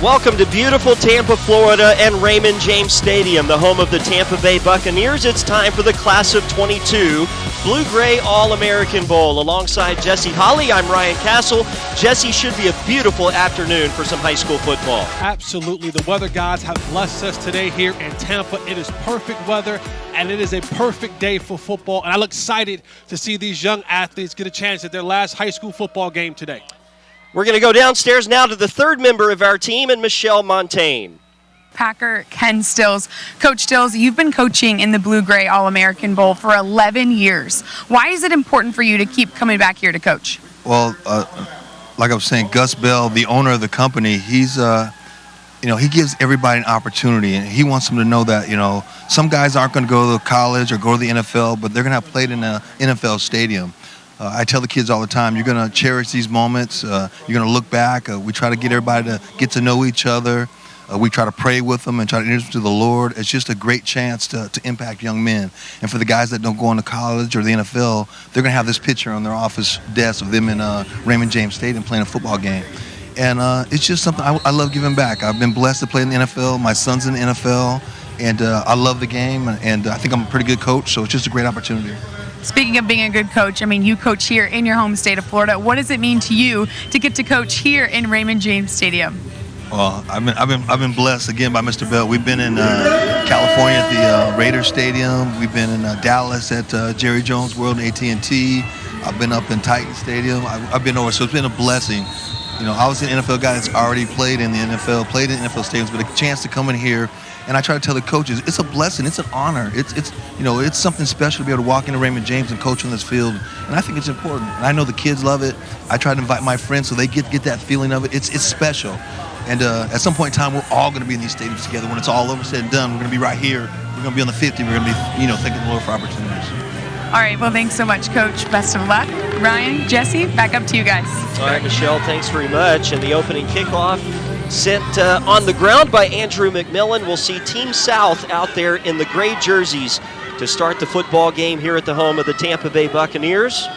Welcome to beautiful Tampa, Florida and Raymond James Stadium, the home of the Tampa Bay Buccaneers. It's time for the Class of 22 Blue-Gray All-American Bowl. Alongside Jesse Holley, I'm Ryan Castle. Jesse, should be a beautiful afternoon for some high school football. Absolutely. The weather gods have blessed us today here in Tampa. It is perfect weather, and it is a perfect day for football. And I look excited to see these young athletes get a chance at their last high school football game today. We're going to go downstairs now to the third member of our team, and Michelle Montaigne. Packer Ken Stills. Coach Stills, you've been coaching in the Blue-Gray All-American Bowl for 11 years. Why is it important for you to keep coming back here to coach? Well, like I was saying, Gus Bell, the owner of the company, he's, he gives everybody an opportunity, and he wants them to know that, some guys aren't going to go to college or go to the NFL, but they're going to have played in an NFL stadium. I tell the kids all the time, you're going to cherish these moments. You're going to look back. We try to get everybody to get to know each other. We try to pray with them and try to introduce them to the Lord. It's just a great chance to impact young men. And for the guys that don't go on to college or the NFL, they're going to have this picture on their office desk of them in Raymond James Stadium playing a football game. And it's just something I love giving back. I've been blessed to play in the NFL. My son's in the NFL. And I love the game. And I think I'm a pretty good coach, so it's just a great opportunity. Speaking of being a good coach, you coach here in your home state of Florida. What does it mean to you to get to coach here in Raymond James Stadium? Well, I've been blessed again by Mr. Bell. We've been in California at the Raiders Stadium. We've been in Dallas at Jerry Jones World and AT&T. I've been up in Titan Stadium. I've been over, so it's been a blessing. I was an NFL guy that's already played in the NFL, played in NFL stadiums, but a chance to come in here. And I try to tell the coaches, it's a blessing, it's an honor. It's something special to be able to walk into Raymond James and coach on this field. And I think it's important. And I know the kids love it. I try to invite my friends so they get that feeling of it. It's special. And at some point in time, we're all going to be in these stadiums together. When it's all over, said and done, we're going to be right here. We're going to be on the 50. We're going to be, thanking the Lord for opportunities. All right, well, thanks so much, Coach. Best of luck. Ryan, Jesse, back up to you guys. All right, Michelle, thanks very much. And the opening kickoff sent on the ground by Andrew McMillan. We'll see Team South out there in the gray jerseys to start the football game here at the home of the Tampa Bay Buccaneers.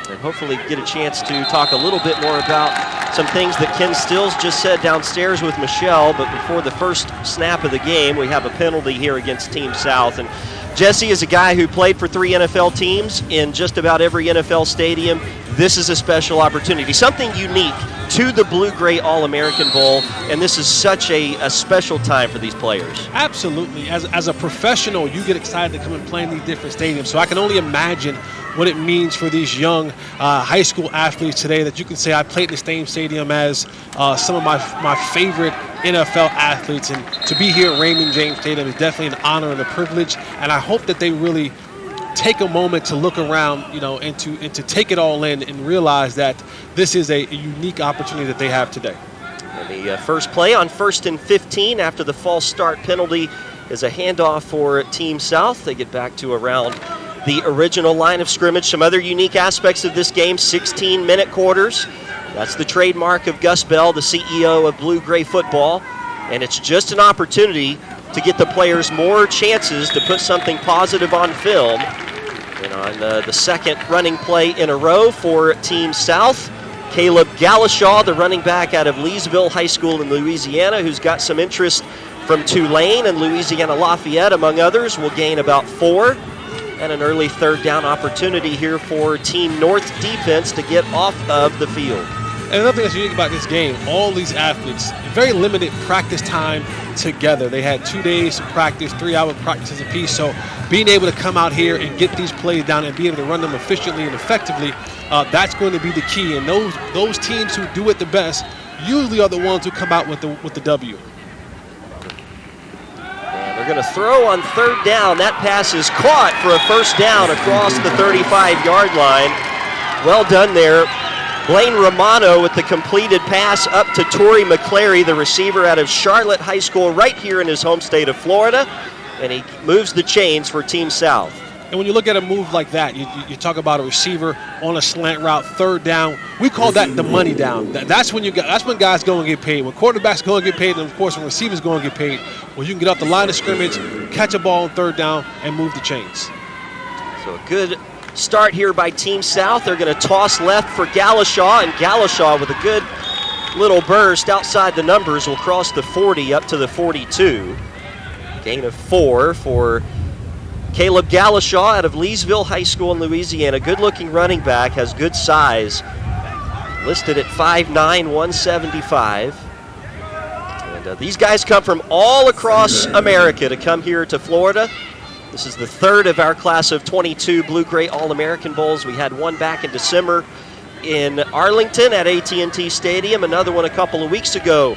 And hopefully get a chance to talk a little bit more about some things that Ken Stills just said downstairs with Michelle. But before the first snap of the game, we have a penalty here against Team South. And Jesse is a guy who played for 3 NFL teams in just about every NFL stadium. This is a special opportunity, something unique to the Blue-Gray All-American Bowl, and this is such a special time for these players. Absolutely. As a professional, you get excited to come and play in these different stadiums. So I can only imagine what it means for these young high school athletes today that you can say I played in the same stadium as some of my favorite NFL athletes. And to be here at Raymond James Stadium is definitely an honor and a privilege. And I hope that they really take a moment to look around, and to take it all in and realize that this is a unique opportunity that they have today. And the first play on 1st and 15 after the false start penalty is a handoff for Team South. They get back to around the original line of scrimmage. Some other unique aspects of this game, 16-minute quarters. That's the trademark of Gus Bell, the CEO of Blue-Gray football. And it's just an opportunity to get the players more chances to put something positive on film. And on the second running play in a row for Team South, Caleb Galashaw, the running back out of Leesville High School in Louisiana, who's got some interest from Tulane and Louisiana Lafayette, among others, will gain about 4. And an early third down opportunity here for Team North defense to get off of the field. And another thing that's unique about this game, all these athletes, very limited practice time together. They had 2 days to practice, 3-hour practices apiece. So being able to come out here and get these plays down and be able to run them efficiently and effectively, that's going to be the key. And those teams who do it the best usually are the ones who come out with the W. And they're going to throw on 3rd down. That pass is caught for a first down across the 35-yard line. Well done there. Blaine Romano with the completed pass up to Torrey McClary, the receiver out of Charlotte High School right here in his home state of Florida. And he moves the chains for Team South. And when you look at a move like that, you talk about a receiver on a slant route, 3rd down. We call that the money down. That's when guys go and get paid. When quarterbacks go and get paid, and of course when receivers go and get paid, when you can get off the line of scrimmage, catch a ball on 3rd down, and move the chains. So a good start here by Team South. They're going to toss left for Galashaw, and Galashaw with a good little burst outside the numbers will cross the 40 up to the 42. Gain of 4 for Caleb Galashaw out of Leesville High School in Louisiana. Good-looking running back, has good size. Listed at 5'9", 175. And these guys come from all across America to come here to Florida. This is the third of our class of 22 Blue-Gray All-American Bowls. We had one back in December in Arlington at AT&T Stadium, another one a couple of weeks ago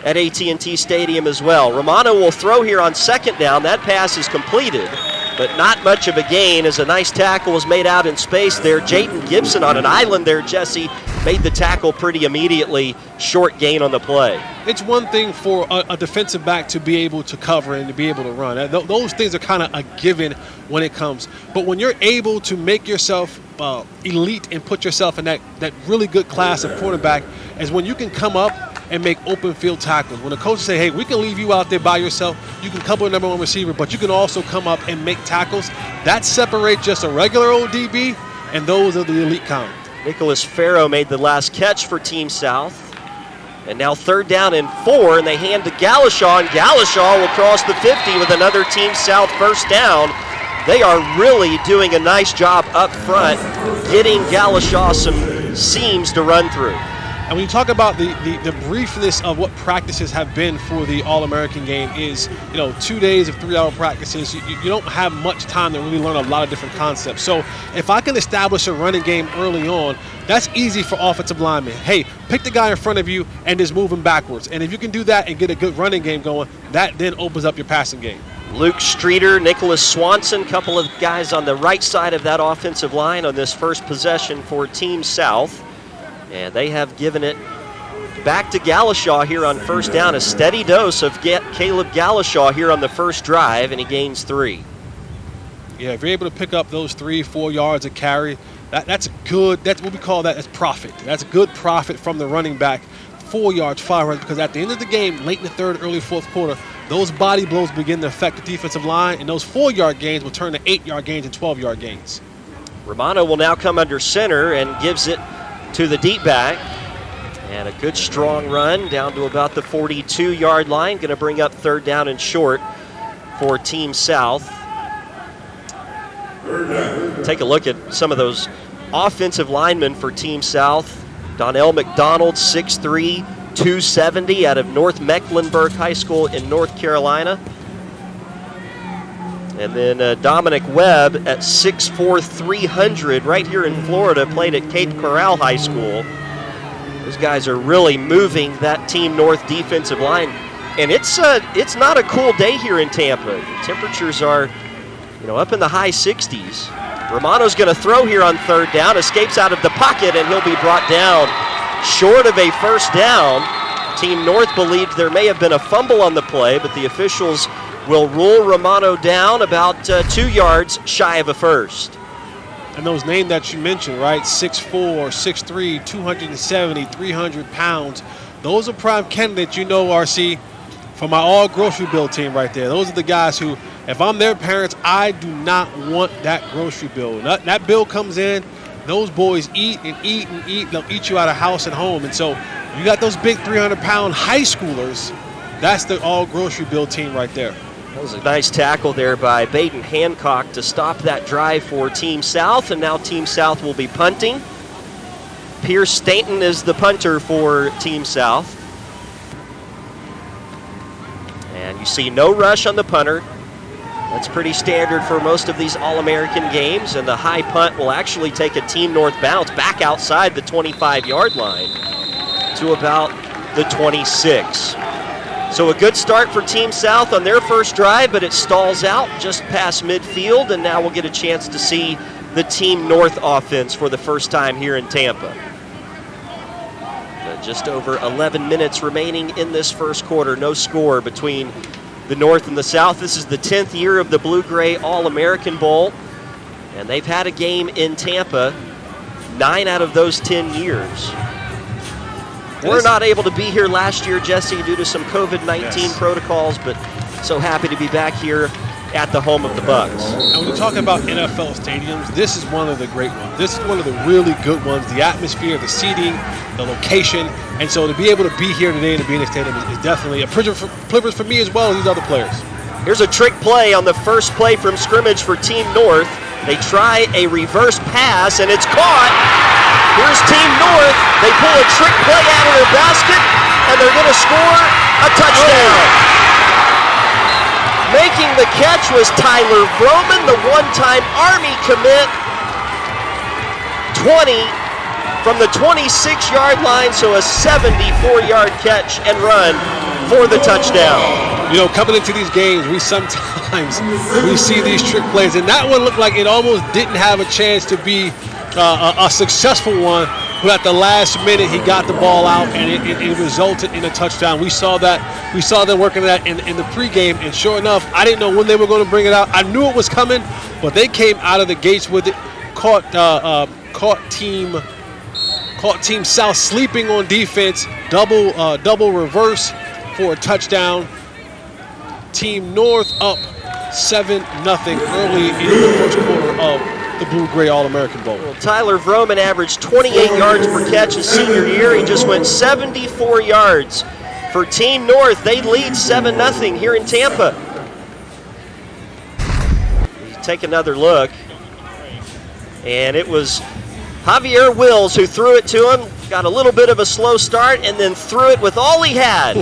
at AT&T Stadium as well. Romano will throw here on second down. That pass is completed, but not much of a gain as a nice tackle was made out in space there. Jayden Gibson on an island there, Jesse, made the tackle pretty immediately. Short gain on the play. It's one thing for a defensive back to be able to cover and to be able to run. Those things are kind of a given when it comes. But when you're able to make yourself elite and put yourself in that really good class of quarterback is when you can come up and make open field tackles. When the coaches say, hey, we can leave you out there by yourself, you can cover a number one receiver, but you can also come up and make tackles. That separates just a regular old DB and those of the elite kind. Nicholas Farrow made the last catch for Team South. And now 3rd down and 4, and they hand to Galashaw, and Galashaw will cross the 50 with another Team South first down. They are really doing a nice job up front, getting Galashaw some seams to run through. And when you talk about the briefness of what practices have been for the All-American game is, 2 days of 3-hour practices, you don't have much time to really learn a lot of different concepts. So if I can establish a running game early on, that's easy for offensive linemen. Hey, pick the guy in front of you and just move him backwards. And if you can do that and get a good running game going, that then opens up your passing game. Luke Streeter, Nicholas Swanson, couple of guys on the right side of that offensive line on this first possession for Team South. And they have given it back to Galashaw here on first down. A steady dose of Caleb Galashaw here on the first drive, and he gains 3. Yeah, if you're able to pick up those 3-4 yards of carry, that's good. That's what we call that as profit. That's good profit from the running back. 4 yards, 5 yards, because at the end of the game, late in the third, early fourth quarter, those body blows begin to affect the defensive line, and those 4-yard gains will turn to 8-yard gains and 12-yard gains. Romano will now come under center and gives it to the deep back. And a good strong run down to about the 42-yard line. Going to bring up 3rd down and short for Team South. Take a look at some of those offensive linemen for Team South. Donnell McDonald, 6'3", 270 out of North Mecklenburg High School in North Carolina. And then Dominic Webb at 6'4", 300 right here in Florida, played at Cape Coral High School. Those guys are really moving that Team North defensive line. And it's not a cool day here in Tampa. The temperatures are, up in the high 60s. Romano's going to throw here on 3rd down, escapes out of the pocket, and he'll be brought down short of a first down. Team North believed there may have been a fumble on the play, but the officials will rule Romano down about 2 yards shy of a first. And those names that you mentioned, right, 6'4", 6'3", 270, 300 pounds, those are prime candidates, RC, for my all-grocery bill team right there. Those are the guys who, if I'm their parents, I do not want that grocery bill. That bill comes in, those boys eat and eat and eat. They'll eat you out of house and home. And so you got those big 300-pound high schoolers. That's the all-grocery bill team right there. That was a nice tackle there by Baden Hancock to stop that drive for Team South, and now Team South will be punting. Pierce Stanton is the punter for Team South. And you see no rush on the punter. That's pretty standard for most of these All-American games, and the high punt will actually take a Team North bounce back outside the 25-yard line to about the 26. So a good start for Team South on their first drive, but it stalls out just past midfield, and now we'll get a chance to see the Team North offense for the first time here in Tampa. Just over 11 minutes remaining in this first quarter. No score between the North and the South. This is the 10th year of the Blue-Gray All-American Bowl, and they've had a game in Tampa 9 out of those 10 years. We're not able to be here last year, Jesse, due to some COVID-19 protocols, but so happy to be back here at the home of the Bucs. And when you're talking about NFL stadiums, this is one of the great ones. This is one of the really good ones. The atmosphere, the seating, the location. And so to be able to be here today in the B&A Stadium is definitely a privilege for me as well as these other players. Here's a trick play on the first play from scrimmage for Team North. They try a reverse pass, and it's caught. Here's Team North. They pull a trick play out of their basket, and they're going to score a touchdown. Making the catch was Tyler Vroman, the one-time Army commit. 20 from the 26-yard line, so a 74-yard catch and run for the touchdown. You know, coming into these games, we sometimes see these trick plays, and that one looked like it almost didn't have a chance to be a successful one, but at the last minute he got the ball out, and it resulted in a touchdown. We saw them working that in the pregame, and sure enough, I didn't know when they were going to bring it out. I knew it was coming, but they came out of the gates with it. Caught Team South sleeping on defense. Double reverse for a touchdown. Team North up 7-0 early in the first quarter of the Blue-Gray All-American Bowl. Well, Tyler Vroman averaged 28 yards per catch his senior year. He just went 74 yards. For Team North, they lead 7-0 here in Tampa. You take another look, and it was Javier Wills who threw it to him. Got a little bit of a slow start and then threw it with all he had.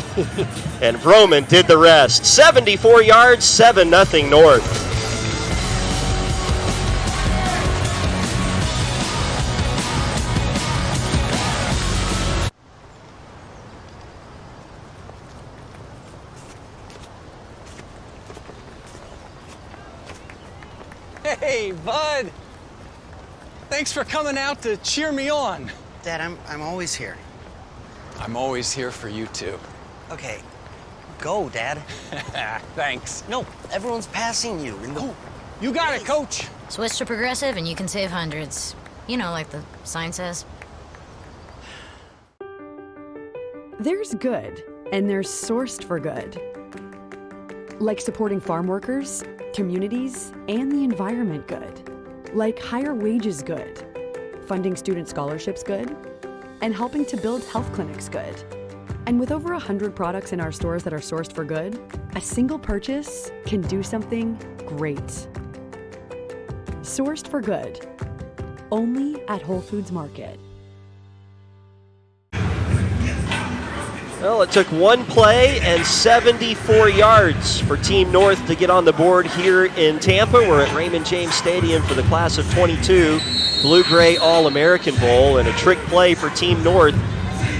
And Vroman did the rest. 74 yards, 7-0 North. Hey, bud. Thanks for coming out to cheer me on. Dad, I'm always here. I'm always here for you, too. Okay, go, Dad. Thanks. No, everyone's passing you. Oh, you got it, Coach. Switch to Progressive and you can save hundreds. You know, like the sign says. There's good, and there's sourced for good. Like supporting farm workers, communities, and the environment good. Like higher wages good, funding student scholarships good, and helping to build health clinics good. And with over 100 products in our stores that are sourced for good, a single purchase can do something great. Sourced for good, only at Whole Foods Market. Well, it took one play and 74 yards for Team North to get on the board here in Tampa. We're at Raymond James Stadium for the Class of 22 Blue-Gray All-American Bowl, and a trick play for Team North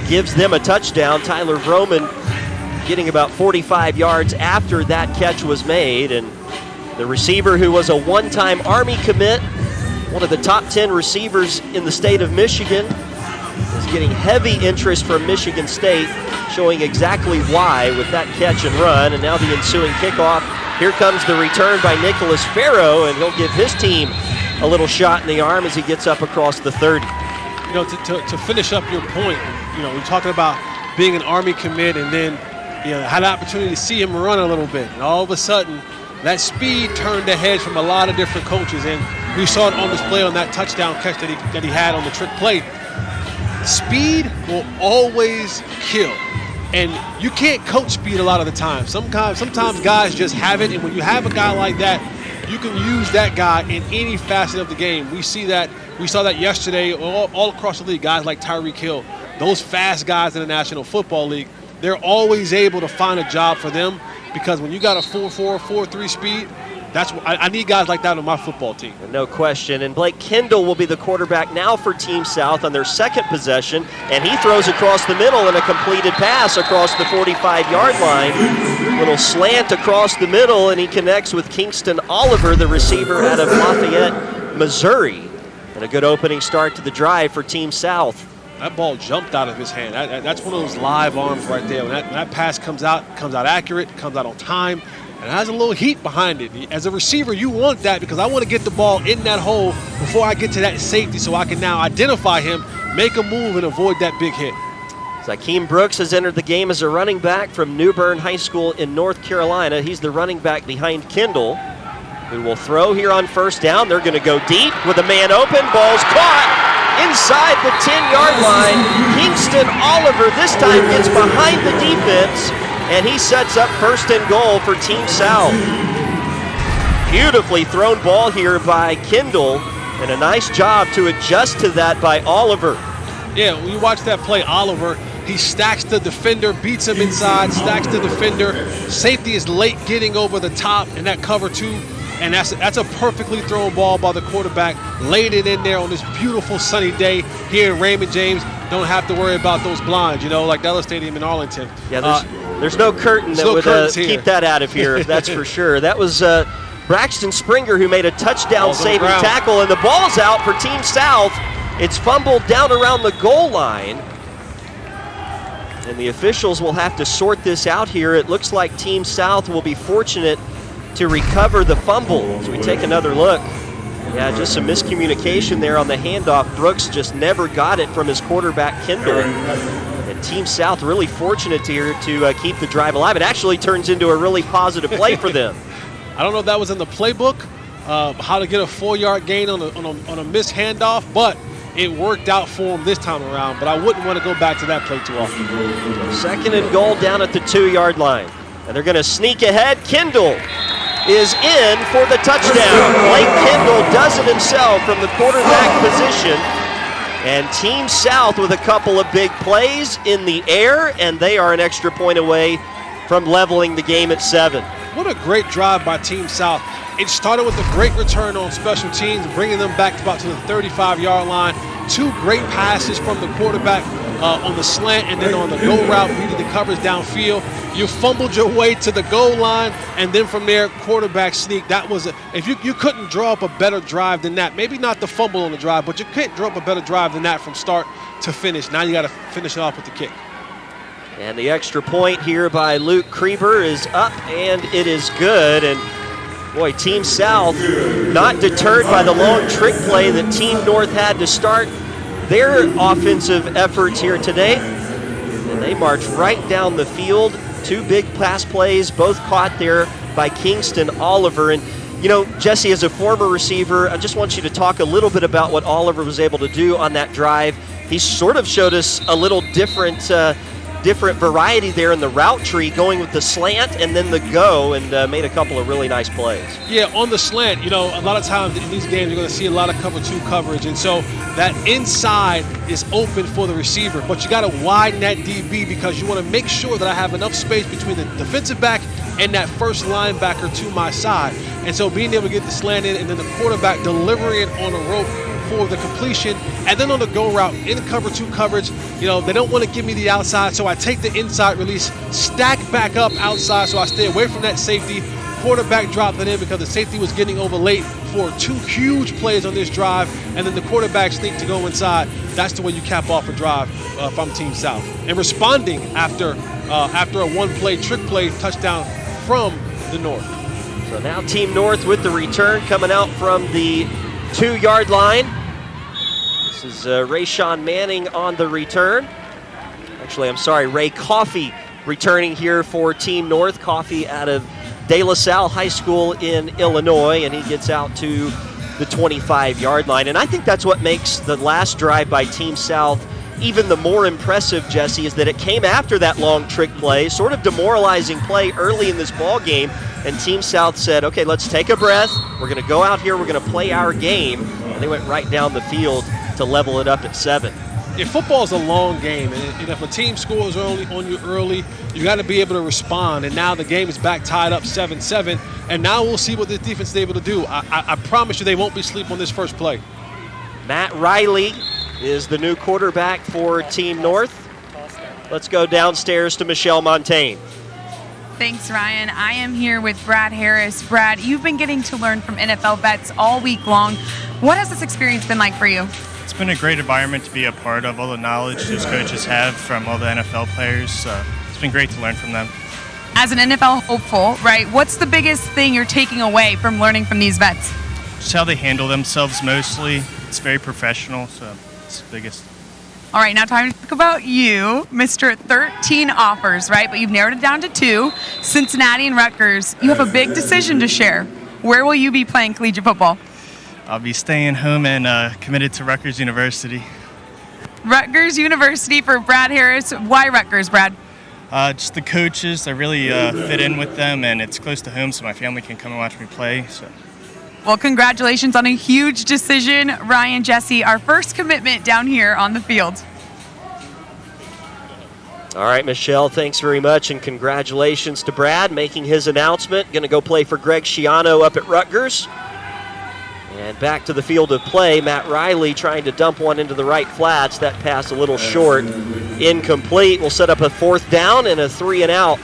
gives them a touchdown. Tyler Vroman getting about 45 yards after that catch was made, and the receiver, who was a one-time Army commit, one of the top 10 receivers in the state of Michigan, is getting heavy interest from Michigan State, showing exactly why with that catch and run. And now the ensuing kickoff. Here comes the return by Nicholas Farrow, and he'll give his team a little shot in the arm as he gets up across the 30. You know, to finish up your point, you know, we're talking about being an Army commit, and then, you know, had an opportunity to see him run a little bit, and all of a sudden that speed turned the heads from a lot of different coaches, and we saw it on display on that touchdown catch that he had on the trick play. Speed will always kill, and you can't coach speed a lot of the time. Sometimes guys just have it, and when you have a guy like that, you can use that guy in any facet of the game. We saw that yesterday all across the league. Guys like Tyreek Hill, those fast guys in the National Football League, they're always able to find a job for them, because when you got a 4.4, 4.3 speed, that's what I need, guys like that on my football team. No question. And Blake Kendall will be the quarterback now for Team South on their second possession, and he throws across the middle in a completed pass across the 45-yard line. Little slant across the middle, and he connects with Kingston Oliver, the receiver out of Lafayette, Missouri. And a good opening start to the drive for Team South. That ball jumped out of his hand. That's one of those live arms right there. When that pass comes out accurate, comes out on time, and it has a little heat behind it. As a receiver, you want that, because I want to get the ball in that hole before I get to that safety, so I can now identify him, make a move, and avoid that big hit. Zakeem Brooks has entered the game as a running back from New Bern High School in North Carolina. He's the running back behind Kendall. who will throw here on first down. They're going to go deep with a man open. Ball's caught inside the 10-yard line. Kingston Oliver this time gets behind the defense, and he sets up first and goal for Team South. Beautifully thrown ball here by Kendall, and a nice job to adjust to that by Oliver. Yeah, when you watch that play, Oliver, he stacks the defender, beats him inside, stacks the defender. Safety is late getting over the top in that cover two, and that's a perfectly thrown ball by the quarterback. Laid it in there on this beautiful sunny day here in Raymond James. Don't have to worry about those blinds, like the other stadium in Arlington. Yeah, there's no curtain that would keep that out of here, that's for sure. That was Braxton Springer who made a touchdown-saving tackle, and the ball's out for Team South. It's fumbled down around the goal line. And the officials will have to sort this out here. It looks like Team South will be fortunate to recover the fumble. As we take another look. Yeah, just some miscommunication there on the handoff. Brooks just never got it from his quarterback, Kendall. And Team South really fortunate here to keep the drive alive. It actually turns into a really positive play for them. I don't know if that was in the playbook, how to get a 4-yard gain on a missed handoff, but it worked out for him this time around, but I wouldn't want to go back to that play too often. Second and goal down at the 2-yard line. And they're going to sneak ahead. Kendall is in for the touchdown. Blake Kendall does it himself from the quarterback position. And Team South with a couple of big plays in the air, and they are an extra point away from leveling the game at 7. What a great drive by Team South. It started with a great return on special teams, bringing them back about to the 35-yard line. 2 great passes from the quarterback on the slant and then on the go route, beating the coverage downfield. You fumbled your way to the goal line, and then from there, quarterback sneak. That was if you couldn't draw up a better drive than that. Maybe not the fumble on the drive, but you couldn't draw up a better drive than that from start to finish. Now you got to finish it off with the kick. And the extra point here by Luke Krieber is up, and it is good. And boy, Team South not deterred by the long trick play that Team North had to start their offensive efforts here today. And they march right down the field. 2 big pass plays, both caught there by Kingston Oliver. And Jesse, as a former receiver, I just want you to talk a little bit about what Oliver was able to do on that drive. He sort of showed us a little different variety there in the route tree, going with the slant and then the go, and made a couple of really nice plays. Yeah, on the slant, a lot of times in these games you're going to see a lot of cover 2 coverage, and so that inside is open for the receiver, but you got to widen that DB because you want to make sure that I have enough space between the defensive back and that first linebacker to my side. And so being able to get the slant in and then the quarterback delivering it on a rope for the completion, and then on the go route in cover 2 coverage, they don't want to give me the outside, so I take the inside release, stack back up outside so I stay away from that safety. Quarterback dropped it in because the safety was getting over late for 2 huge plays on this drive, and then the quarterback sneak to go inside. That's the way you cap off a drive from Team South. And responding after a 1-play trick play touchdown from the North. So now Team North with the return coming out from the 2-yard line. This is Rayshawn Manning on the return. Actually, I'm sorry, Ray Coffey returning here for Team North. Coffey out of De La Salle High School in Illinois, and he gets out to the 25-yard line. And I think that's what makes the last drive by Team South even the more impressive, Jesse, is that it came after that long trick play, sort of demoralizing play early in this ball game, and Team South said, okay, let's take a breath. We're going to go out here. We're going to play our game. And they went right down the field to level it up at 7. If football is a long game, and if a team scores early on you early, you got to be able to respond. And now the game is back tied up 7-7, and now we'll see what this defense is able to do. I promise you they won't be asleep on this first play. Matt Riley is the new quarterback for Team North. Let's go downstairs to Michelle Montaigne. Thanks, Ryan. I am here with Brad Harris. Brad, you've been getting to learn from NFL vets all week long. What has this experience been like for you? It's been a great environment to be a part of, all the knowledge those coaches have from all the NFL players. It's been great to learn from them. As an NFL hopeful, right, what's the biggest thing you're taking away from learning from these vets? Just how they handle themselves mostly. It's very professional, so it's the biggest. All right, now time to talk about you, Mr. 13 offers, right? But you've narrowed it down to 2, Cincinnati and Rutgers. You have a big decision to share. Where will you be playing collegiate football? I'll be staying home and committed to Rutgers University. Rutgers University for Brad Harris. Why Rutgers, Brad? Just the coaches, I really fit in with them, and it's close to home so my family can come and watch me play. So. Well, congratulations on a huge decision, Ryan, Jesse, our first commitment down here on the field. All right, Michelle, thanks very much, and congratulations to Brad making his announcement. Going to go play for Greg Schiano up at Rutgers. And back to the field of play, Matt Riley trying to dump one into the right flats. That pass a little short, incomplete. Will set up a 4th down and a 3-and-out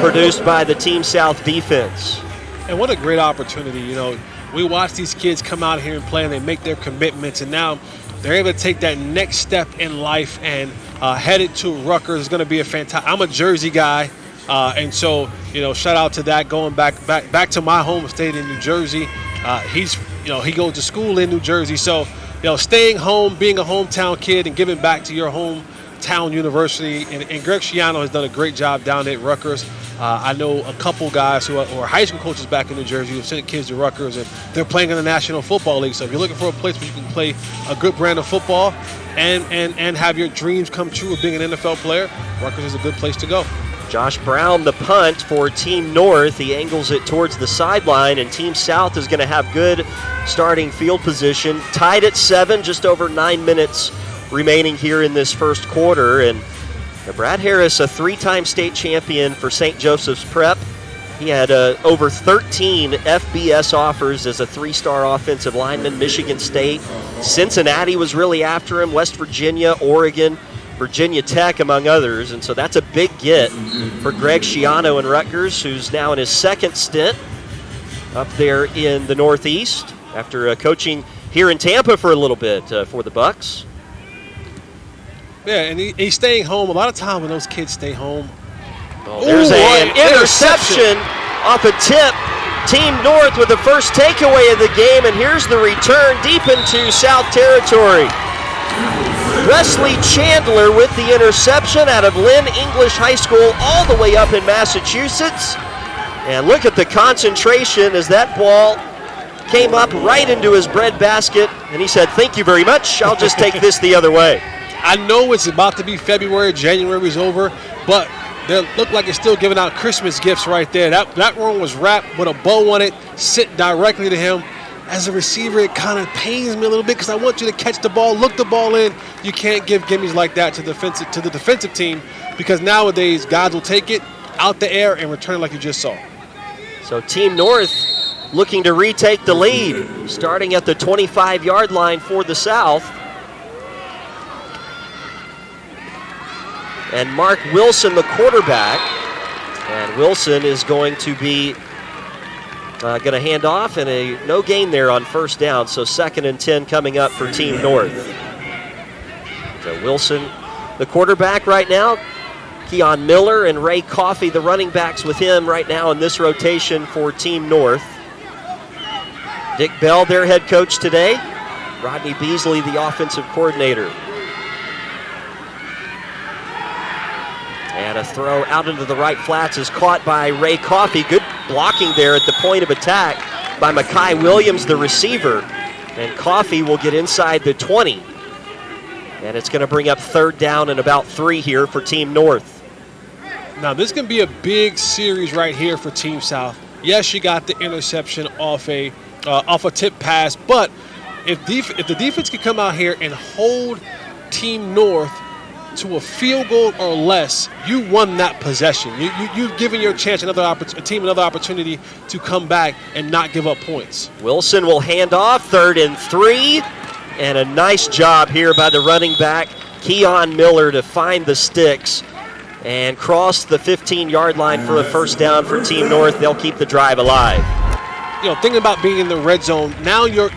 produced by the Team South defense. And what a great opportunity. You know, we watch these kids come out here and play, and they make their commitments, and now they're able to take that next step in life and headed to Rutgers. Is going to be a fantastic. I'm a Jersey guy, and so, you know, shout out to that. Going back to my home state in New Jersey. He goes to school in New Jersey, so, you know, staying home, being a hometown kid, and giving back to your hometown university. And Greg Schiano has done a great job down at Rutgers. I know a couple guys who are high school coaches back in New Jersey who sent kids to Rutgers, and they're playing in the National Football League. So if you're looking for a place where you can play a good brand of football and have your dreams come true of being an NFL player, Rutgers is a good place to go. Josh Brown, the punt for Team North. He angles it towards the sideline, and Team South is going to have good starting field position. Tied at 7, just over 9 minutes remaining here in this first quarter. And Brad Harris, a 3-time state champion for St. Joseph's Prep. He had over 13 FBS offers as a 3-star offensive lineman. Michigan State, Cincinnati was really after him, West Virginia, Oregon, Virginia Tech, among others. And so that's a big get for Greg Schiano and Rutgers, who's now in his 2nd stint up there in the Northeast after coaching here in Tampa for a little bit for the Bucs. Yeah, and he's staying home. A lot of time when those kids stay home. Oh, there's an interception off a tip. Team North with the first takeaway of the game, and here's the return deep into South Territory. Wesley Chandler with the interception out of Lynn English High School all the way up in Massachusetts. And look at the concentration as that ball came up right into his breadbasket, and he said, "Thank you very much. I'll just take this the other way." I know it's about to be February, January's over, but they look like it's still giving out Christmas gifts right there. That one was wrapped with a bow on it, sit directly to him. As a receiver, it kind of pains me a little bit because I want you to catch the ball, look the ball in. You can't give gimmies like that to the defensive team, because nowadays guys will take it out the air and return it like you just saw. So Team North looking to retake the lead, starting at the 25-yard line for the South. And Mark Wilson, the quarterback. And Wilson is going to be going to hand off, and a no gain there on 1st down. So 2nd and 10 coming up for Team North. So Wilson, the quarterback right now. Keon Miller and Ray Coffey, the running backs with him right now in this rotation for Team North. Dick Bell, their head coach today. Rodney Beasley, the offensive coordinator. And a throw out into the right flats is caught by Ray Coffey. Good blocking there at the point of attack by Mekhi Williams, the receiver. And Coffey will get inside the 20. And it's going to bring up 3rd down and about 3 here for Team North. Now, this can be a big series right here for Team South. Yes, you got the interception off a tip pass, but if the defense can come out here and hold Team North to a field goal or less, you won that possession. You've given your team another opportunity to come back and not give up points. Wilson will hand off, 3rd and 3, and a nice job here by the running back, Keon Miller, to find the sticks and cross the 15-yard line for a 1st down for Team North. They'll keep the drive alive. You know, thinking about being in the red zone, now your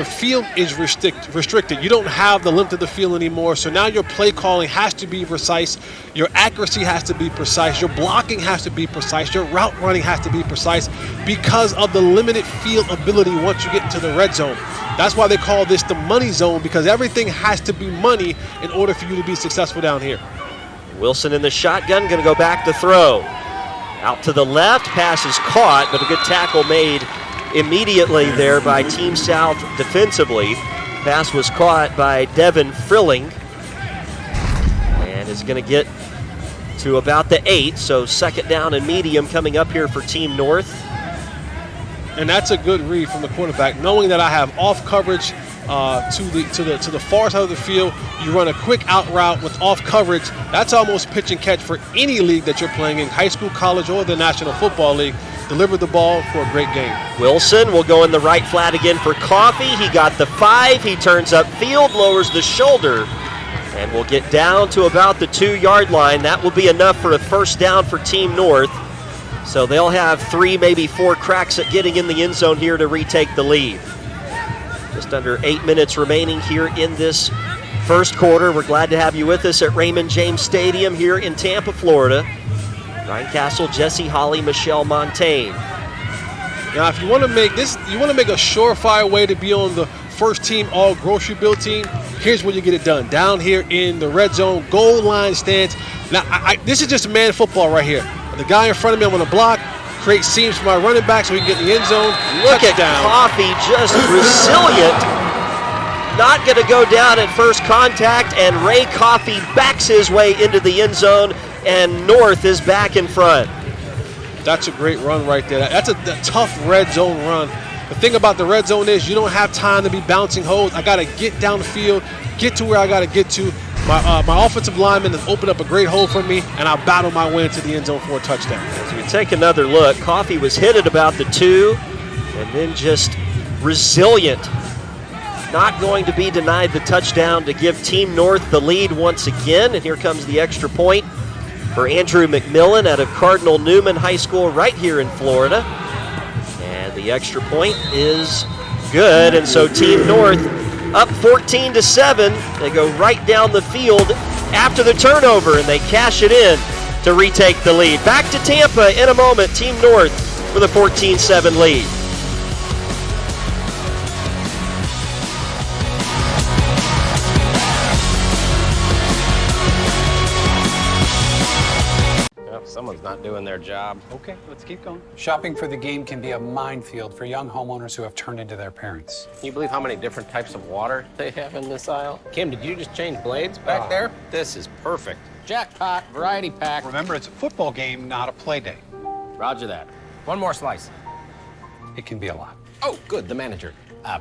field is restricted. You don't have the length of the field anymore, so now your play calling has to be precise. Your accuracy has to be precise. Your blocking has to be precise. Your route running has to be precise because of the limited field ability once you get into the red zone. That's why they call this the money zone, because everything has to be money in order for you to be successful down here. Wilson in the shotgun, going to go back to throw. Out to the left, pass is caught, but a good tackle made immediately there by Team South defensively. Pass was caught by Devin Frilling. And is going to get to about the 8, so second down and medium coming up here for Team North. And that's a good read from the quarterback, knowing that I have off coverage to the far side of the field. You run a quick out route with off coverage. That's almost pitch and catch for any league that you're playing in, high school, college, or the National Football League. Deliver the ball for a great game. Wilson will go in the right flat again for Coffee. He got the 5. He turns upfield, lowers the shoulder, and will get down to about the 2-yard line. That will be enough for a first down for Team North. So they'll have 3, maybe 4 cracks at getting in the end zone here to retake the lead. Just under 8 minutes remaining here in this first quarter. We're glad to have you with us at Raymond James Stadium here in Tampa, Florida. Ryan Castle, Jesse Holly, Michelle Montaigne. Now, if you want to make this, you want to make a surefire way to be on the first team all grocery bill team, here's where you get it done. Down here in the red zone, goal line stance. Now, this is just man football right here. The guy in front of me, I'm going to block, create seams for my running back so he can get in the end zone. Look at Coffee, just resilient. Not going to go down at first contact, and Ray Coffee backs his way into the end zone, and North is back in front. That's a great run right there. That's a tough red zone run. The thing about the red zone is you don't have time to be bouncing holes. I got to get down the field, get to where I got to get to. My offensive lineman has opened up a great hole for me, and I'll battle my way into the end zone for a touchdown. As we take another look, Coffee was hit at about the 2, and then just resilient. Not going to be denied the touchdown to give Team North the lead once again. And here comes the extra point for Andrew McMillan out of Cardinal Newman High School right here in Florida. And the extra point is good, and so Team North up 14-7. They go right down the field after the turnover, and they cash it in to retake the lead. Back to Tampa in a moment. Team North with a 14-7 lead. Someone's not doing their job. Okay, let's keep going. Shopping for the game can be a minefield for young homeowners who have turned into their parents. Can you believe how many different types of water they have in this aisle? Kim, did you just change blades back there? This is perfect. Jackpot, variety pack. Remember, it's a football game, not a play day. Roger that. One more slice. It can be a lot. Oh, good, the manager.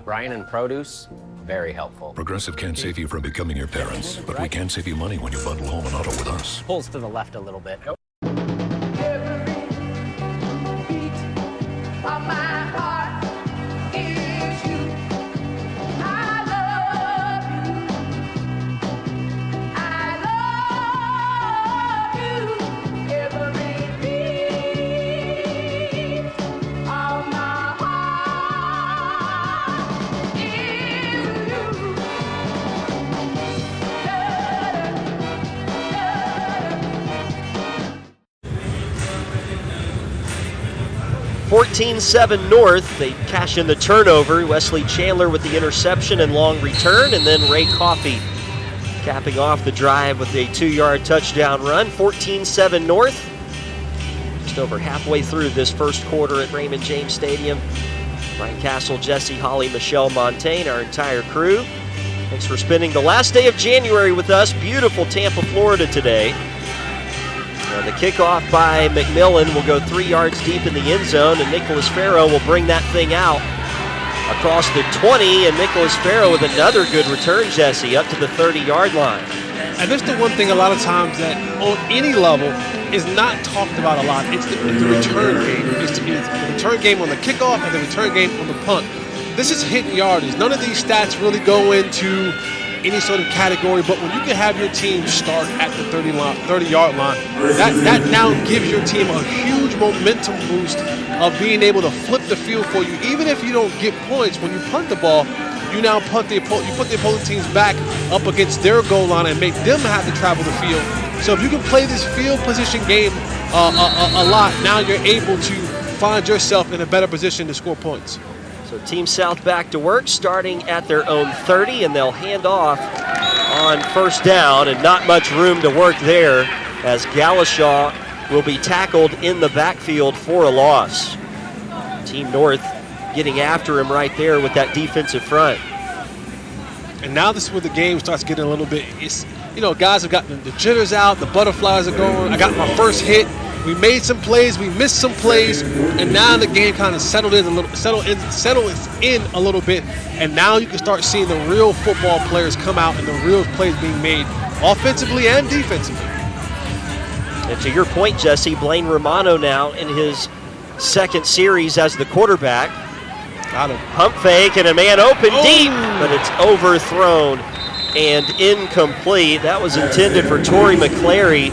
Brian and Produce, very helpful. Progressive can't save you from becoming your parents, but we can save you money when you bundle home and auto with us. Pulls to the left a little bit. (14-7) North. They cash in the turnover. Wesley Chandler with the interception and long return, and then Ray Coffey capping off the drive with a 2-yard touchdown run. 14-7 North. Just over halfway through this first quarter at Raymond James Stadium. Ryan Castle, Jesse Holly, Michelle Montaigne, our entire crew. Thanks for spending the last day of January with us. Beautiful Tampa, Florida today. The kickoff by McMillan will go 3 yards deep in the end zone, and Nicholas Farrow will bring that thing out across the 20, and Nicholas Farrow with another good return, Jesse, up to the 30-yard line. And this is the one thing a lot of times that on any level is not talked about a lot. It's the return game. It's the return game on the kickoff and the return game on the punt. This is hitting yardage. None of these stats really go into any sort of category, but when you can have your team start at the 30-yard line, that now gives your team a huge momentum boost of being able to flip the field for you. Even if you don't get points, when you punt the ball, you now put the opposing teams back up against their goal line and make them have to travel the field. So if you can play this field position game a lot, now you're able to find yourself in a better position to score points. So Team South back to work, starting at their own 30, and they'll hand off on first down, and not much room to work there as Galashaw will be tackled in the backfield for a loss. Team North getting after him right there with that defensive front. And now this is where the game starts getting a little bit, guys have gotten the jitters out, the butterflies are going. I got my first hit. We made some plays, we missed some plays, and now the game kind of settled in a little bit. And now you can start seeing the real football players come out and the real plays being made offensively and defensively. And to your point, Jesse, Blaine Romano now in his second series as the quarterback. Got him. Pump fake and a man open deep, but it's overthrown and incomplete. That was intended for Torrey McClary.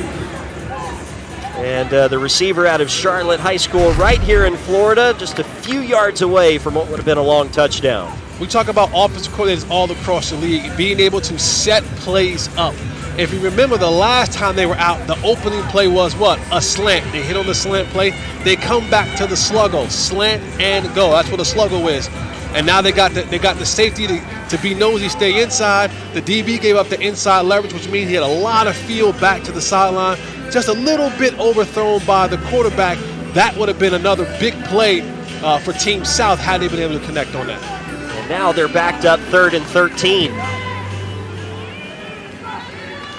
And the receiver out of Charlotte High School right here in Florida, just a few yards away from what would have been a long touchdown. We talk about offensive coordinators all across the league, being able to set plays up. If you remember the last time they were out, the opening play was what? A slant. They hit on the slant play. They come back to the sluggo, slant and go. That's what a sluggo is. And now they got the safety to be nosy, stay inside. The DB gave up the inside leverage, which means he had a lot of field back to the sideline. Just a little bit overthrown by the quarterback. That would have been another big play for Team South had they been able to connect on that. And now they're backed up 3rd and 13.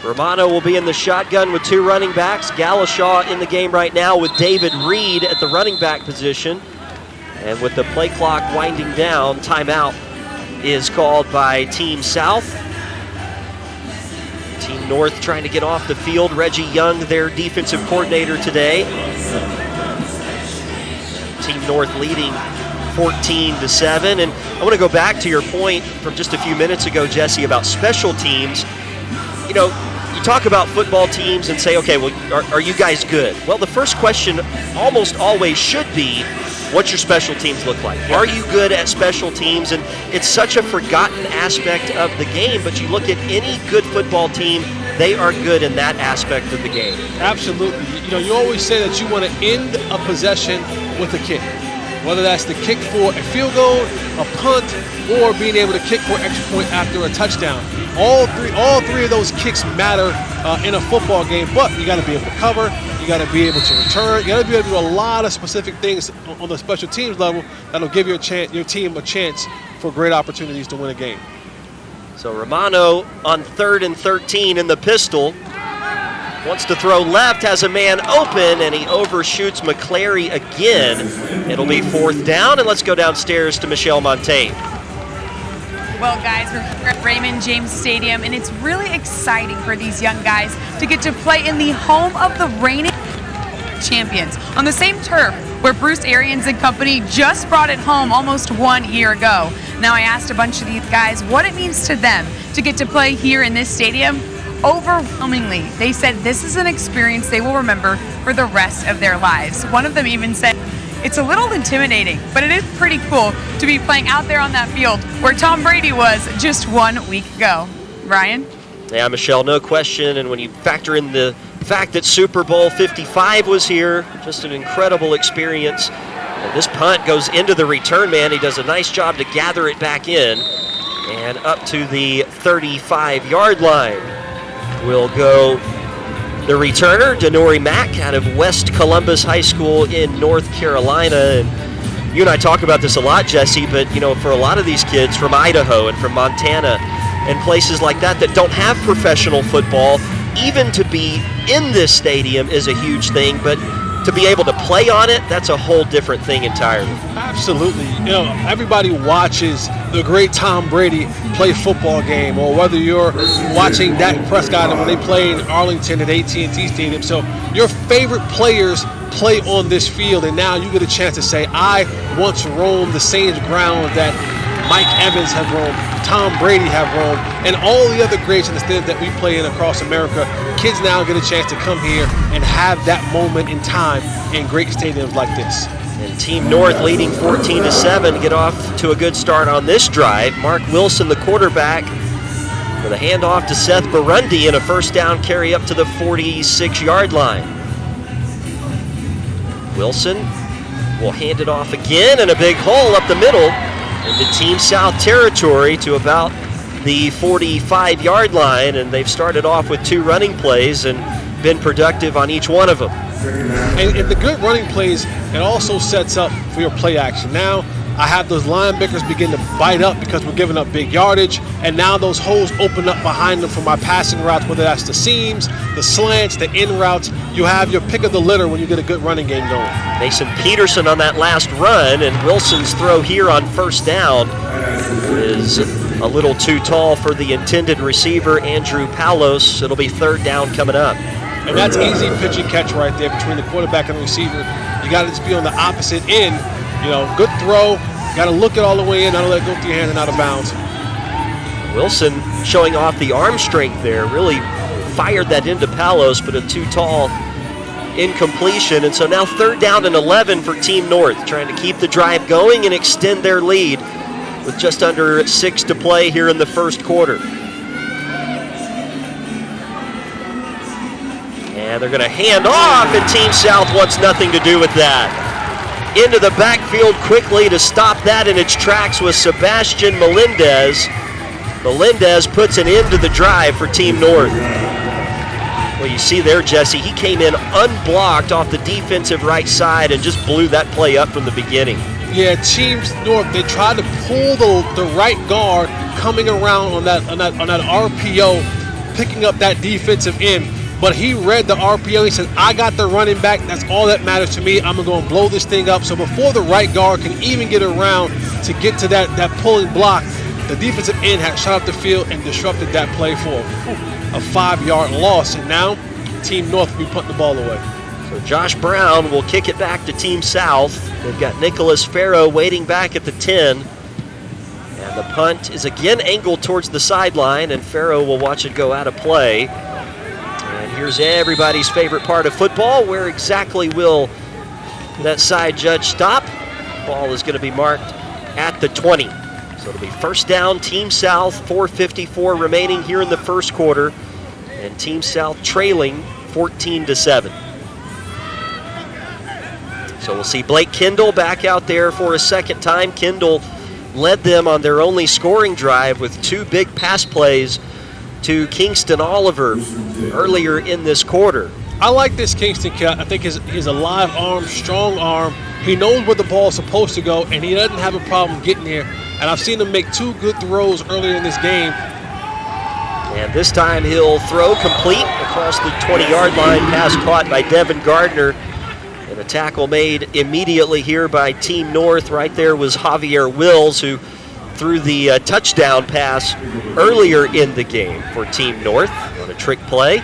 Romano will be in the shotgun with two running backs. Galashaw in the game right now with David Reed at the running back position. And with the play clock winding down, timeout is called by Team South. Team North trying to get off the field. Reggie Young, their defensive coordinator today. Team North leading 14-7. And I want to go back to your point from just a few minutes ago, Jesse, about special teams. You know, you talk about football teams and say, okay, well, are you guys good? Well, the first question almost always should be, what's your special teams look like? Are you good at special teams? And it's such a forgotten aspect of the game, but you look at any good football team, they are good in that aspect of the game. Absolutely. You know, you always say that you want to end a possession with a kick, whether that's the kick for a field goal, a punt, or being able to kick for an extra point after a touchdown. All three of those kicks matter in a football game, but you got to be able to cover, you got to be able to return, you got to be able to do a lot of specific things on the special teams level that'll give your team a chance for great opportunities to win a game. So Romano on 3rd and 13 in the pistol. Wants to throw left, has a man open, and he overshoots McClary again. It'll be 4th down, and let's go downstairs to Michelle Montaigne. Well, guys, we're here at Raymond James Stadium, and it's really exciting for these young guys to get to play in the home of the reigning champions on the same turf where Bruce Arians and company just brought it home almost 1 year ago. Now, I asked a bunch of these guys what it means to them to get to play here in this stadium. Overwhelmingly, they said this is an experience they will remember for the rest of their lives. One of them even said, it's a little intimidating, but it is pretty cool to be playing out there on that field where Tom Brady was just 1 week ago. Ryan? Yeah, Michelle, no question. And when you factor in the fact that Super Bowl 55 was here, just an incredible experience. And this punt goes into the return man. He does a nice job to gather it back in. And up to the 35-yard line will go the returner, Denori Mack, out of West Columbus High School in North Carolina. And you and I talk about this a lot, Jesse, but you know, for a lot of these kids from Idaho and from Montana and places like that that don't have professional football, even to be in this stadium is a huge thing, but to be able to play on it, that's a whole different thing entirely. Absolutely. You know, everybody watches the great Tom Brady play football game, or whether you're watching Dak Prescott when they play in Arlington at AT&T Stadium. So your favorite players play on this field, and now you get a chance to say, I once roamed the same ground that Mike Evans have roamed, Tom Brady have roamed, and all the other greats in the stadium that we play in across America. Kids now get a chance to come here and have that moment in time in great stadiums like this. And Team North leading 14-7, get off to a good start on this drive. Mark Wilson, the quarterback, with a handoff to Seth Burundi and a first down carry up to the 46-yard line. Wilson will hand it off again, and a big hole up the middle into Team South territory to about the 45-yard line, and they've started off with 2 running plays and been productive on each one of them. And the good running plays, it also sets up for your play action. Now, I have those linebackers begin to bite up because we're giving up big yardage, and now those holes open up behind them for my passing routes, whether that's the seams, the slants, the in routes. You have your pick of the litter when you get a good running game going. Mason Peterson on that last run, and Wilson's throw here on first down is a little too tall for the intended receiver, Andrew Palos. It'll be third down coming up. And that's easy pitch and catch right there between the quarterback and the receiver. You got to just be on the opposite end. You know, good throw. Got to look it all the way in, not let it go through your hand and out of bounds. Wilson showing off the arm strength there. Really fired that into Palos, but a too tall incompletion. And so now third down and 11 for Team North, trying to keep the drive going and extend their lead with just under 6 to play here in the first quarter. And they're going to hand off, and Team South wants nothing to do with that. Into the backfield quickly to stop that in its tracks was Sebastian Melendez. Melendez puts an end to the drive for Team North. Well, you see there, Jesse, he came in unblocked off the defensive right side and just blew that play up from the beginning. Yeah, Team North, they tried to pull the right guard coming around on that RPO, picking up that defensive end. But he read the RPO. He said, I got the running back. That's all that matters to me. I'm going to go and blow this thing up. So before the right guard can even get around to get to that pulling block, the defensive end had shot up the field and disrupted that play for a 5-yard loss. And now Team North will be putting the ball away. So Josh Brown will kick it back to Team South. They've got Nicholas Farrow waiting back at the 10. And the punt is again angled towards the sideline, and Farrow will watch it go out of play. And here's everybody's favorite part of football. Where exactly will that side judge stop? Ball is going to be marked at the 20. So it'll be first down, Team South, 4:54 remaining here in the first quarter. And Team South trailing 14-7. So we'll see Blake Kendall back out there for a second time. Kendall led them on their only scoring drive with 2 big pass plays to Kingston Oliver earlier in this quarter. I like this Kingston kid. I think he's a live arm, strong arm. He knows where the ball is supposed to go, and he doesn't have a problem getting there. And I've seen him make 2 good throws earlier in this game. And this time he'll throw complete across the 20-yard line. Pass caught by Devin Gardner. And a tackle made immediately here by Team North. Right there was Javier Wills, who threw the touchdown pass earlier in the game for Team North on a trick play.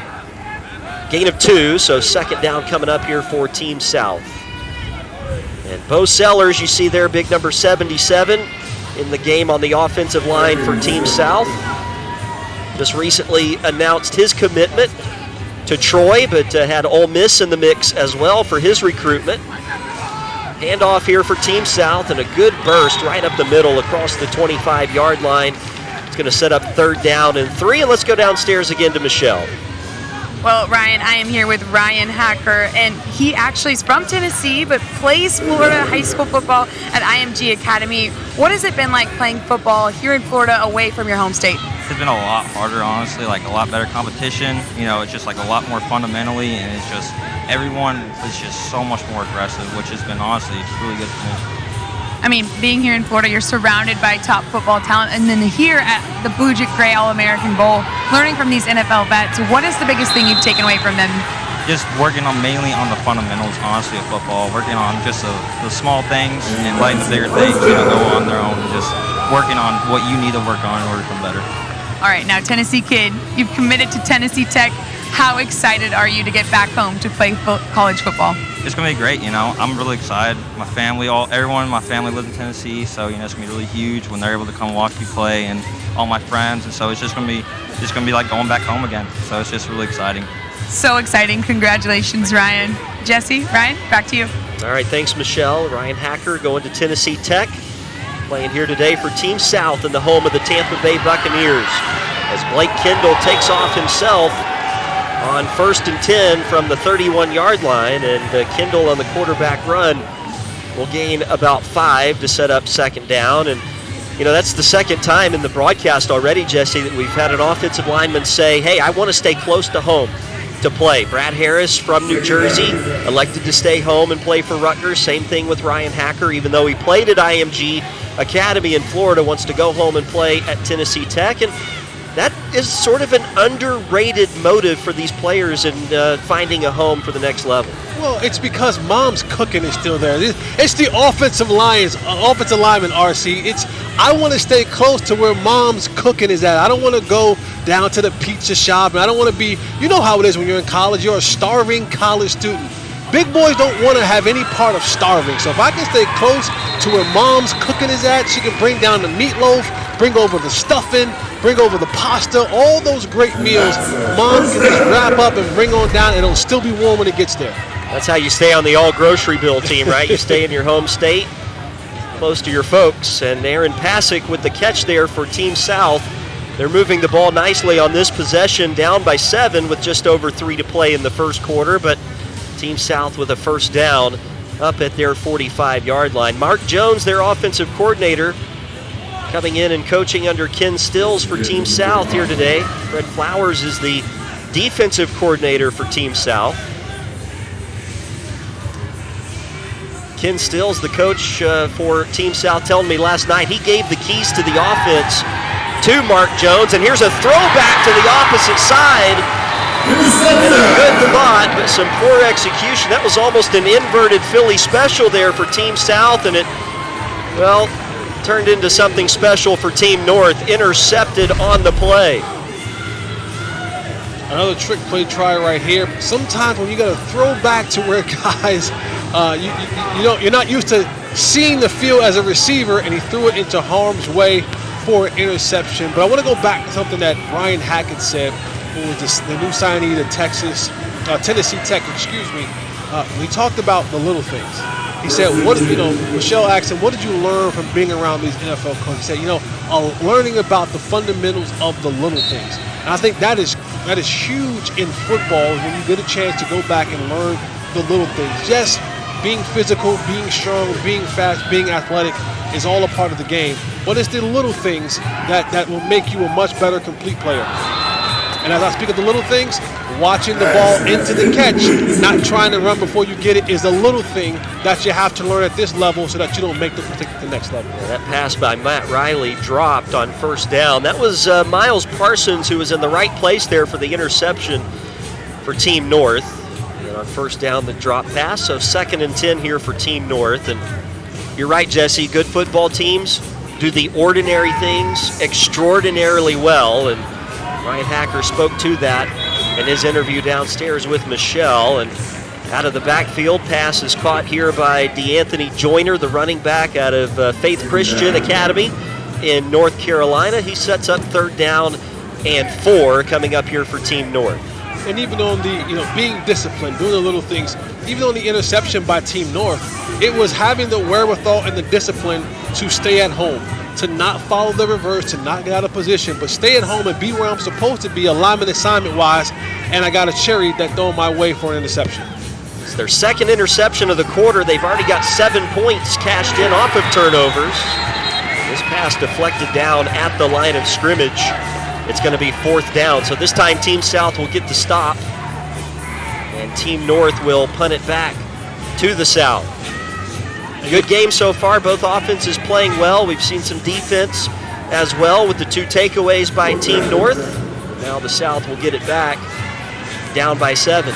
Gain of 2, so second down coming up here for Team South. And Bo Sellers, you see there, big number 77 in the game on the offensive line for Team South. Just recently announced his commitment to Troy, but had Ole Miss in the mix as well for his recruitment. Handoff here for Team South, and a good burst right up the middle across the 25-yard line. It's going to set up third down and 3, and let's go downstairs again to Michelle. Well, Ryan, I am here with Ryan Hacker, and he actually is from Tennessee, but plays Florida high school football at IMG Academy. What has it been like playing football here in Florida away from your home state? It's been a lot harder, honestly, like a lot better competition. You know, it's just like a lot more fundamentally, and it's just everyone is just so much more aggressive, which has been honestly really good for me. I mean, being here in Florida, you're surrounded by top football talent, and then here at the Blue Gray All-American Bowl, learning from these NFL vets, what is the biggest thing you've taken away from them? Just working on mainly on the fundamentals, honestly, of football, working on just the small things and letting the bigger things, you know, go on their own, and just working on what you need to work on in order to become better. All right, now Tennessee kid, you've committed to Tennessee Tech. How excited are you to get back home to play college football? It's going to be great, you know. I'm really excited. My family, everyone in my family lives in Tennessee, so, you know, it's going to be really huge when they're able to come watch me play, and all my friends, and so it's just going to be like going back home again. So it's just really exciting. So exciting. Congratulations, Ryan. Jesse, Ryan, back to you. All right, thanks, Michelle. Ryan Hacker going to Tennessee Tech, playing here today for Team South in the home of the Tampa Bay Buccaneers, as Blake Kendall takes off himself on 1st and 10 from the 31-yard line, and Kendall on the quarterback run will gain about 5 to set up second down. And, you know, that's the second time in the broadcast already, Jesse, that we've had an offensive lineman say, hey, I want to stay close to home. to play. Brad Harris from New Jersey elected to stay home and play for Rutgers. Same thing with Ryan Hacker, even though he played at IMG Academy in Florida, wants to go home and play at Tennessee Tech. And that is sort of an underrated motive for these players in finding a home for the next level. Well, it's because mom's cooking is still there. It's the offensive lineman, RC. I want to stay close to where mom's cooking is at. I don't want to go down to the pizza shop, and I don't want to be, you know how it is when you're in college. You're a starving college student. Big boys don't want to have any part of starving. So if I can stay close to where mom's cooking is at, she can bring down the meatloaf, bring over the stuffing, bring over the pasta, all those great meals. Mom can just wrap up and bring on down, and it'll still be warm when it gets there. That's how you stay on the all-grocery bill team, right? You stay in your home state, close to your folks. And Aaron Pasick with the catch there for Team South. They're moving the ball nicely on this possession, down by 7 with just over 3 to play in the first quarter. But Team South with a first down up at their 45-yard line. Mark Jones, their offensive coordinator, coming in and coaching under Ken Stills for Team South here today. Fred Flowers is the defensive coordinator for Team South. Ken Stills, the coach for Team South, telling me last night he gave the keys to the offense to Mark Jones. And here's a throwback to the opposite side. And a good thought, but some poor execution. That was almost an inverted Philly special there for Team South, and it, well, turned into something special for Team North. Intercepted on the play. Another trick play try right here. Sometimes when you got to throw back to where guys, you're not used to seeing the field as a receiver, and he threw it into harm's way for an interception. But I want to go back to something that Ryan Hackett said, who was the new signee to Tennessee Tech, we talked about the little things. He said, Michelle asked him, what did you learn from being around these NFL coaches? He said, learning about the fundamentals of the little things. And I think that is huge in football when you get a chance to go back and learn the little things. Just being physical, being strong, being fast, being athletic is all a part of the game. But it's the little things that will make you a much better complete player. And as I speak of the little things, watching the ball into the catch, not trying to run before you get it, is a little thing that you have to learn at this level so that you don't make the mistake at the next level. Yeah, that pass by Matt Riley dropped on first down. That was Miles Parsons, who was in the right place there for the interception for Team North. And on first down, the drop pass. So 2nd and 10 here for Team North. And you're right, Jesse, good football teams do the ordinary things extraordinarily well. And Ryan Hacker spoke to that in his interview downstairs with Michelle. And out of the backfield, pass is caught here by DeAnthony Joyner, the running back out of Faith Christian Academy in North Carolina. He sets up 3rd down and 4 coming up here for Team North. And even on the, being disciplined, doing the little things, even on the interception by Team North, it was having the wherewithal and the discipline to stay at home, to not follow the reverse, to not get out of position, but stay at home and be where I'm supposed to be, alignment assignment-wise, and I got a cherry that thrown my way for an interception. It's their 2nd interception of the quarter. They've already got 7 points cashed in off of turnovers. This pass deflected down at the line of scrimmage. It's going to be 4th down. So this time Team South will get the stop, and Team North will punt it back to the South. A good game so far. Both offenses playing well. We've seen some defense as well with the 2 takeaways by Team North. Now the South will get it back down by 7.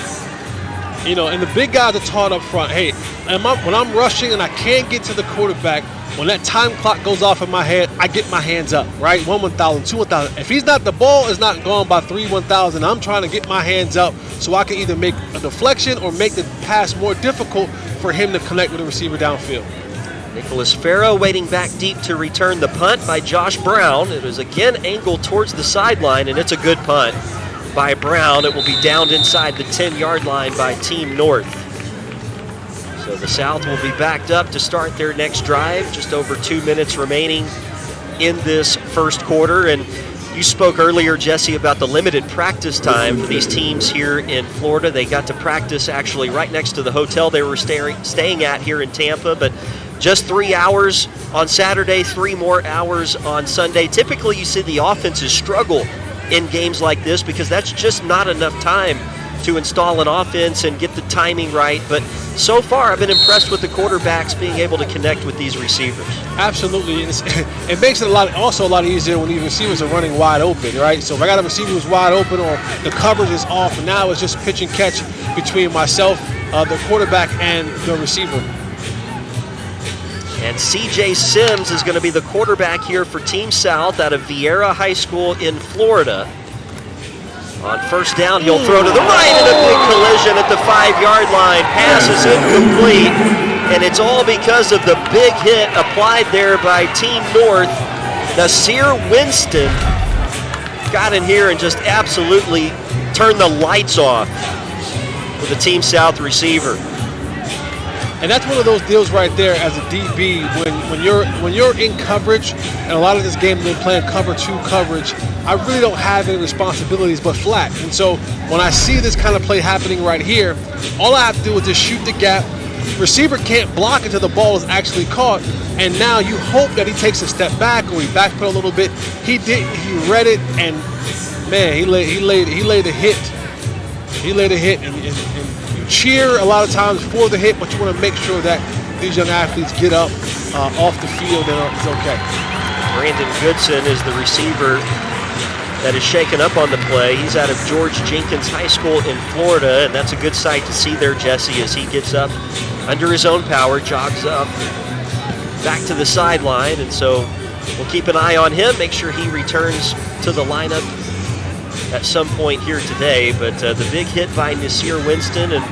And the big guys are taught up front, hey, when I'm rushing and I can't get to the quarterback, when that time clock goes off in my head, I get my hands up, right? 1 1,000, 2 1,000. If the ball is not gone by 3 1,000, I'm trying to get my hands up so I can either make a deflection or make the pass more difficult for him to connect with the receiver downfield. Nicholas Farrow waiting back deep to return the punt by Josh Brown. It is again angled towards the sideline, and it's a good punt by Brown. It will be downed inside the 10-yard line by Team North. So the South will be backed up to start their next drive. Just over 2 minutes remaining in this first quarter. And you spoke earlier, Jesse, about the limited practice time for these teams here in Florida. They got to practice actually right next to the hotel they were staying at here in Tampa, but just 3 hours on Saturday, 3 more hours on Sunday. Typically, you see the offenses struggle in games like this because that's just not enough time to install an offense and get the timing right. But so far, I've been impressed with the quarterbacks being able to connect with these receivers. Absolutely. It makes it a lot easier when these receivers are running wide open, right? So if I got a receiver who's wide open or the coverage is off, now it's just pitch and catch between myself, the quarterback, and the receiver. And C.J. Sims is going to be the quarterback here for Team South out of Vieira High School in Florida. On first down, he'll throw to the right in a big collision at the 5-yard line. Pass is incomplete, and it's all because of the big hit applied there by Team North. Nasir Winston got in here and just absolutely turned the lights off with the Team South receiver. And that's one of those deals right there as a DB when you're in coverage, and a lot of this game they've been playing cover 2 coverage. I really don't have any responsibilities but flat. And so when I see this kind of play happening right here, all I have to do is just shoot the gap. Receiver can't block until the ball is actually caught, and now you hope that he takes a step back or he backpedal a little bit. He didn't. He read it, and man, he laid a hit. He laid a hit, and cheer a lot of times for the hit, but you want to make sure that these young athletes get up off the field and it's okay. Brandon Goodson is the receiver that is shaken up on the play. He's out of George Jenkins High School in Florida, and that's a good sight to see there, Jesse, as he gets up under his own power, jogs up back to the sideline, and so we'll keep an eye on him, make sure he returns to the lineup at some point here today. But the big hit by Nasir Winston, and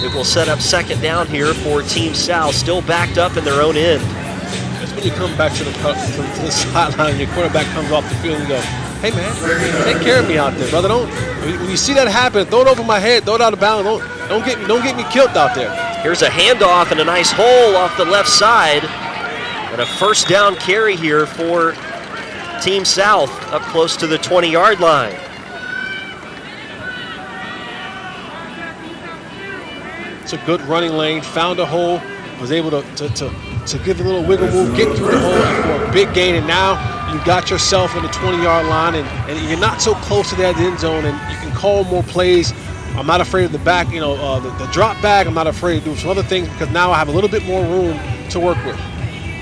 it will set up second down here for Team South, still backed up in their own end. That's when you come back to the sideline and your quarterback comes off the field and you go, hey man, take care of me out there, brother. When you see that happen, throw it over my head, throw it out of bounds. Don't get me killed out there. Here's a handoff and a nice hole off the left side, and a first down carry here for Team South up close to the 20-yard line. It's a good running lane, found a hole, was able to give a little wiggle move, get through the hole for a big gain, and now you got yourself in the 20-yard line, and you're not so close to that end zone, and you can call more plays. I'm not afraid of the back, the drop back. I'm not afraid to do some other things because now I have a little bit more room to work with.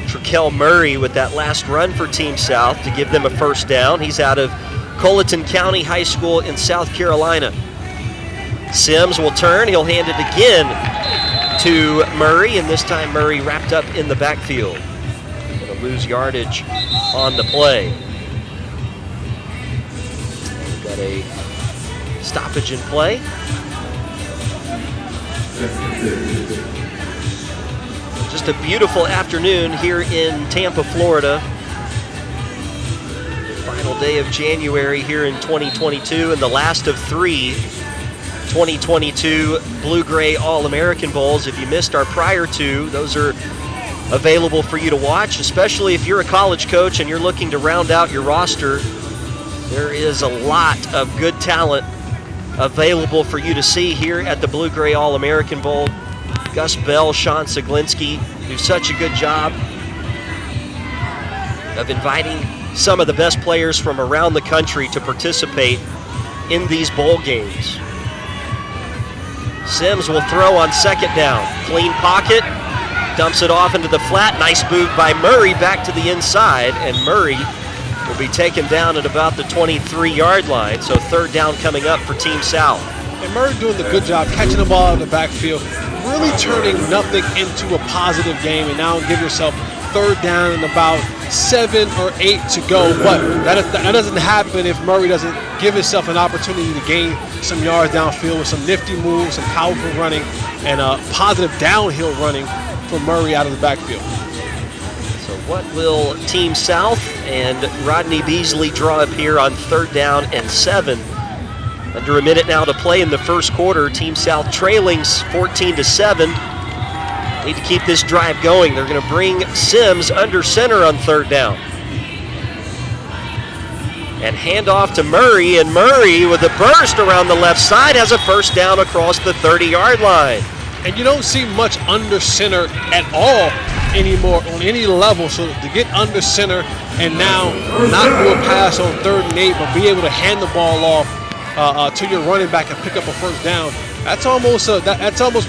Traquel Murray with that last run for Team South to give them a first down. He's out of Colleton County High School in South Carolina. Sims will turn. He'll hand it again to Murray, and this time Murray wrapped up in the backfield. Going to lose yardage on the play. We've got a stoppage in play. Just a beautiful afternoon here in Tampa, Florida. Final day of January here in 2022, and the last of 3 2022 Blue-Gray All-American Bowls. If you missed our prior 2, those are available for you to watch, especially if you're a college coach and you're looking to round out your roster. There is a lot of good talent available for you to see here at the Blue-Gray All-American Bowl. Gus Bell, Sean Siglinski do such a good job of inviting some of the best players from around the country to participate in these bowl games. Sims will throw on second down. Clean pocket, dumps it off into the flat. Nice move by Murray back to the inside, and Murray will be taken down at about the 23-yard line. So third down coming up for Team South. And Murray doing the good job catching the ball out of the backfield, really turning nothing into a positive game, and now give yourself third down and about 7 or 8 to go. But that doesn't happen if Murray doesn't give himself an opportunity to gain some yards downfield with some nifty moves, some powerful running, and positive downhill running for Murray out of the backfield. So what will Team South and Rodney Beasley draw up here on third down and 7? Under a minute now to play in the first quarter. Team South trailing 14-7. Need to keep this drive going. They're going to bring Sims under center on third down. And hand off to Murray, and Murray with a burst around the left side has a first down across the 30-yard line. And you don't see much under center at all anymore on any level. So to get under center and now not do a pass on 3rd and 8, but be able to hand the ball off to your running back and pick up a first down. That's almost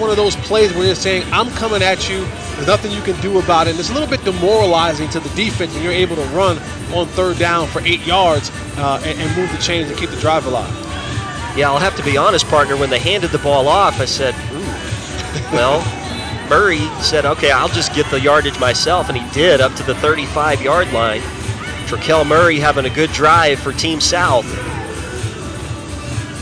one of those plays where you're saying, I'm coming at you. There's nothing you can do about it. And it's a little bit demoralizing to the defense when you're able to run on third down for 8 yards and move the chains and keep the drive alive. Yeah, I'll have to be honest, partner. When they handed the ball off, I said, ooh. Well, Murray said, okay, I'll just get the yardage myself, and he did up to the 35-yard line. Traquel Murray having a good drive for Team South.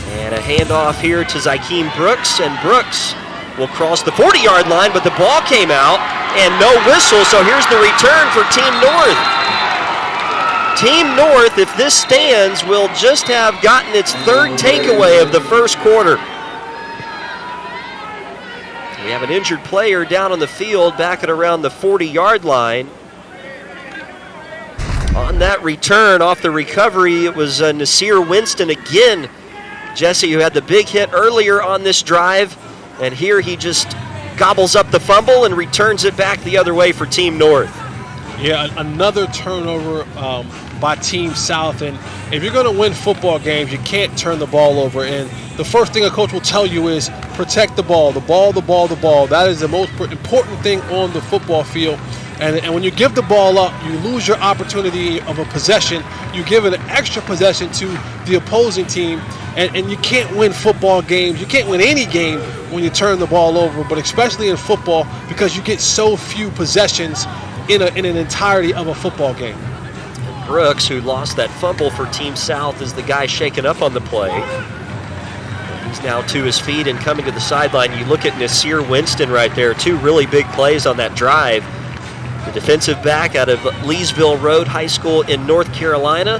And a handoff here to Zykeem Brooks, and Brooks will cross the 40-yard line, but the ball came out, and no whistle, so here's the return for Team North. Team North, if this stands, will just have gotten its third takeaway of the first quarter. We have an injured player down on the field back at around the 40-yard line. On that return off the recovery, it was Nasir Winston again, Jesse, who had the big hit earlier on this drive, and here he just gobbles up the fumble and returns it back the other way for Team North. Yeah, another turnover by Team South, and if you're going to win football games, you can't turn the ball over, and the first thing a coach will tell you is protect the ball, the ball, the ball, the ball. That is the most important thing on the football field. And when you give the ball up, you lose your opportunity of a possession. You give it an extra possession to the opposing team, and you can't win football games. You can't win any game when you turn the ball over, but especially in football because you get so few possessions in an entirety of a football game. Brooks, who lost that fumble for Team South, is the guy shaken up on the play. He's now to his feet and coming to the sideline. You look at Nasir Winston right there, two really big plays on that drive. The defensive back out of Leesville Road High School in North Carolina.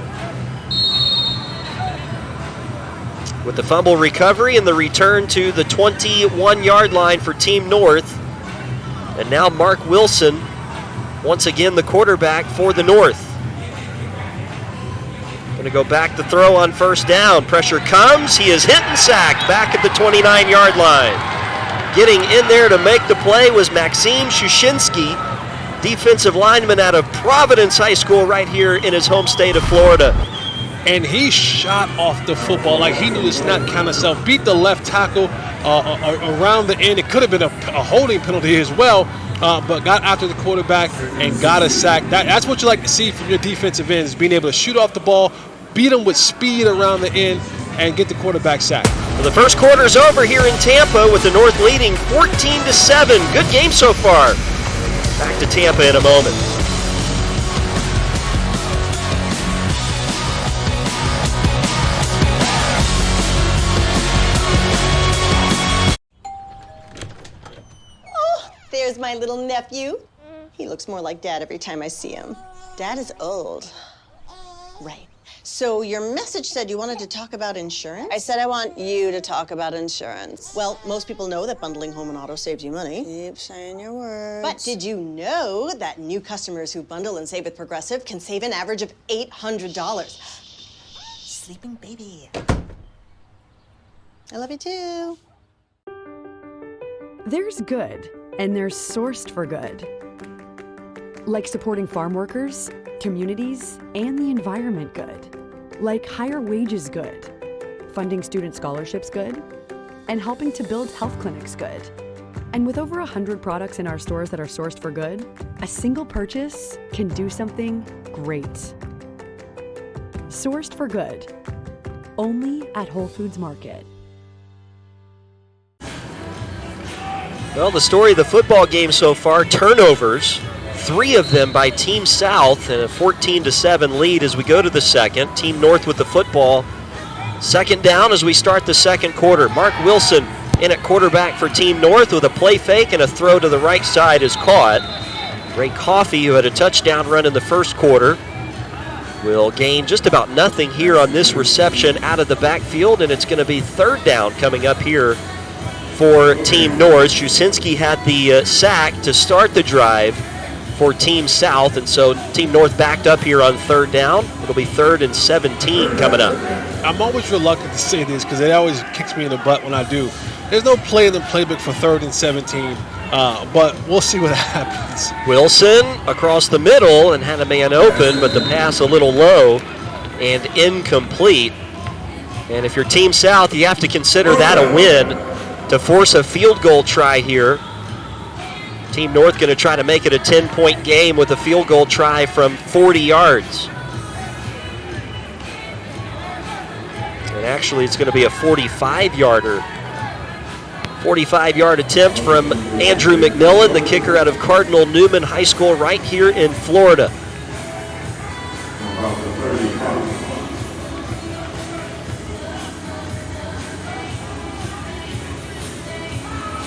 With the fumble recovery and the return to the 21-yard line for Team North. And now Mark Wilson, once again the quarterback for the North. Going to go back to throw on first down. Pressure comes. He is hit and sacked back at the 29-yard line. Getting in there to make the play was Maxime Shushinsky, defensive lineman out of Providence High School right here in his home state of Florida. And he shot off the football like he knew to not count himself. Beat the left tackle around the end. It could have been a holding penalty as well, but got after the quarterback and got a sack. That's what you like to see from your defensive ends, being able to shoot off the ball, beat them with speed around the end, and get the quarterback sacked. Well, the first quarter's over here in Tampa with the North leading 14-7. Good game so far. Back to Tampa in a moment. Oh, there's my little nephew. He looks more like Dad every time I see him. Dad is old. Right. So your message said you wanted to talk about insurance? I said I want you to talk about insurance. Well, most people know that bundling home and auto saves you money. Keep saying your words. But did you know that new customers who bundle and save with Progressive can save an average of $800? Sleeping baby. I love you too. There's good, and there's sourced for good. Like supporting farm workers, communities, and the environment good. Like higher wages good, funding student scholarships good, and helping to build health clinics good. And with over 100 products in our stores that are sourced for good, a single purchase can do something great. Sourced for good, only at Whole Foods Market. Well, the story of the football game so far, turnovers. 3 of them by Team South and a 14-7 lead as we go to the second. Team North with the football. Second down as we start the second quarter. Mark Wilson in at quarterback for Team North with a play fake and a throw to the right side is caught. Ray Coffey, who had a touchdown run in the first quarter, will gain just about nothing here on this reception out of the backfield, and it's going to be third down coming up here for Team North. Shusinski had the sack to start the drive for Team South, and so Team North backed up here on third down. It'll be 3rd and 17 coming up. I'm always reluctant to say this because it always kicks me in the butt when I do. There's no play in the playbook for 3rd and 17, but we'll see what happens. Wilson across the middle and had a man open, but the pass a little low and incomplete. And if you're Team South, you have to consider that a win to force a field goal try here. Team North going to try to make it a 10-point game with a field goal try from 40 yards. And actually, it's going to be a 45-yarder. 45-yard attempt from Andrew McMillan, the kicker out of Cardinal Newman High School right here in Florida.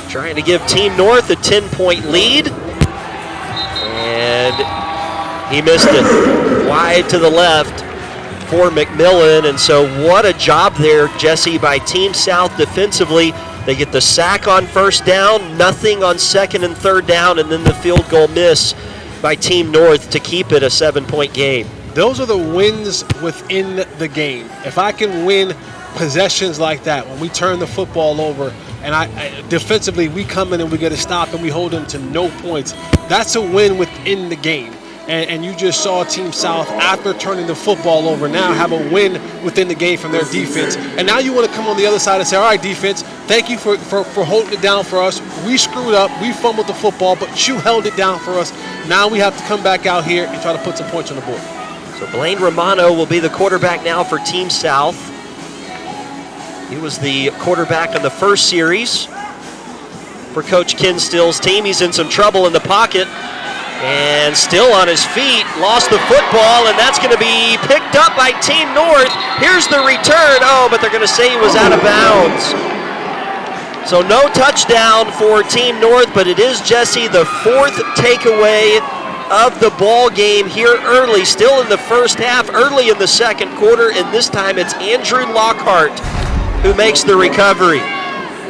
Trying to give Team North a 10-point lead. And he missed it wide to the left for McMillan. And so what a job there, Jesse, by Team South defensively. They get the sack on first down, nothing on second and third down, and then the field goal miss by Team North to keep it a 7-point game. Those are the wins within the game. If I can win possessions like that, when we turn the football over, and defensively we come in and we get a stop and we hold them to no points, that's a win within the game. And you just saw Team South, after turning the football over, now have a win within the game from their defense. And now you want to come on the other side and say, all right, defense, thank you for holding it down for us. We screwed up. We fumbled the football, but you held it down for us. Now we have to come back out here and try to put some points on the board. So Blaine Romano will be the quarterback now for Team South. He was the quarterback in the first series for Coach Ken Still's team. He's in some trouble in the pocket. And still on his feet, lost the football, and that's going to be picked up by Team North. Here's the return. Oh, but they're going to say he was out of bounds. So no touchdown for Team North, but it is, Jesse, the fourth takeaway of the ball game here early, still in the first half, early in the second quarter, and this time it's Andrew Lockhart who makes the recovery.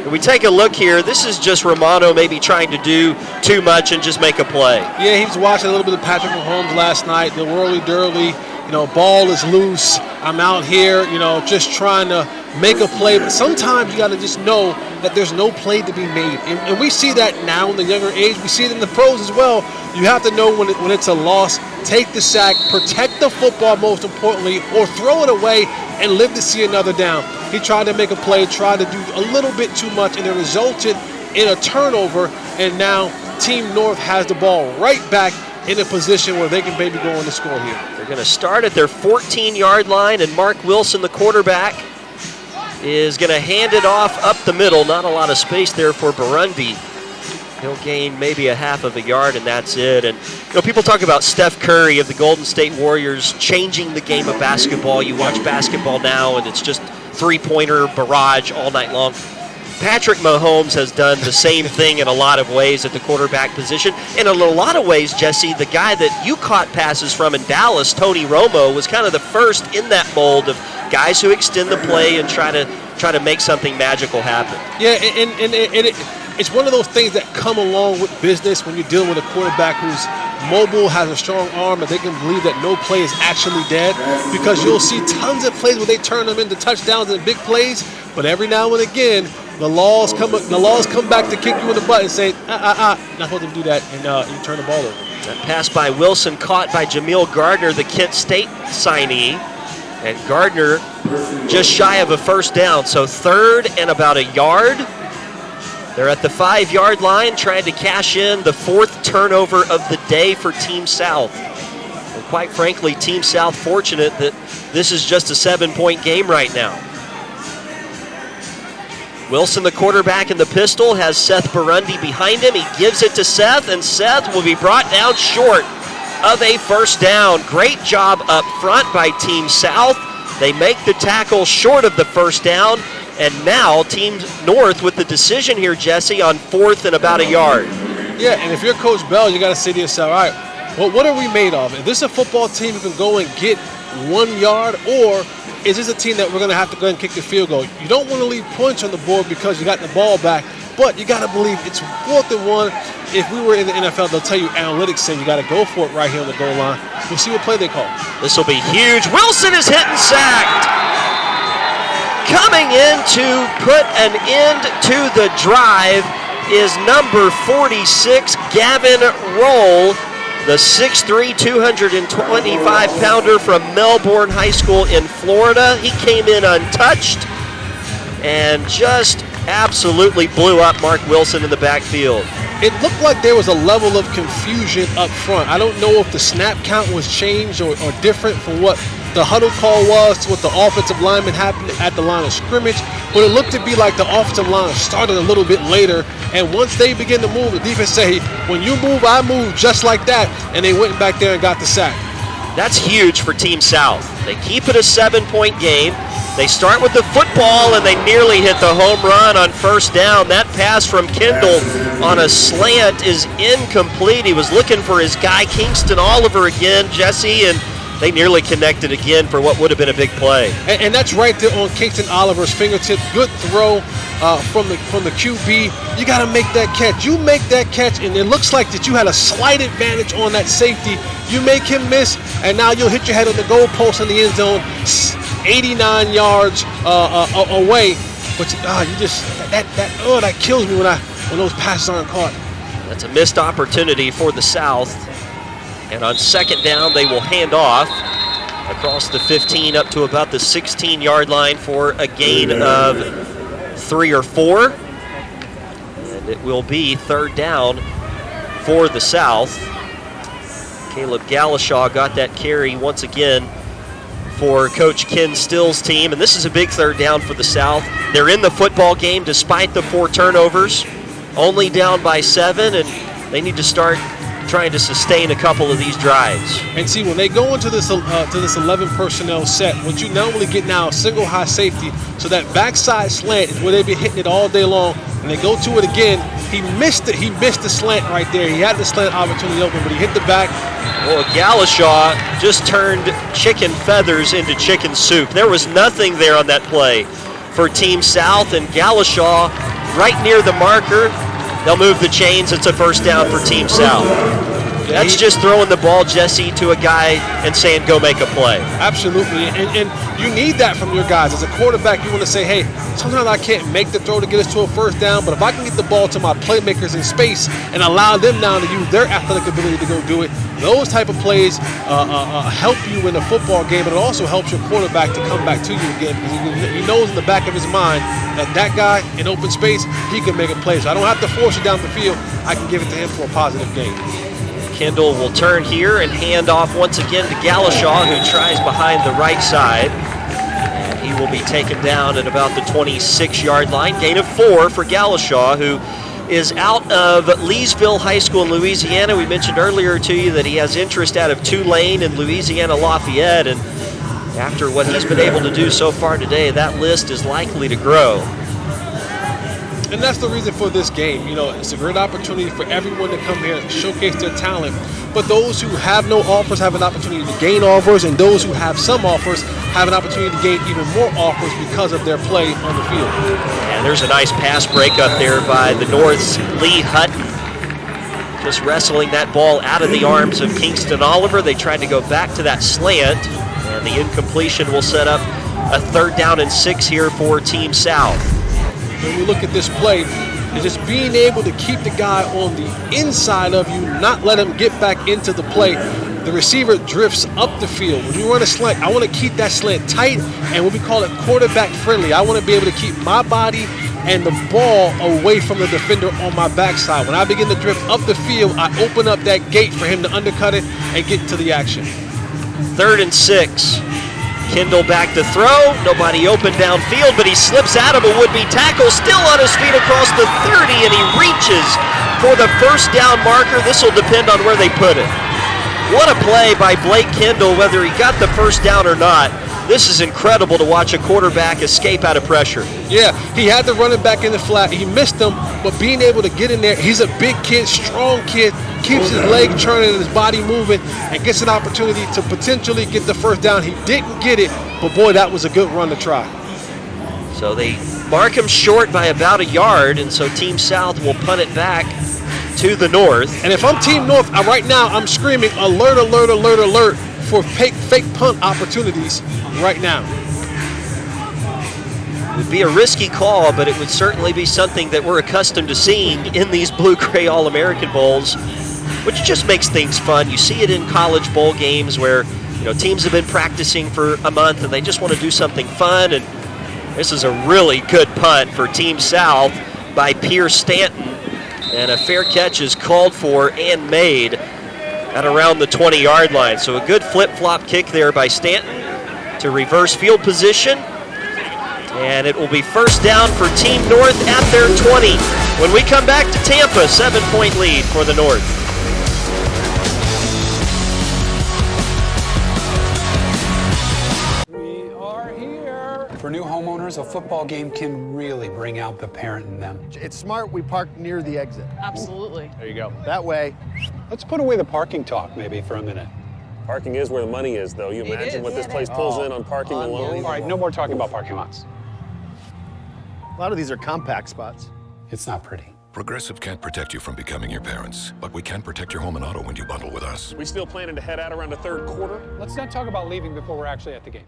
When we take a look here, this is just Romano maybe trying to do too much and just make a play. Yeah, he was watching a little bit of Patrick Mahomes last night, the whirly-dirly, ball is loose. I'm out here, just trying to make a play. But sometimes you got to just know that there's no play to be made. And we see that now in the younger age. We see it in the pros as well. You have to know when it's a loss, take the sack, protect the football most importantly, or throw it away and live to see another down. He tried to make a play, tried to do a little bit too much, and it resulted in a turnover. And now Team North has the ball right back in a position where they can maybe go on to score here. They're going to start at their 14-yard line, and Mark Wilson, the quarterback, is going to hand it off up the middle. Not a lot of space there for Burundi. He'll gain maybe a half of a yard, and that's it. And people talk about Steph Curry of the Golden State Warriors changing the game of basketball. You watch basketball now, and it's just three-pointer barrage all night long. Patrick Mahomes has done the same thing in a lot of ways at the quarterback position. And in a lot of ways, Jesse, the guy that you caught passes from in Dallas, Tony Romo, was kind of the first in that mold of guys who extend the play and try to make something magical happen. Yeah, and it's one of those things that come along with business when you're dealing with a quarterback who's mobile, has a strong arm, and they can believe that no play is actually dead, because you'll see tons of plays where they turn them into touchdowns and big plays, but every now and again, the laws come back to kick you in the butt and say, not supposed to do that, and you turn the ball over. That pass by Wilson caught by Jameel Gardner, the Kent State signee, and Gardner just shy of a first down, so third and about a yard. They're at the 5-yard line trying to cash in the fourth turnover of the day for Team South. And quite frankly, Team South fortunate that this is just a 7-point game right now. Wilson, the quarterback in the pistol, has Seth Burundi behind him. He gives it to Seth, and Seth will be brought down short of a first down. Great job up front by Team South. They make the tackle short of the first down. And now Team North with the decision here, Jesse, on fourth and about a yard. Yeah, and if you're Coach Bell, you got to say to yourself, all right, well, what are we made of? Is this a football team who can go and get 1 yard, or is this a team that we're going to have to go and kick the field goal? You don't want to leave points on the board because you got the ball back, but you got to believe it's 4th and 1. If we were in the NFL, they'll tell you analytics say you got to go for it right here on the goal line. We'll see what play they call. This will be huge. Wilson is hit and sacked. Coming in to put an end to the drive is number 46, Gavin Roll. The 6'3", 225-pounder from Melbourne High School in Florida. He came in untouched and just absolutely blew up Mark Wilson in the backfield. It looked like there was a level of confusion up front. I don't know if the snap count was changed or different from what the huddle call was to what the offensive lineman happened at the line of scrimmage, but it looked to be like the offensive line started a little bit later, and once they begin to move, the defense say, when you move, I move, just like that, and they went back there and got the sack. That's huge for Team South. They keep it a 7-point game. They start with the football, and they nearly hit the home run on first down. That pass from Kendall on a slant is incomplete. He was looking for his guy, Kingston Oliver, again, Jesse, and they nearly connected again for what would have been a big play. And that's right there on Kingston Oliver's fingertip. Good throw from the QB. You got to make that catch. You make that catch, and it looks like that you had a slight advantage on that safety. You make him miss, and now you'll hit your head on the goalpost in the end zone, 89 yards away. But you just that kills me when those passes aren't caught. That's a missed opportunity for the South. And on second down, they will hand off across the 15 up to about the 16-yard line for a gain of 3 or 4. And it will be third down for the South. Caleb Galashaw got that carry once again for Coach Ken Still's team. And this is a big third down for the South. They're in the football game despite the 4 turnovers, only down by 7, and they need to start trying to sustain a couple of these drives. And see, when they go into this 11 personnel set, what you normally get now is single high safety, so that backside slant is where they've been hitting it all day long. And they go to it again. He missed it. He missed the slant right there. He had the slant opportunity open, but he hit the back. Well, Galashaw just turned chicken feathers into chicken soup. There was nothing there on that play for Team South, and Galashaw right near the marker. They'll move the chains. It's a first down for Team South. That's just throwing the ball, Jesse, to a guy and saying, go make a play. Absolutely. And you need that from your guys. As a quarterback, you want to say, hey, sometimes I can't make the throw to get us to a first down, but if I can get the ball to my playmakers in space and allow them now to use their athletic ability to go do it, those type of plays help you in a football game, but it also helps your quarterback to come back to you again, because he knows in the back of his mind that guy in open space, he can make a play. So I don't have to force it down the field. I can give it to him for a positive gain. Kendall will turn here and hand off once again to Galashaw, who tries behind the right side. And he will be taken down at about the 26-yard line. Gain of 4 for Galashaw, who is out of Leesville High School in Louisiana. We mentioned earlier to you that he has interest out of Tulane and Louisiana Lafayette. And after what he's been able to do so far today, that list is likely to grow. And that's the reason for this game. You know, it's a great opportunity for everyone to come here and showcase their talent. But those who have no offers have an opportunity to gain offers, and those who have some offers have an opportunity to gain even more offers because of their play on the field. And there's a nice pass break up there by the North's Lee Hutton. Just wrestling that ball out of the arms of Kingston Oliver. They tried to go back to that slant, and the incompletion will set up a third down and 6 here for Team South. When we look at this play, it's just being able to keep the guy on the inside of you, not let him get back into the play. The receiver drifts up the field. When you run a slant, I want to keep that slant tight, and what we call it quarterback friendly. I want to be able to keep my body and the ball away from the defender on my backside. When I begin to drift up the field, I open up that gate for him to undercut it and get to the action. 3rd and 6. Kendall back to throw. Nobody open downfield, but he slips out of a would-be tackle, still on his feet across the 30, and he reaches for the first down marker. This will depend on where they put it. What a play by Blake Kendall, whether he got the first down or not. This is incredible to watch a quarterback escape out of pressure. Yeah, he had the running back in the flat. He missed him, but being able to get in there, he's a big kid, strong kid, keeps his leg churning and his body moving, and gets an opportunity to potentially get the first down. He didn't get it, but boy, that was a good run to try. So they mark him short by about a yard, and so Team South will punt it back to the North. And if I'm Team North, right now I'm screaming alert, alert, alert, alert for fake punt opportunities right now. It would be a risky call, but it would certainly be something that we're accustomed to seeing in these Blue-Gray All-American Bowls. which just makes things fun. You see it in college bowl games where teams have been practicing for a month and they just want to do something fun. And this is a really good punt for Team South by Pierce Stanton. And a fair catch is called for and made at around the 20-yard line. So a good flip-flop kick there by Stanton to reverse field position. And it will be first down for Team North at their 20. When we come back to Tampa, 7-point lead for the North. For new homeowners, a football game can really bring out the parent in them. It's smart we park near the exit. Absolutely. There you go. That way. Let's put away the parking talk maybe for a minute. Parking is where the money is, though. You imagine what this place pulls in on parking alone? All right, no more talking about parking lots. A lot of these are compact spots. It's not pretty. Progressive can't protect you from becoming your parents, but we can protect your home and auto when you bundle with us. We still planning to head out around the third quarter? Let's not talk about leaving before we're actually at the game.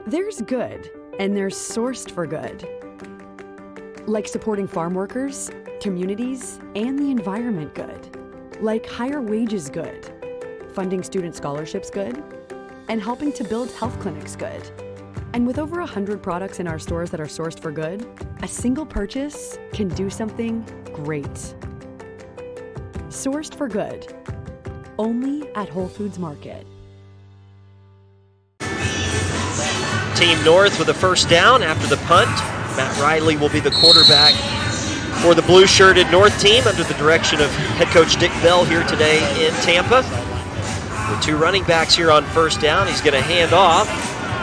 There's good, and there's sourced for good. Like supporting farm workers, communities, and the environment good. Like higher wages good, funding student scholarships good, and helping to build health clinics good. And with over 100 products in our stores that are sourced for good, a single purchase can do something great. Sourced for good, only at Whole Foods Market. Team North with a first down after the punt. Matt Riley will be the quarterback for the blue-shirted North team under the direction of head coach Dick Bell here today in Tampa. With two running backs here on first down, he's going to hand off.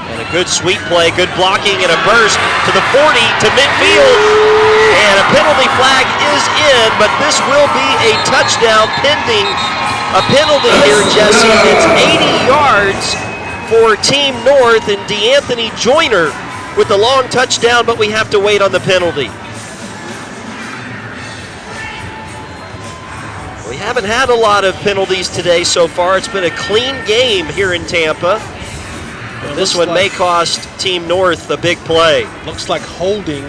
And a good sweep play, good blocking, and a burst to the 40 to midfield. And a penalty flag is in, but this will be a touchdown pending a penalty here, Jesse. It's 80 yards for Team North, and DeAnthony Joyner with the long touchdown, but we have to wait on the penalty. We haven't had a lot of penalties today so far. It's been a clean game here in Tampa. And this one may cost Team North a big play. Looks like holding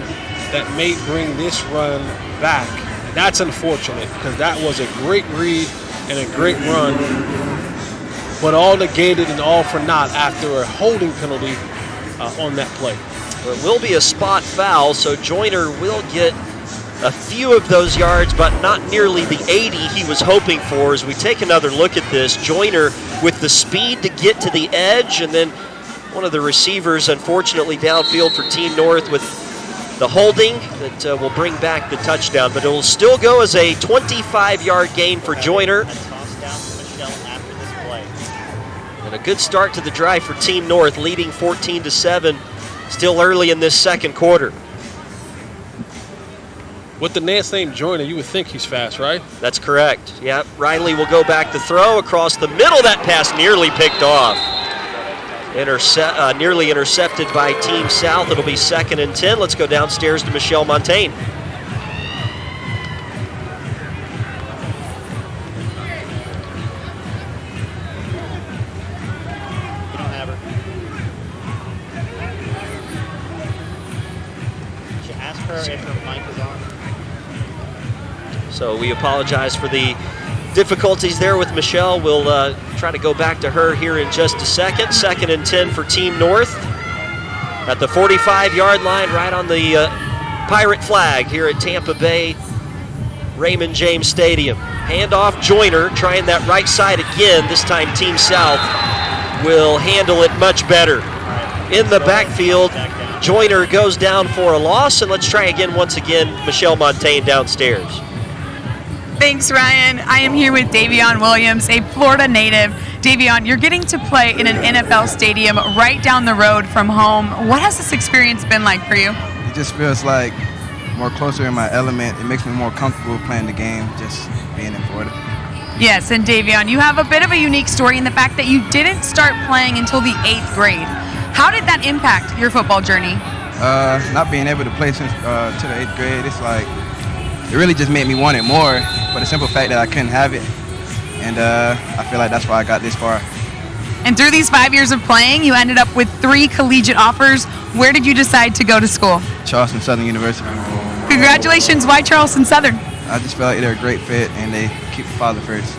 that may bring this run back. And that's unfortunate because that was a great read and a great run, but all negated and all for naught after a holding penalty on that play. Well, it will be a spot foul, so Joyner will get a few of those yards, but not nearly the 80 he was hoping for. As we take another look at this, Joyner with the speed to get to the edge, and then one of the receivers, unfortunately, downfield for Team North with the holding that will bring back the touchdown, but it will still go as a 25-yard gain for Joyner. And a good start to the drive for Team North, leading 14-7, still early in this second quarter. With the Nance name Joyner, you would think he's fast, right? That's correct. Yeah, Riley will go back to throw across the middle. That pass nearly picked off. Nearly intercepted by Team South. It'll be 2nd and 10. Let's go downstairs to Michelle Montaigne. You don't have her. Did you ask her if her mic is on? So we apologize for the difficulties there with Michelle. We'll try to go back to her here in just a second. 2nd and 10 for Team North at the 45-yard line, right on the pirate flag here at Tampa Bay Raymond James Stadium. Handoff, Joyner trying that right side again. This time Team South will handle it much better. In the backfield, Joyner goes down for a loss, and let's try again once again, Michelle Montaigne downstairs. Thanks, Ryan. I am here with Davion Williams, a Florida native. Davion, you're getting to play in an NFL stadium right down the road from home. What has this experience been like for you? It just feels like more closer in my element. It makes me more comfortable playing the game, just being in Florida. Yes, and Davion, you have a bit of a unique story in the fact that you didn't start playing until the 8th grade. How did that impact your football journey? Not being able to play since to the 8th grade, it's like, it really just made me want it more for the simple fact that I couldn't have it. And I feel like that's why I got this far. And through these 5 years of playing, you ended up with 3 collegiate offers. Where did you decide to go to school? Charleston Southern University. Congratulations. Why Charleston Southern? I just felt like they're a great fit, and they keep the father first.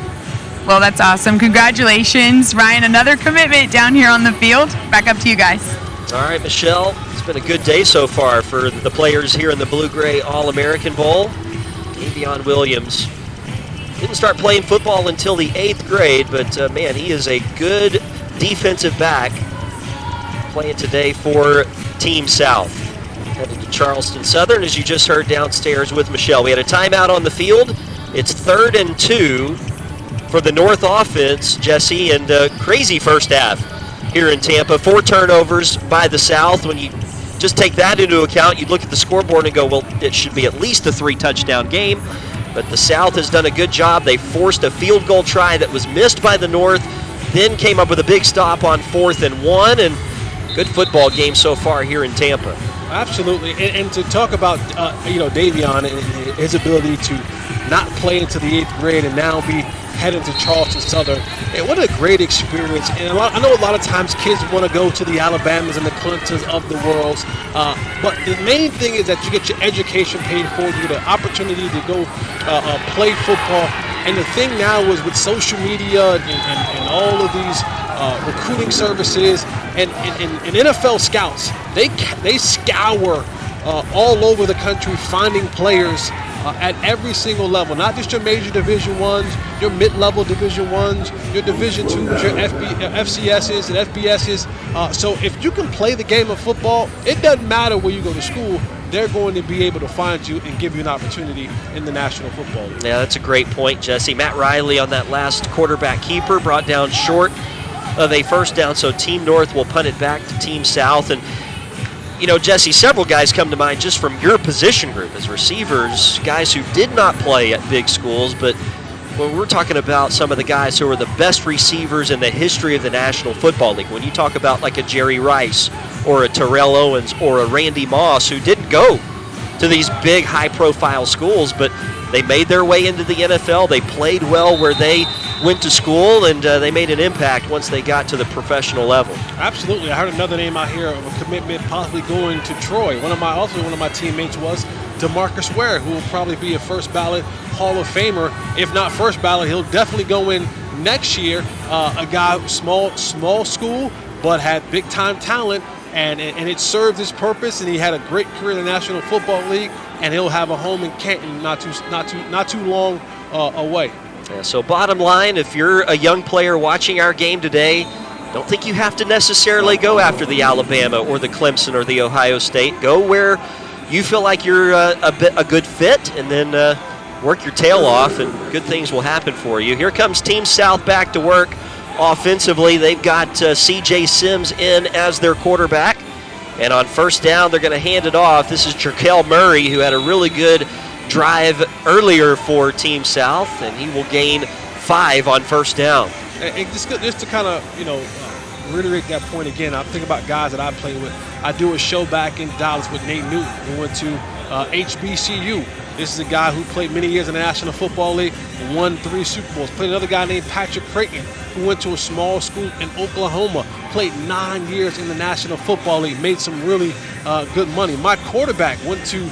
Well, that's awesome. Congratulations, Ryan. Another commitment down here on the field. Back up to you guys. All right, Michelle, it's been a good day so far for the players here in the Blue-Gray All-American Bowl. Davion Williams didn't start playing football until the 8th grade, but man, he is a good defensive back playing today for Team South. Headed to Charleston Southern, as you just heard downstairs with Michelle. We had a timeout on the field. It's 3rd and 2 for the North offense, Jesse, and crazy first half here in Tampa. 4 turnovers by the South. When you just take that into account, you'd look at the scoreboard and go, well, it should be at least a 3-touchdown game. But the South has done a good job. They forced a field goal try that was missed by the North, then came up with a big stop on 4th and 1, and good football game so far here in Tampa. Absolutely, and to talk about Davion and his ability to not play into the 8th grade and now be heading to Charleston Southern, and what a great experience. And I know a lot of times kids want to go to the Alabamas and the Clintons of the world, but the main thing is that you get your education paid for, you get an opportunity to go play football. And the thing now is with social media and all of these recruiting services and NFL scouts, they scour all over the country finding players at every single level, not just your major Division I's, your mid-level Division I's, your Division II's, your FCS's and FBS's. So if you can play the game of football, it doesn't matter where you go to school. They're going to be able to find you and give you an opportunity in the National Football League. Yeah, that's a great point, Jesse. Matt Riley on that last quarterback keeper brought down short of a first down, so Team North will punt it back to Team South. And, Jesse, several guys come to mind just from your position group as receivers, guys who did not play at big schools, but when we're talking about some of the guys who are the best receivers in the history of the National Football League, when you talk about like a Jerry Rice or a Terrell Owens or a Randy Moss who didn't go to these big high-profile schools, but they made their way into the NFL. They played well where they went to school, and they made an impact once they got to the professional level. Absolutely. I heard another name out here of a commitment possibly going to Troy. One of my teammates was DeMarcus Ware, who will probably be a first ballot Hall of Famer. If not first ballot, he'll definitely go in next year. A guy, small school, but had big-time talent. And it served his purpose, and he had a great career in the National Football League, and he'll have a home in Canton not too long away. Yeah, so bottom line, if you're a young player watching our game today, don't think you have to necessarily go after the Alabama or the Clemson or the Ohio State. Go where you feel like you're a good fit, and then work your tail off, and good things will happen for you. Here comes Team South back to work. Offensively, they've got C.J. Sims in as their quarterback. And on first down, they're going to hand it off. This is Jerkel Murray, who had a really good drive earlier for Team South, and he will gain 5 on first down. And just to kind of, reiterate that point again, I'm thinking about guys that I play with. I do a show back in Dallas with Nate Newton, who went to HBCU. This is a guy who played many years in the National Football League, won 3 Super Bowls. Played another guy named Patrick Creighton, who went to a small school in Oklahoma, played 9 years in the National Football League, made some really good money. My quarterback went to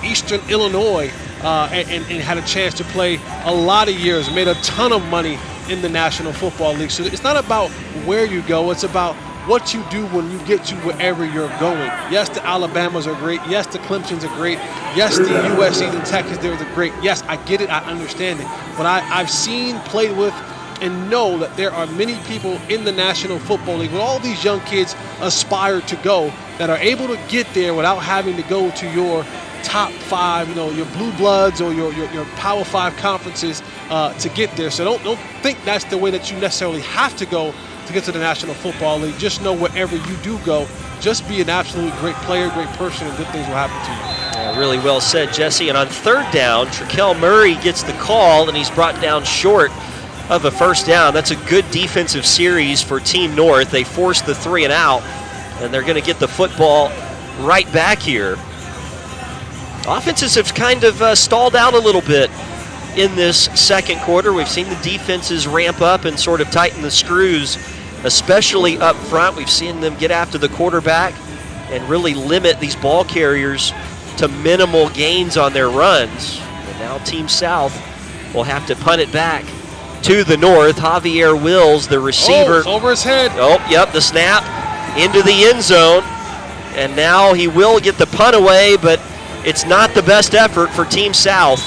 Eastern Illinois and had a chance to play a lot of years, made a ton of money in the National Football League. So it's not about where you go, it's about what you do when you get to wherever you're going. Yes, the Alabamas are great. Yes, the Clemsons are great. Yes, the USCs and Texas, they're great. Yes, I get it. I understand it. But I've seen, played with, and know that there are many people in the National Football League where all these young kids aspire to go that are able to get there without having to go to your top 5, your Blue Bloods or your Power 5 conferences to get there. So don't think that's the way that you necessarily have to go to get to the National Football League. Just know wherever you do go, just be an absolutely great player, great person, and good things will happen to you. Yeah, really well said, Jesse. And on third down, Jerkel Murray gets the call, and he's brought down short of a first down. That's a good defensive series for Team North. They forced the 3 and out, and they're going to get the football right back here. Offenses have kind of stalled out a little bit in this second quarter. We've seen the defenses ramp up and sort of tighten the screws, especially up front. We've seen them get after the quarterback and really limit these ball carriers to minimal gains on their runs. And now Now Team South will have to punt it back to the north. Javier Wills, the receiver. It's over his head. Oh, yep, the snap into the end zone. And now he will get the punt away, but it's not the best effort for Team South.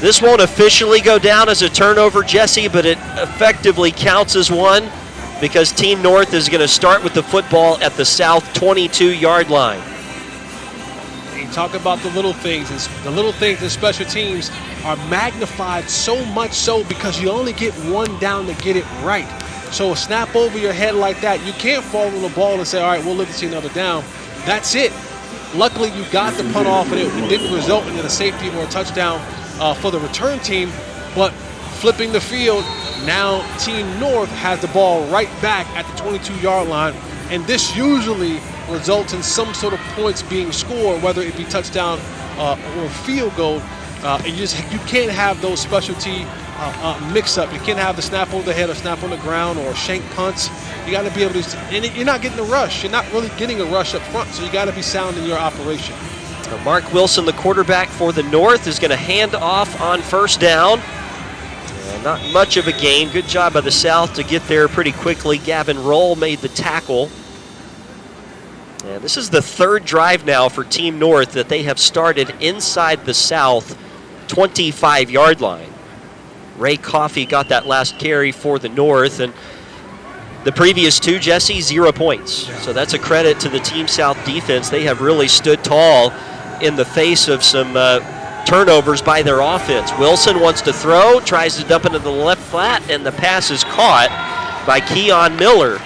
This won't officially go down as a turnover, Jesse, but it effectively counts as one because Team North is going to start with the football at the South 22-yard line. You talk about the little things. The little things in special teams are magnified so much so because you only get one down to get it right. So a snap over your head like that, you can't fall on the ball and say, all right, we'll live to see another down. That's it. Luckily, you got the punt off, and it didn't result in a safety or a touchdown for the return team. But flipping the field, now Team North has the ball right back at the 22-yard line, and this usually results in some sort of points being scored, whether it be touchdown or field goal. And you can't have those specialty mix-up. You can't have the snap over the head or snap on the ground or shank punts. You got to be able to, and you're not getting a rush. You're not really getting a rush up front, so you got to be sound in your operation. Mark Wilson, the quarterback for the North, is going to hand off on first down. Not much of a gain. Good job by the South to get there pretty quickly. Gavin Roll made the tackle. And this is the third drive now for Team North that they have started inside the South 25-yard line. Ray Coffey got that last carry for the North, and the previous two, Jesse, 0 points. So that's a credit to the Team South defense. They have really stood tall in the face of some turnovers by their offense. Wilson wants to throw, tries to dump into the left flat, and the pass is caught by Keon Miller.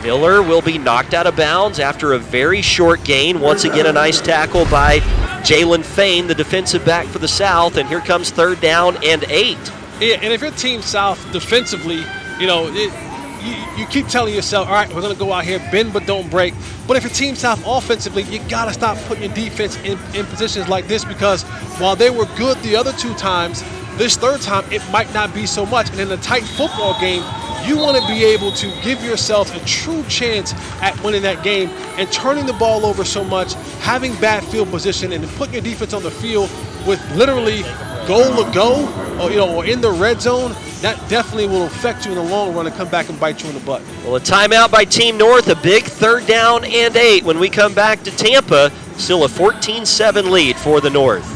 Miller will be knocked out of bounds after a very short gain. Once again, a nice tackle by Jalen Fain, the defensive back for the South, and here comes 3rd down and 8. Yeah, and if you're Team South defensively, you keep telling yourself, all right, we're going to go out here, bend but don't break. But if you're Team South offensively, you got to stop putting your defense in positions like this because while they were good the other 2 times, this 3rd time it might not be so much. And in a tight football game, you want to be able to give yourself a true chance at winning that game, and turning the ball over so much, having bad field position, and putting your defense on the field with literally goal to go, or in the red zone, that definitely will affect you in the long run and come back and bite you in the butt. Well, a timeout by Team North, a big 3rd down and 8. When we come back to Tampa, still a 14-7 lead for the North.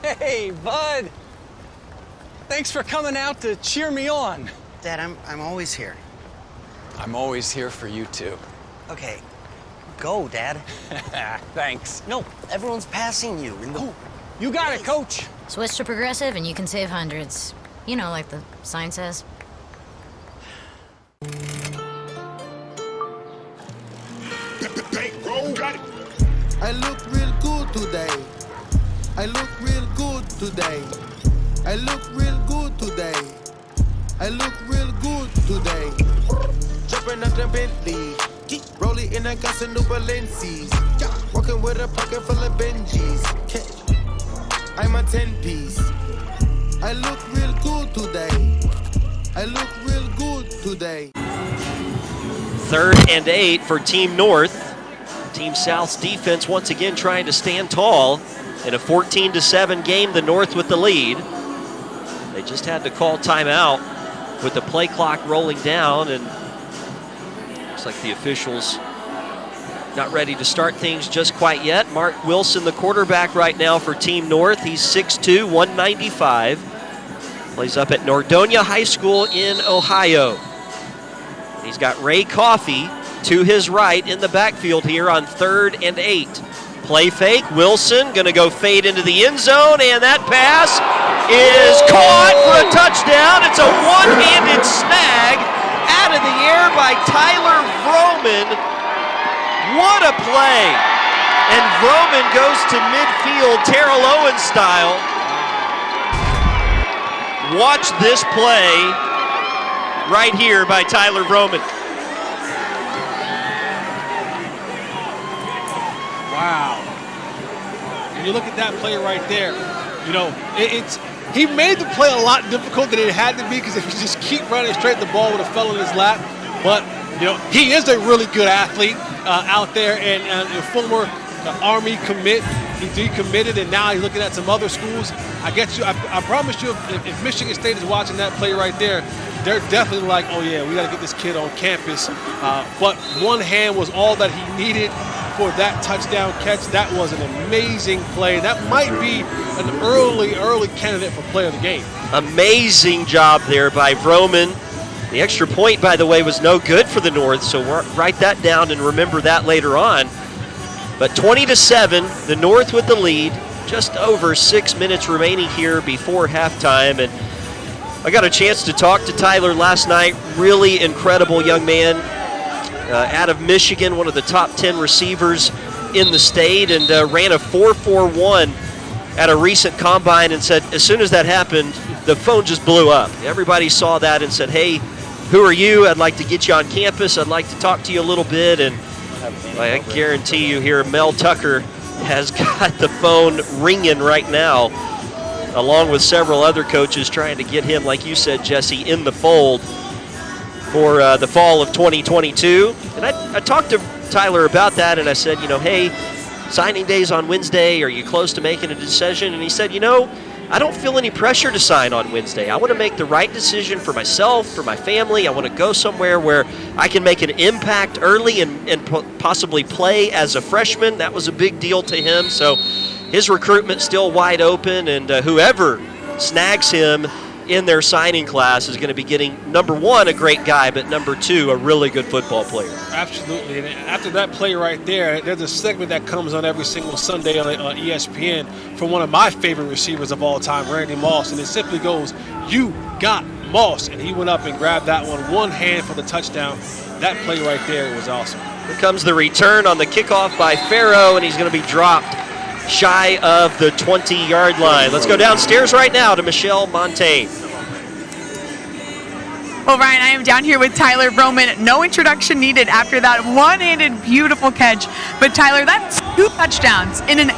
Hey, bud. Thanks for coming out to cheer me on. Dad, I'm always here. I'm always here for you, too. Okay, go, Dad. Thanks. No, everyone's passing you. Oh, you got it, Coach. Switch to Progressive and you can save hundreds. You know, like the sign says. I look real good today. I look real good today. I look real good today. I look real good today. Jumping up the Bentley, rolling in a gas and new Balenci's. Walking with a pocket full of Benjis. I'm a 10-piece. I look real good today. I look real good today. 3rd and 8 for Team North. Team South's defense once again trying to stand tall. In a 14-7 game, the North with the lead. They just had to call timeout with the play clock rolling down, and looks like the officials not ready to start things just quite yet. Mark Wilson, the quarterback right now for Team North. He's 6'2", 195. Plays up at Nordonia High School in Ohio. He's got Ray Coffey to his right in the backfield here on 3rd and 8. Play fake, Wilson gonna go fade into the end zone, and that pass is caught for a touchdown. It's a one-handed snag out of the air by Tyler Vroman. What a play. And Vroman goes to midfield, Terrell Owens style. Watch this play right here by Tyler Vroman. Wow. And you look at that play right there, he made the play a lot difficult than it had to be, because if you just keep running straight, the ball would have fell in his lap. But he is a really good athlete out there, and a former Army commit. He decommitted, and now he's looking at some other schools. I promise you, if Michigan State is watching that play right there, they're definitely like, oh yeah, we got to get this kid on campus. But one hand was all that he needed for that touchdown catch. That was an amazing play. That might be an early candidate for play of the game. Amazing job there by Roman. The extra point, by the way, was no good for the North, so write that down and remember that later on. But 20-7, the North with the lead. Just over 6 minutes remaining here before halftime. And I got a chance to talk to Tyler last night. Really incredible young man out of Michigan, one of the top 10 receivers in the state, and ran a 4.41 at a recent combine, and said as soon as that happened, the phone just blew up. Everybody saw that and said, hey, who are you? I'd like to get you on campus. I'd like to talk to you a little bit. And I guarantee you here, Mel Tucker has got the phone ringing right now, along with several other coaches trying to get him, like you said, Jesse, in the fold for the fall of 2022. And I talked to Tyler about that, and I said, hey, signing day's on Wednesday. Are you close to making a decision? And he said, I don't feel any pressure to sign on Wednesday. I want to make the right decision for myself, for my family. I want to go somewhere where I can make an impact early and possibly play as a freshman. That was a big deal to him. So his recruitment's still wide open, and whoever snags him in their signing class is going to be getting, number one, a great guy, but number two, a really good football player. Absolutely. And after that play right there, there's a segment that comes on every single Sunday on ESPN from one of my favorite receivers of all time, Randy Moss, and it simply goes, you got Moss. And he went up and grabbed that one hand for the touchdown. That play right there was awesome. Here comes the return on the kickoff by Farrow, and he's going to be dropped shy of the 20-yard line. Let's go downstairs right now to Michelle Montaigne. Well, Ryan, I am down here with Tyler Roman. No introduction needed after that one-handed beautiful catch. But Tyler, that's 2 touchdowns in an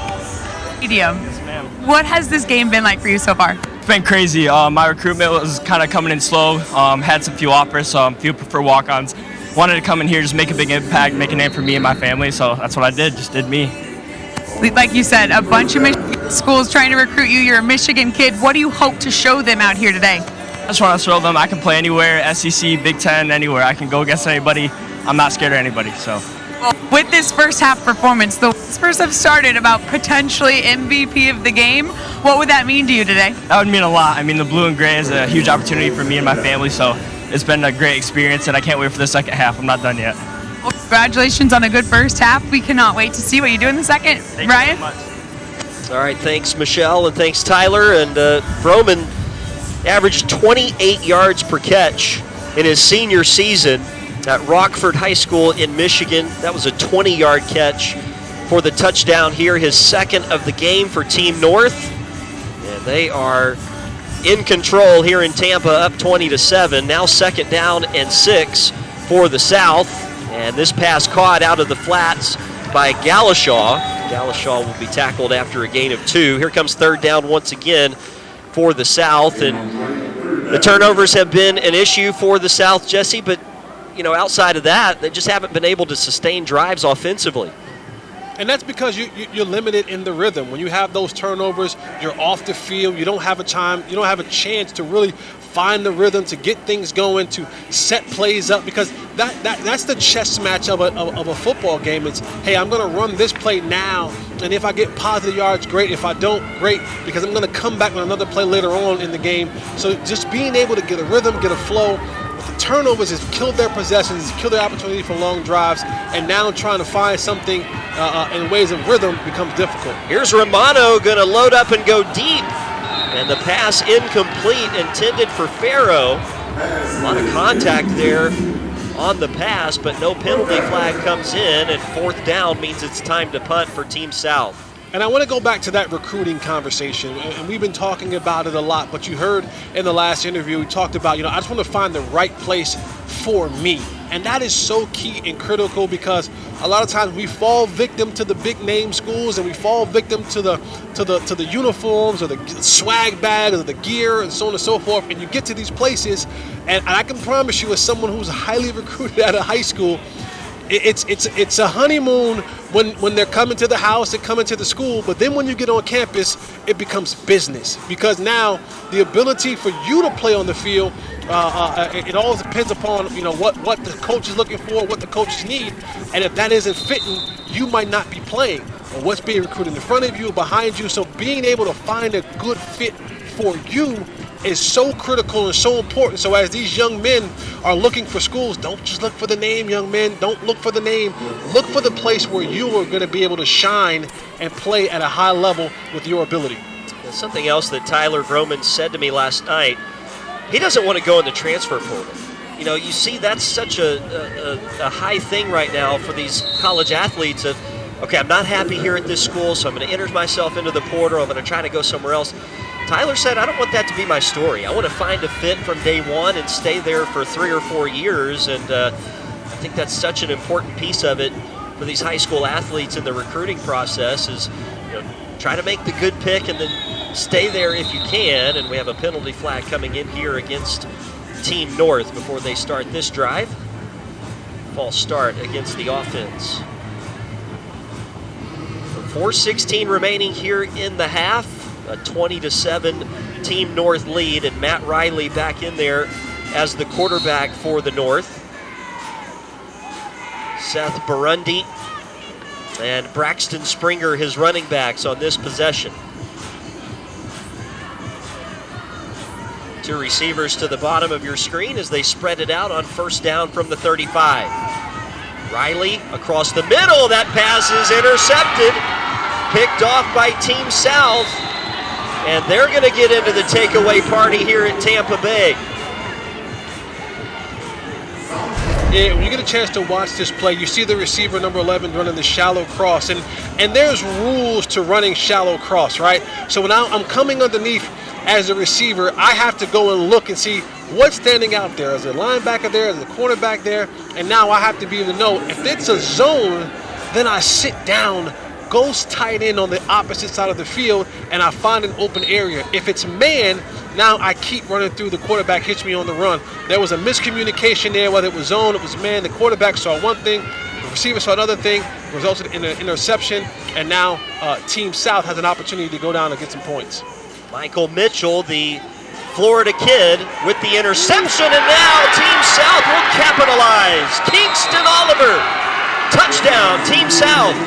stadium. Yes, ma'am. What has this game been like for you so far? It's been crazy. My recruitment was kind of coming in slow. Had some few offers, few preferred walk-ons. Wanted to come in here, just make a big impact, make a name for me and my family. So that's what I did, just did me. Like you said, a bunch of Michigan schools trying to recruit you. You're a Michigan kid. What do you hope to show them out here today? I just want to show them I can play anywhere, SEC, Big Ten, anywhere. I can go against anybody. I'm not scared of anybody. So, well, with this first half performance, the Spurs have started about potentially MVP of the game. What would that mean to you today? That would mean a lot. I mean, the blue and gray is a huge opportunity for me and my family. So it's been a great experience, and I can't wait for the second half. I'm not done yet. Well, congratulations on a good first half. We cannot wait to see what you do in the second. Thank Ryan? you so much. All right, thanks, Michelle, and thanks, Tyler. And Roman averaged 28 yards per catch in his senior season at Rockford High School in Michigan. That was a 20-yard catch for the touchdown here, his second of the game for Team North. And they are in control here in Tampa, up 20-7. Now 2nd down and 6 for the South. And this pass caught out of the flats by Galashaw. Galashaw will be tackled after a gain of 2. Here comes 3rd down once again for the South, and the turnovers have been an issue for the South, Jesse, but outside of that, they just haven't been able to sustain drives offensively. And that's because you're limited in the rhythm. When you have those turnovers, you're off the field. You don't have a chance to really find the rhythm, to get things going, to set plays up, because that's the chess match of a football game. It's, hey, I'm going to run this play now, and if I get positive yards, great. If I don't, great, because I'm going to come back with another play later on in the game. So just being able to get a rhythm, get a flow. The turnovers has killed their possessions, killed their opportunity for long drives, and now trying to find something in ways of rhythm becomes difficult. Here's Romano going to load up and go deep. And the pass incomplete, intended for Farrow. A lot of contact there on the pass, but no penalty flag comes in, and 4th down means it's time to punt for Team South. And I want to go back to that recruiting conversation, and we've been talking about it a lot, but you heard in the last interview, we talked about, I just want to find the right place for me. And that is so key and critical, because a lot of times we fall victim to the big name schools, and we fall victim to the uniforms or the swag bag or the gear and so on and so forth. And you get to these places, and I can promise you, as someone who's highly recruited out of high school, it's a honeymoon when they're coming to the house, they're coming to the school, but then when you get on campus, it becomes business, because now the ability for you to play on the field, it all depends upon what the coach is looking for, what the coaches need, and if that isn't fitting, you might not be playing, or what's being recruited in front of you, behind you. So being able to find a good fit for you is so critical and so important. So as these young men are looking for schools, don't just look for the name, young men. Don't look for the name. Look for the place where you are going to be able to shine and play at a high level with your ability. Something else that Tyler Groman said to me last night, he doesn't want to go in the transfer portal. You see that's such a high thing right now for these college athletes of, okay, I'm not happy here at this school, so I'm going to enter myself into the portal. I'm going to try to go somewhere else. Tyler said, I don't want that to be my story. I want to find a fit from day one and stay there for 3 or 4 years. And I think that's such an important piece of it for these high school athletes in the recruiting process is, try to make the good pick and then stay there if you can. And we have a penalty flag coming in here against Team North before they start this drive. False start against the offense. 4:16 remaining here in the half. A 20-7 Team North lead, and Matt Riley back in there as the quarterback for the North. Seth Burundi and Braxton Springer, his running backs on this possession. 2 receivers to the bottom of your screen as they spread it out on first down from the 35. Riley across the middle, that pass is intercepted, picked off by Team South. And they're going to get into the takeaway party here at Tampa Bay. Yeah, when you get a chance to watch this play, you see the receiver, number 11, running the shallow cross. And there's rules to running shallow cross, right? So when I'm coming underneath as a receiver, I have to go and look and see what's standing out there. Is there a linebacker there? Is there a cornerback there? And now I have to be able to know if it's a zone, then I sit down, goes tight end on the opposite side of the field, and I find an open area. If it's man, now I keep running through, the quarterback hits me on the run. There was a miscommunication there, whether it was zone, it was man. The quarterback saw one thing, the receiver saw another thing, resulted in an interception, and now Team South has an opportunity to go down and get some points. Michael Mitchell, the Florida kid, with the interception, and now Team South will capitalize. Kingston Oliver, touchdown, Team South.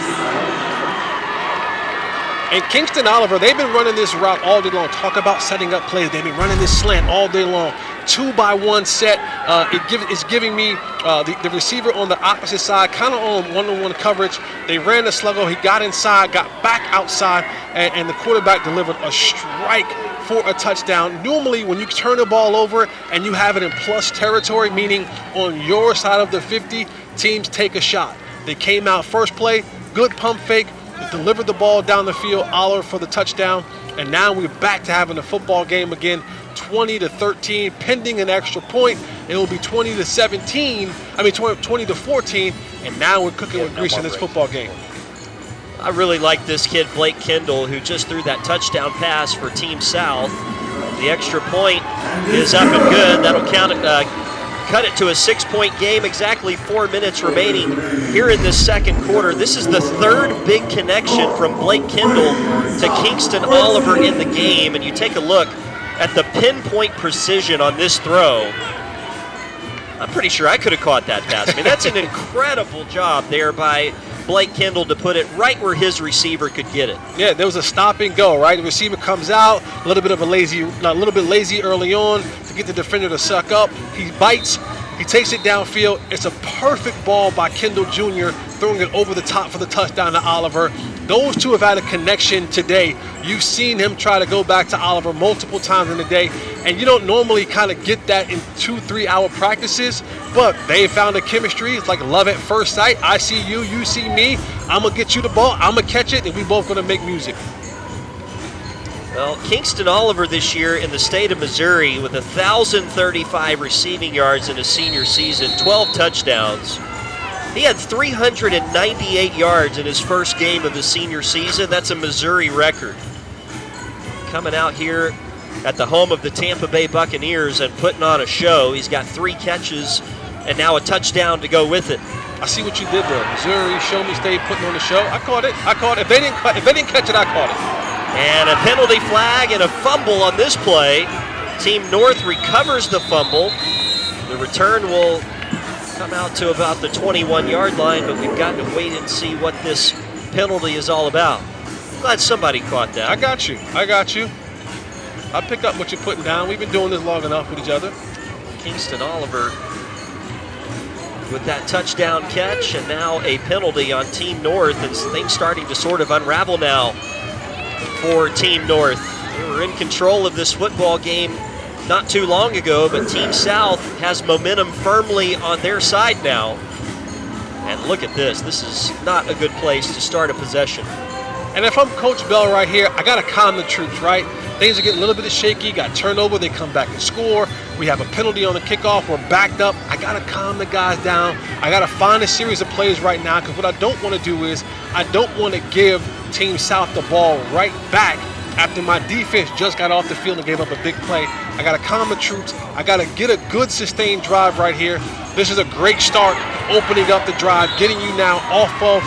And Kingston Oliver, they've been running this route all day long. Talk about setting up plays. They've been running this slant all day long. 2-by-1 set. It's giving me the receiver on the opposite side, kind of on one-on-one coverage. They ran the sluggo. He got inside, got back outside, and the quarterback delivered a strike for a touchdown. Normally, when you turn the ball over and you have it in plus territory, meaning on your side of the 50, teams take a shot. They came out first play, good pump fake, delivered the ball down the field, Oliver for the touchdown, and now we're back to having a football game again, 20-13, pending an extra point. It will be 20-14, and now we're cooking with grease in this football game. I really like this kid, Blake Kendall, who just threw that touchdown pass for Team South. The extra point is up and good. That'll cut it to a 6-point game, exactly 4 minutes remaining here in this second quarter. This is the third big connection from Blake Kendall to Kingston Oliver in the game, and you take a look at the pinpoint precision on this throw. I'm pretty sure I could have caught that pass. I mean, that's an incredible job there by Blake Kendall to put it right where his receiver could get it. Yeah, there was a stop and go, right? The receiver comes out, a little bit lazy early on to get the defender to suck up. He bites, he takes it downfield. It's a perfect ball by Kendall Jr., throwing it over the top for the touchdown to Oliver. Those two have had a connection today. You've seen him try to go back to Oliver multiple times in the day, and you don't normally kind of get that in 2-3 hour practices, but they found a chemistry. It's like love at first sight. I see you, you see me. I'm going to get you the ball, I'm going to catch it, and we both going to make music. Well, Kingston Oliver this year in the state of Missouri with 1,035 receiving yards in his senior season, 12 touchdowns. He had 398 yards in his first game of his senior season. That's a Missouri record. Coming out here at the home of the Tampa Bay Buccaneers and putting on a show. He's got 3 catches and now a touchdown to go with it. I see what you did there. Missouri, Show Me State, putting on the show. I caught it. If they didn't catch it, I caught it. And a penalty flag and a fumble on this play. Team North recovers the fumble. The return will come out to about the 21-yard line, but we've got to wait and see what this penalty is all about. Glad somebody caught that. I got you. I picked up what you're putting down. We've been doing this long enough with each other. Kingston Oliver with that touchdown catch, and now a penalty on Team North, and things starting to sort of unravel now for Team North. They were in control of this football game not too long ago, but Team South has momentum firmly on their side now. And look at this. This is not a good place to start a possession. And if I'm Coach Bell right here, I got to calm the troops, right? Things are getting a little bit shaky. Got turnover. They come back and score. We have a penalty on the kickoff. We're backed up. I got to calm the guys down. I got to find a series of plays right now, because what I don't want to do is I don't want to give Team South the ball right back after my defense just got off the field and gave up a big play. I got to calm the troops. I got to get a good sustained drive right here. This is a great start, opening up the drive, getting you now off of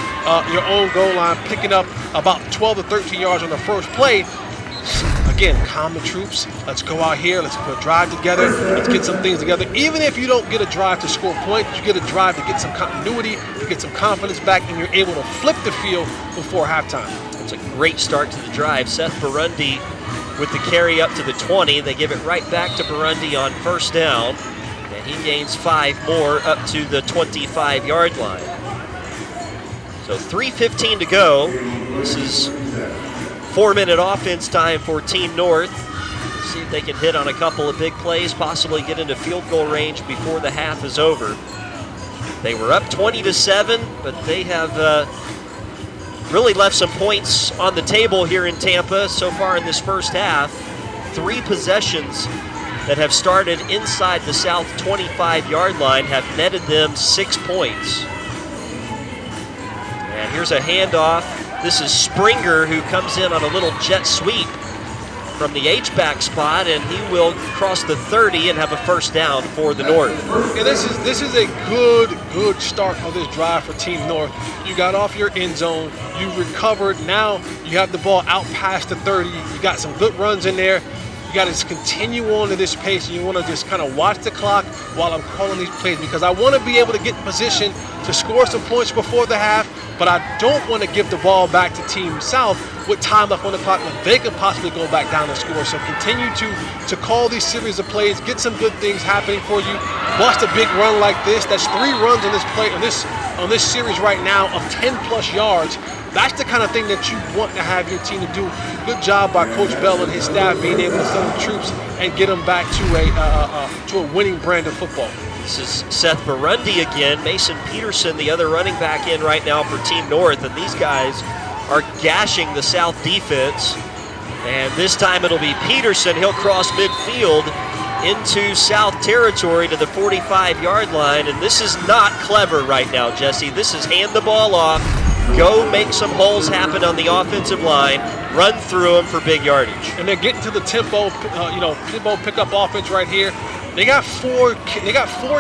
your own goal line, picking up about 12 to 13 yards on the first play. Again, calm the troops. Let's go out here. Let's put a drive together. Let's get some things together. Even if you don't get a drive to score points, you get a drive to get some continuity, to get some confidence back, and you're able to flip the field before halftime. It's a great start to the drive. Seth Burundi with the carry up to the 20. They give it right back to Burundi on first down, and he gains 5 more up to the 25-yard line. So 3:15 to go. This is 4-minute offense time for Team North. Let's see if they can hit on a couple of big plays, possibly get into field goal range before the half is over. They were up 20-7, but they have really left some points on the table here in Tampa so far in this first half. 3 possessions that have started inside the South 25-yard line have netted them 6 points. And here's a handoff. This is Springer, who comes in on a little jet sweep from the H-back spot, and he will cross the 30 and have a first down for the North. Yeah, this is a good start of this drive for Team North. You got off your end zone, you recovered, now you have the ball out past the 30. You got some good runs in there. You got to just continue on at this pace, and you want to just kind of watch the clock while I'm calling these plays, because I want to be able to get in position to score some points before the half, but I don't want to give the ball back to Team South with time left on the clock when they could possibly go back down and score. So continue to call these series of plays, get some good things happening for you. Bust a big run like this. That's 3 runs on this play on this series right now of 10+ yards. That's the kind of thing that you want to have your team to do. Good job by Coach Bell and his staff being able to send the troops and get them back to a winning brand of football. This is Seth Burundi again. Mason Peterson, the other running back, in right now for Team North, and these guys are gashing the South defense. And this time it'll be Peterson. He'll cross midfield into South territory to the 45-yard line, and this is not clever right now, Jesse. This is hand the ball off, go make some holes happen on the offensive line, run through them for big yardage. And they're getting to the tempo pickup offense right here. They got four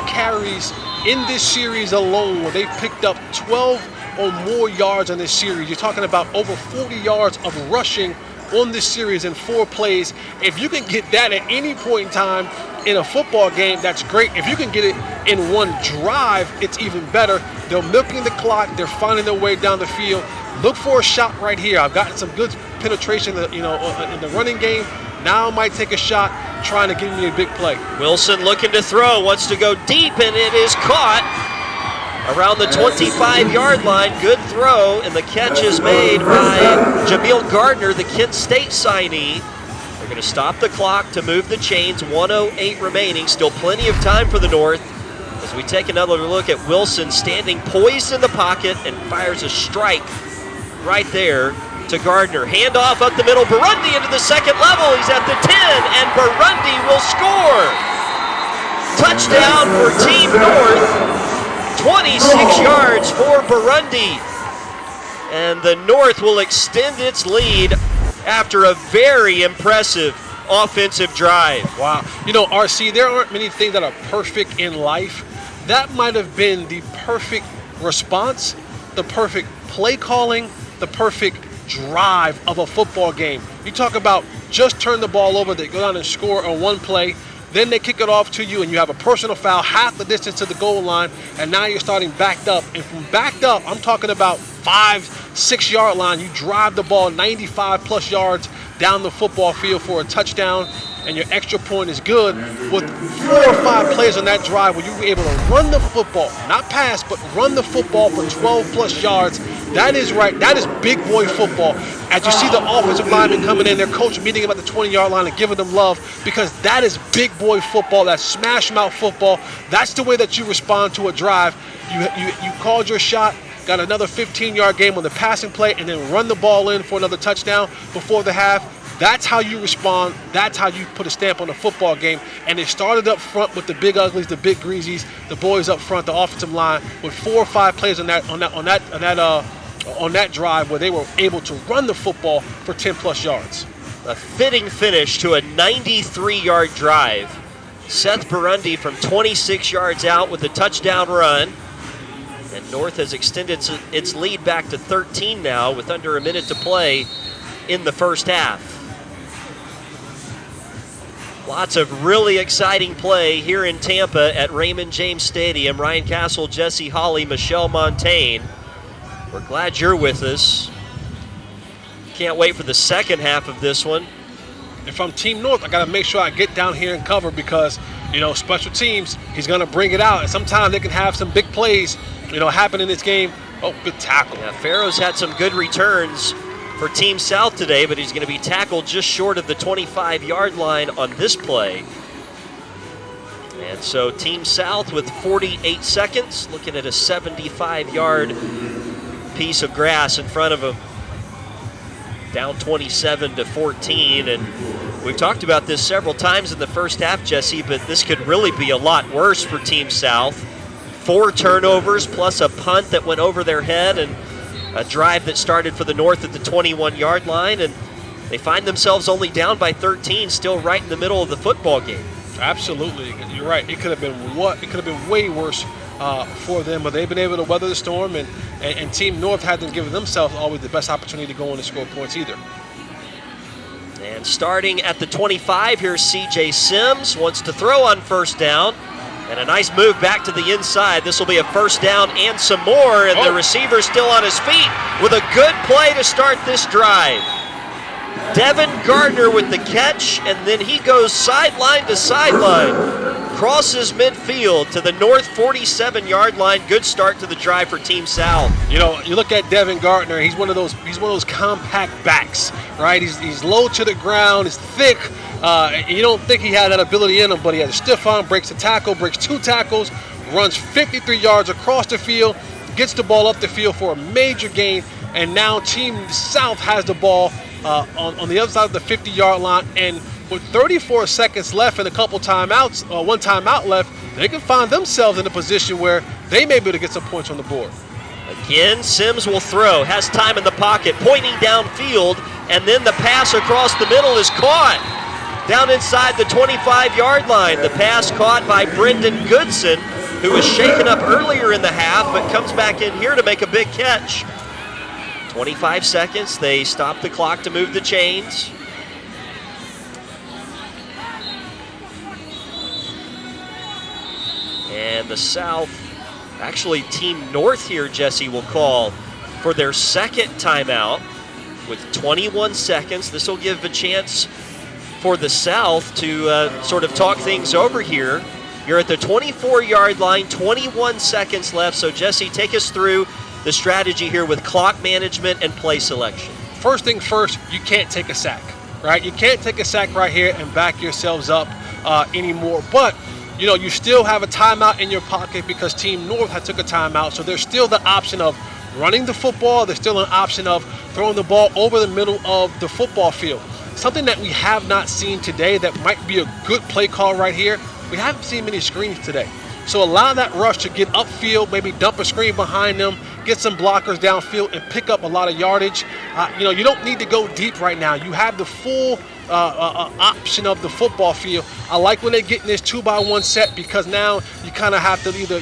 carries in this series alone where they picked up 12 or more yards on this series. You're talking about over 40 yards of rushing on this series in 4 plays. If you can get that at any point in time in a football game, that's great. If you can get it in one drive, it's even better. They're milking the clock. They're finding their way down the field. Look for a shot right here. I've gotten some good penetration, in the running game. Now I might take a shot trying to give me a big play. Wilson looking to throw, wants to go deep, and it is caught around the 25-yard line. Good throw, and the catch is made by Jameel Gardner, the Kent State signee. They're going to stop the clock to move the chains. 1:08 remaining. Still plenty of time for the North as we take another look at Wilson standing poised in the pocket and fires a strike right there to Gardner. Handoff up the middle. Burundi into the second level. He's at the 10, and Burundi will score. Touchdown for Team North. 26 yards for Burundi. And the North will extend its lead after a very impressive offensive drive. Wow. You know, RC, there aren't many things that are perfect in life. That might have been the perfect response, the perfect play calling, the perfect drive of a football game. You talk about just turn the ball over, they go down and score on one play, then they kick it off to you and you have a personal foul half the distance to the goal line, and now you're starting backed up. And from backed up, I'm talking about 5-6 yard line. You drive the ball 95 plus yards down the football field for a touchdown, and your extra point is good. With 4 or 5 plays on that drive where you were able to run the football, not pass, but run the football for 12 plus yards. That is right. That is big boy football. As you see the offensive linemen coming in, their coach meeting them at the 20-yard line and giving them love, because that is big boy football. That's smash mouth football. That's the way that you respond to a drive. You called your shot, got another 15-yard game on the passing play, and then run the ball in for another touchdown before the half. That's how you respond. That's how you put a stamp on the football game. And it started up front with the big uglies, the big greasies, the boys up front, the offensive line, with 4 or 5 plays on that drive where they were able to run the football for 10 plus yards. A fitting finish to a 93-yard drive. Seth Burundi from 26 yards out with a touchdown run. And North has extended its lead back to 13 now with under a minute to play in the first half. Lots of really exciting play here in Tampa at Raymond James Stadium. Ryan Castle, Jesse Hawley, Michelle Montaigne. We're glad you're with us. Can't wait for the second half of this one. If I'm Team North, I got to make sure I get down here and cover because, you know, special teams, he's going to bring it out. And sometimes they can have some big plays, you know, happen in this game. Oh, good tackle. Yeah, Farrow's had some good returns for Team South today, but he's going to be tackled just short of the 25-yard line on this play. And so Team South with 48 seconds, looking at a 75-yard piece of grass in front of them. Down 27-14, and we've talked about this several times in the first half, Jesse, but this could really be a lot worse for Team South. 4 turnovers plus a punt that went over their head, and a drive that started for the North at the 21-yard line, and they find themselves only down by 13, still right in the middle of the football game. Absolutely, you're right. It could have been way worse for them, but they've been able to weather the storm, and Team North hasn't given themselves always the best opportunity to go on and score points either. And starting at the 25, here's C.J. Sims, wants to throw on first down. And a nice move back to the inside. This will be a first down and some more, and the receiver still on his feet with a good play to start this drive. Devin Gardner with the catch, and then he goes sideline to sideline. Crosses midfield to the North 47-yard line. Good start to the drive for Team South. You know, you look at Devin Gardner, he's one of those compact backs, right? He's low to the ground, he's thick. You don't think he had that ability in him, but he has a stiff arm, breaks a tackle, breaks 2 tackles, runs 53 yards across the field, gets the ball up the field for a major gain, and now Team South has the ball on the other side of the 50-yard line, and with 34 seconds left and a couple timeouts, one timeout left, they can find themselves in a position where they may be able to get some points on the board. Again, Sims will throw, has time in the pocket, pointing downfield, and then the pass across the middle is caught. Down inside the 25-yard line, the pass caught by Brendan Goodson, who was shaken up earlier in the half, but comes back in here to make a big catch. 25 seconds, they stop the clock to move the chains. And the South, actually Team North here, Jesse, will call for their second timeout with 21 seconds. This will give a chance for the South to sort of talk things over here You're at the 24-yard line, 21 seconds left. So, Jesse, take us through the strategy here with clock management and play selection. First thing first, you can't take a sack, right? You can't take a sack right here and back yourselves up anymore. But, you still have a timeout in your pocket because Team North had took a timeout. So there's still the option of running the football. There's still an option of throwing the ball over the middle of the football field. Something that we have not seen today that might be a good play call right here. We haven't seen many screens today. So allow that rush to get upfield, maybe dump a screen behind them, get some blockers downfield, and pick up a lot of yardage. You don't need to go deep right now. You have the full option of the football field. I like when they get in this 2-by-1 set because now you kind of have to either,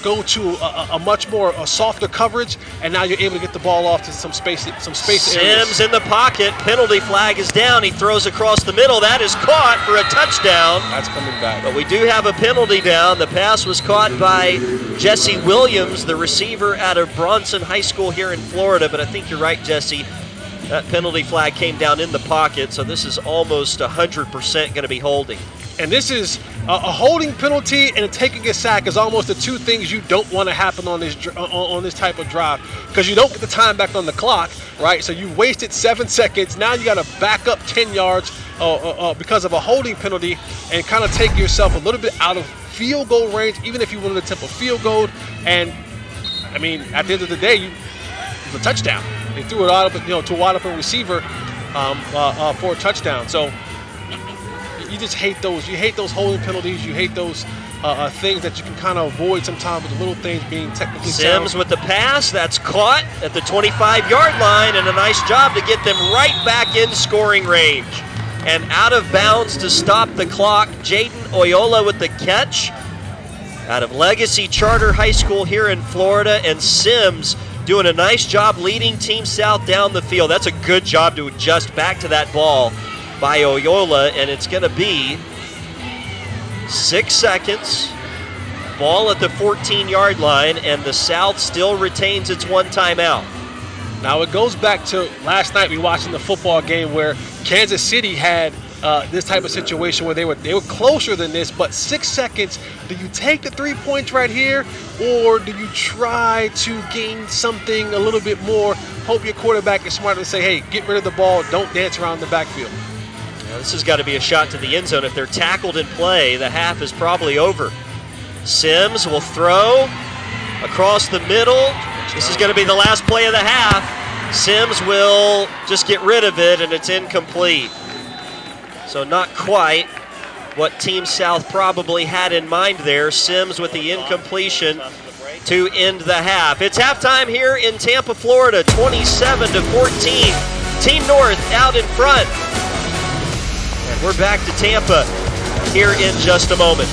go to a much more softer coverage, and now you're able to get the ball off to some space areas. Sims in the pocket. Penalty flag is down. He throws across the middle. That is caught for a touchdown. That's coming back. But we do have a penalty down. The pass was caught by Jesse Williams, the receiver out of Bronson High School here in Florida. But I think you're right, Jesse. That penalty flag came down in the pocket, so this is almost 100% going to be holding. And this is a holding penalty and taking a sack is almost the two things you don't want to happen on this type of drive because you don't get the time back on the clock, right? So you wasted 7 seconds. Now you got to back up 10 yards because of a holding penalty and kind of take yourself a little bit out of field goal range, even if you wanted to attempt a field goal. And, I mean, at the end of the day, it's a touchdown. They threw it out to a wide open receiver for a touchdown. So you just hate those. You hate those holding penalties. You hate those things that you can kind of avoid sometimes with the little things being technically sound. Sims with the pass. That's caught at the 25-yard line, and a nice job to get them right back in scoring range. And out of bounds to stop the clock, Jaden Oyola with the catch out of Legacy Charter High School here in Florida, and Sims doing a nice job leading Team South down the field. That's a good job to adjust back to that ball by Oyola, and it's going to be 6 seconds. Ball at the 14-yard line, and the South still retains its one timeout. Now it goes back to last night we watched in the football game where Kansas City had this type of situation where they were closer than this, but 6 seconds. Do you take the 3 points right here, or do you try to gain something a little bit more? Hope your quarterback is smart to say, hey, get rid of the ball, don't dance around the backfield. Now, this has got to be a shot to the end zone. If they're tackled in play, the half is probably over. Sims will throw across the middle. This is going to be the last play of the half. Sims will just get rid of it, and it's incomplete. So not quite what Team South probably had in mind there. Sims with the incompletion to end the half. It's halftime here in Tampa, Florida, 27-14. Team North out in front. And we're back to Tampa here in just a moment.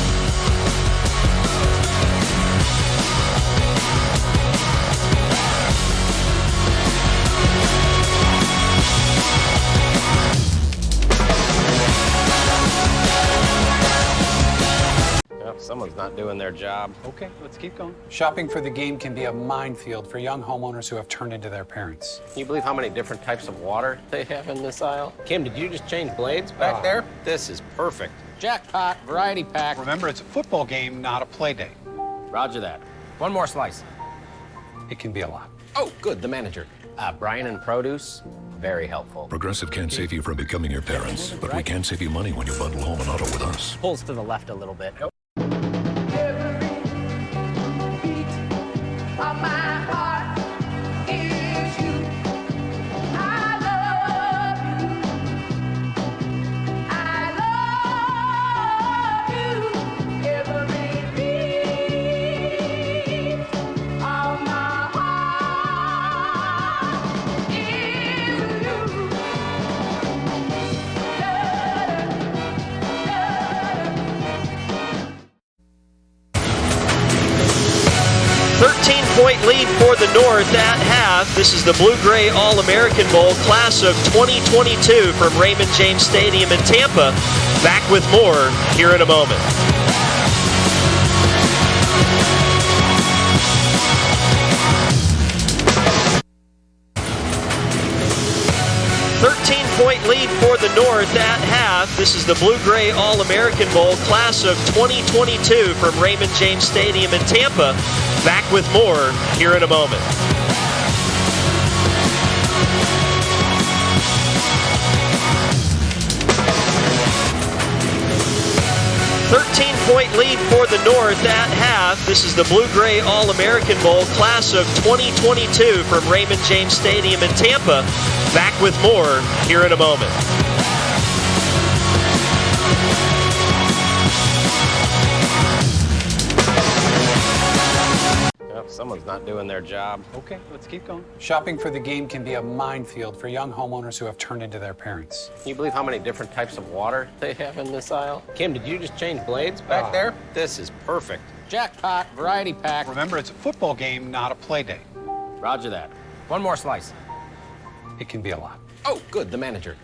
Someone's not doing their job. Okay, let's keep going. Shopping for the game can be a minefield for young homeowners who have turned into their parents. Can you believe how many different types of water they have in this aisle? Kim, did you just change blades back there? This is perfect. Jackpot, variety pack. Remember, it's a football game, not a play date. Roger that. One more slice. It can be a lot. Oh, good, the manager. Brian and Produce, very helpful. Progressive can't save you from becoming your parents, but we can save you money when you bundle home and auto with us. Pulls to the left a little bit. Point lead for the North at half. This is the Blue-Gray All-American Bowl class of 2022 from Raymond James Stadium in Tampa. Back with more here in a moment. 13-point lead for the North at half. This is the Blue-Gray All-American Bowl class of 2022 from Raymond James Stadium in Tampa. Back with more here in a moment. Point lead for the North at half. This is the Blue-Gray All-American Bowl class of 2022 from Raymond James Stadium in Tampa. Back with more here in a moment. Someone's not doing their job. Okay, let's keep going. Shopping for the game can be a minefield for young homeowners who have turned into their parents. Can you believe how many different types of water they have in this aisle? Kim, did you just change blades back there? This is perfect. Jackpot, variety pack. Remember, it's a football game, not a play date. Roger that. One more slice. It can be a lot. Oh, good, the manager.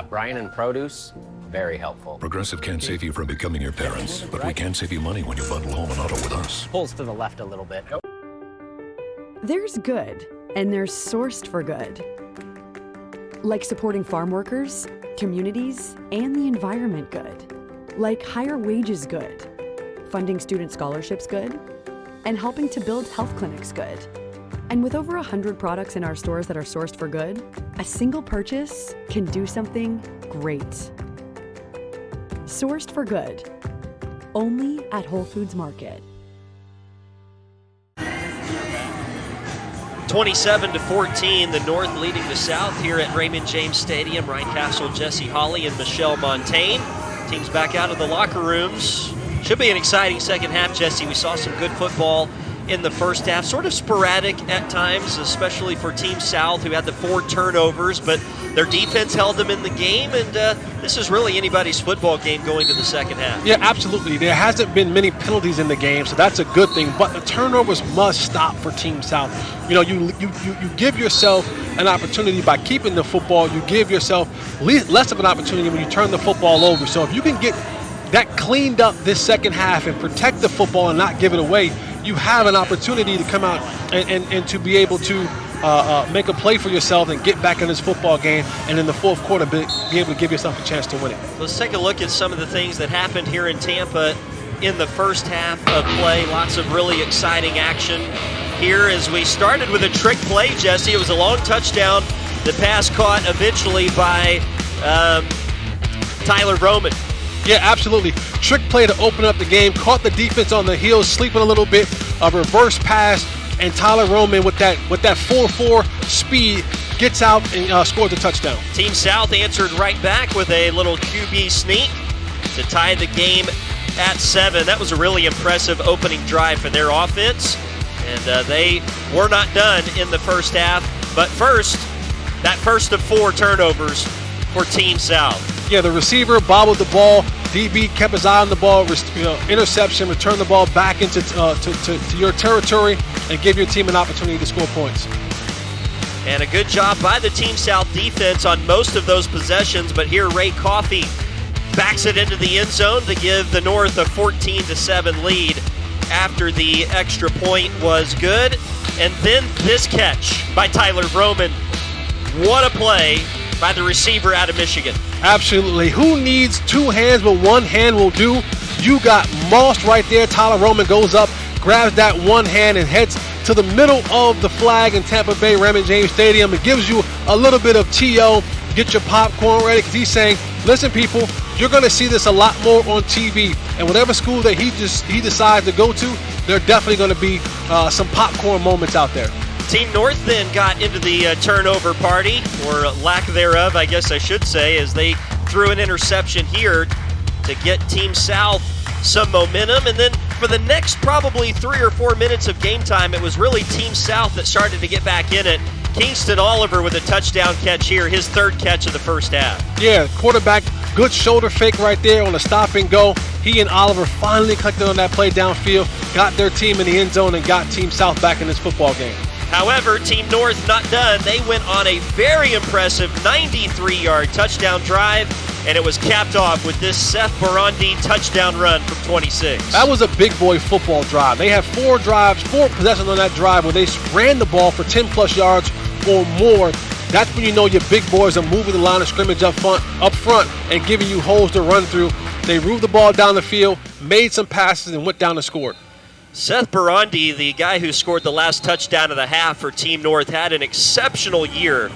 Brian and produce, very helpful. Progressive can't save you from becoming your parents, but we can save you money when you bundle home and auto with us. Pulls to the left a little bit. There's good, and there's sourced for good. Like supporting farm workers, communities, and the environment good. Like higher wages good, funding student scholarships good, and helping to build health clinics good. And with over 100 products in our stores that are sourced for good, a single purchase can do something great. Sourced for good, only at Whole Foods Market. 27-14, the North leading the South here at Raymond James Stadium. Ryan Castle, Jesse Hawley, and Michelle Montaigne. Teams back out of the locker rooms. Should be an exciting second half, Jesse. We saw some good football in the first half, sort of sporadic at times, especially for Team South, who had the 4 turnovers, but their defense held them in the game, and this is really anybody's football game going to the second half. Yeah, absolutely. There hasn't been many penalties in the game, so that's a good thing, but the turnovers must stop for Team South. You know, you give yourself an opportunity by keeping the football. You give yourself less of an opportunity when you turn the football over. So if you can get that cleaned up this second half and protect the football and not give it away, you have an opportunity to come out and to be able to make a play for yourself and get back in this football game, and in the fourth quarter be able to give yourself a chance to win it. Let's take a look at some of the things that happened here in Tampa in the first half of play. Lots of really exciting action here as we started with a trick play, Jesse. It was a long touchdown. The pass caught eventually by Tyler Roman. Yeah, absolutely. Trick play to open up the game. Caught the defense on the heels, sleeping a little bit. A reverse pass, and Tyler Roman with that 4.4 speed gets out and scores the touchdown. Team South answered right back with a little QB sneak to tie the game at 7. That was a really impressive opening drive for their offense, and they were not done in the first half. But first, that first of 4 turnovers for Team South. Yeah, the receiver bobbled the ball. DB kept his eye on the ball. Interception, return the ball back into to your territory and give your team an opportunity to score points. And a good job by the Team South defense on most of those possessions, but here Ray Coffey backs it into the end zone to give the North a 14-7 lead after the extra point was good. And then this catch by Tyler Roman. What a play by the receiver out of Michigan. Absolutely. Who needs 2 hands, but 1 hand will do? You got Moss right there. Tyler Roman goes up, grabs that 1 hand, and heads to the middle of the flag in Tampa Bay Raymond James Stadium. It gives you a little bit of TO. Get your popcorn ready, because he's saying, listen, people, you're going to see this a lot more on TV. And whatever school that he decides to go to, there are definitely going to be some popcorn moments out there. Team North then got into the turnover party, or lack thereof, I guess I should say, as they threw an interception here to get Team South some momentum. And then for the next probably 3 or 4 minutes of game time, it was really Team South that started to get back in it. Kingston Oliver with a touchdown catch here, his 3rd catch of the first half. Yeah, quarterback, good shoulder fake right there on the stop and go. He and Oliver finally collected on that play downfield, got their team in the end zone, and got Team South back in this football game. However, Team North not done. They went on a very impressive 93-yard touchdown drive, and it was capped off with this Seth Barandi touchdown run from 26. That was a big boy football drive. They had 4 possessions on that drive where they ran the ball for 10-plus yards or more. That's when you know your big boys are moving the line of scrimmage up front and giving you holes to run through. They moved the ball down the field, made some passes, and went down and scored. Seth Barandi, the guy who scored the last touchdown of the half for Team North, had an exceptional year